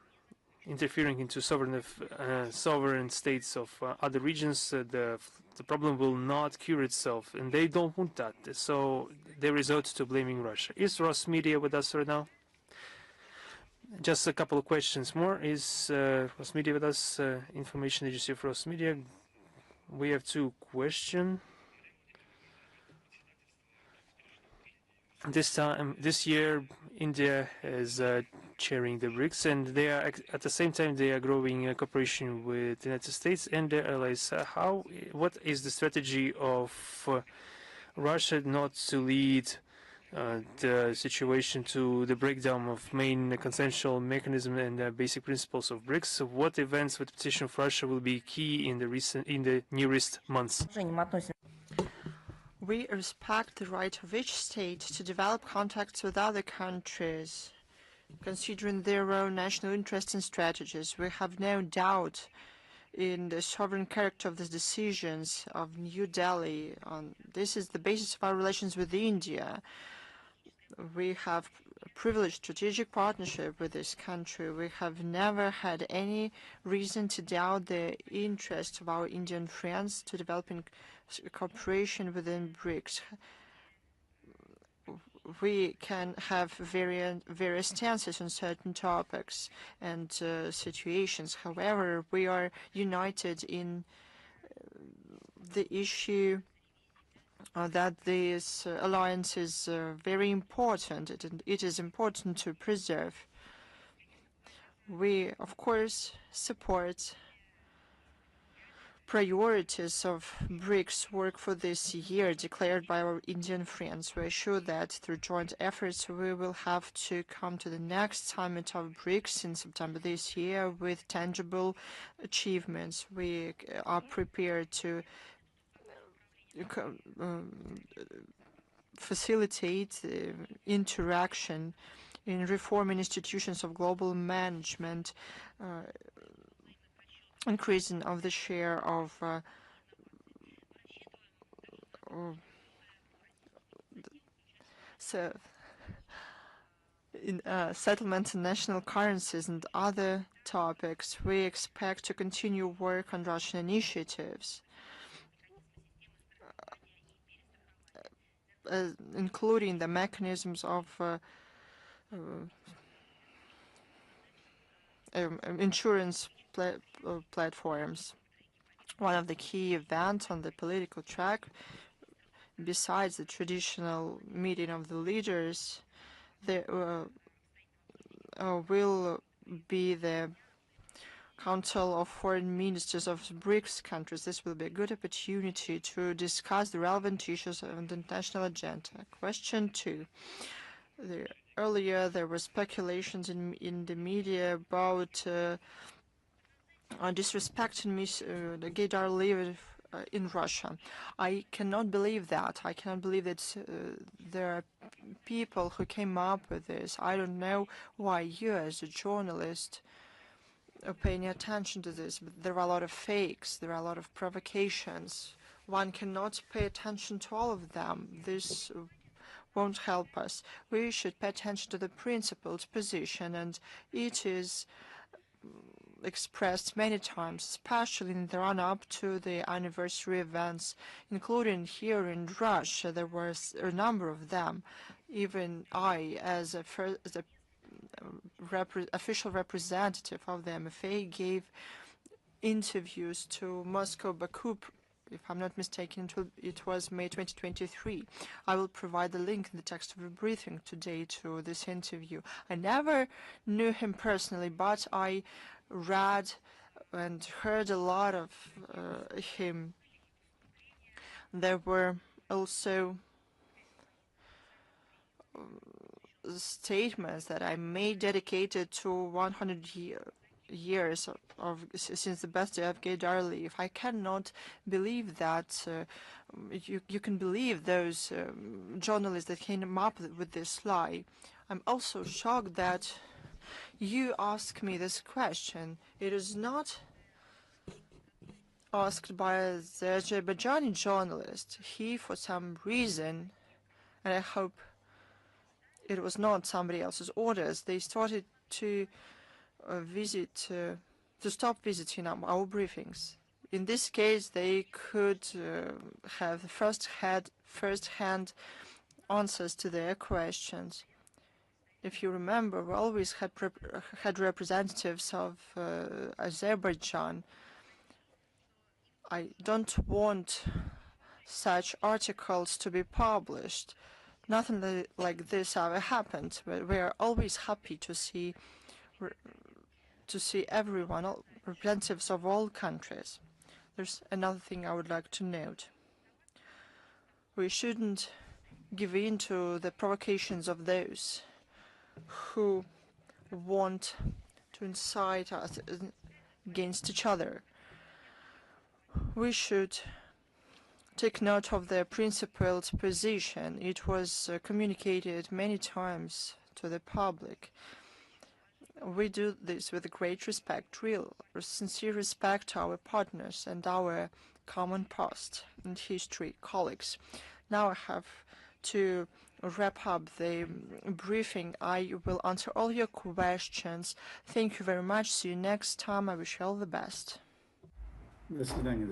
interfering into sovereign states of other regions, the problem will not cure itself, and they don't want that. So they resort to blaming Russia. Is Ross Media with us right now? Just a couple of questions more. Is Ross Media with us? Information agency of Ross Media. We have two questions. This year, India is chairing the BRICS, and they are at the same time they are growing cooperation with the United States and their allies. What is the strategy of Russia not to lead the situation to the breakdown of main consensual mechanism and basic principles of BRICS? So what events with petition of Russia will be key in the nearest months? We respect the right of each state to develop contacts with other countries, considering their own national interests and strategies. We have no doubt in the sovereign character of the decisions of New Delhi. This is the basis of our relations with India. We have a privileged strategic partnership with this country. We have never had any reason to doubt the interest of our Indian friends to developing cooperation within BRICS. We can have various stances on certain topics and situations. However, we are united in the issue that this alliance is very important. It is important to preserve. We, of course, support priorities of BRICS work for this year declared by our Indian friends. We are sure that through joint efforts we will have to come to the next summit of BRICS in September this year with tangible achievements. We are prepared to facilitate interaction in reforming institutions of global management, increasing of the share of settlement in national currencies and other topics. We expect to continue work on Russian initiatives, including the mechanisms of insurance platforms. One of the key events on the political track, besides the traditional meeting of the leaders, there will be the Council of Foreign Ministers of BRICS countries. This will be a good opportunity to discuss the relevant issues on the international agenda. Question 2. Earlier there were speculations in the media about disrespecting the Gaydar leader in Russia. I cannot believe that. I cannot believe that there are people who came up with this. I don't know why you, as a journalist, are paying attention to this, but there are a lot of fakes, there are a lot of provocations. One cannot pay attention to all of them. This won't help us. We should pay attention to the principled position, and it is expressed many times, especially in the run-up to the anniversary events, including here in Russia. There was a number of them. Even I, as a official representative of the MFA, gave interviews to Moscow, Baku. If I'm not mistaken, it was May 2023. I will provide the link in the text of a briefing today to this interview. I never knew him personally, but I read and heard a lot of him. There were also statements that I made dedicated to 100 years since the birthday of Gaydar Aliyev. I cannot believe that you can believe those journalists that came up with this lie. I'm also shocked that you ask me this question. It is not asked by the Azerbaijani journalist. He, for some reason, and I hope it was not somebody else's orders, they started to stop visiting our briefings. In this case, they could have first-hand answers to their questions. If you remember, we always had representatives of Azerbaijan. I don't want such articles to be published. Nothing like this ever happened, but we are always happy to see everyone, all representatives of all countries. There's another thing I would like to note. We shouldn't give in to the provocations of those who want to incite us against each other. We should take note of their principled position. It was communicated many times to the public. We do this with great respect, real, sincere respect to our partners and our common past and history colleagues. Now I have to wrap up the briefing. I will answer all your questions. Thank you very much. See you next time. I wish you all the best. До свидания.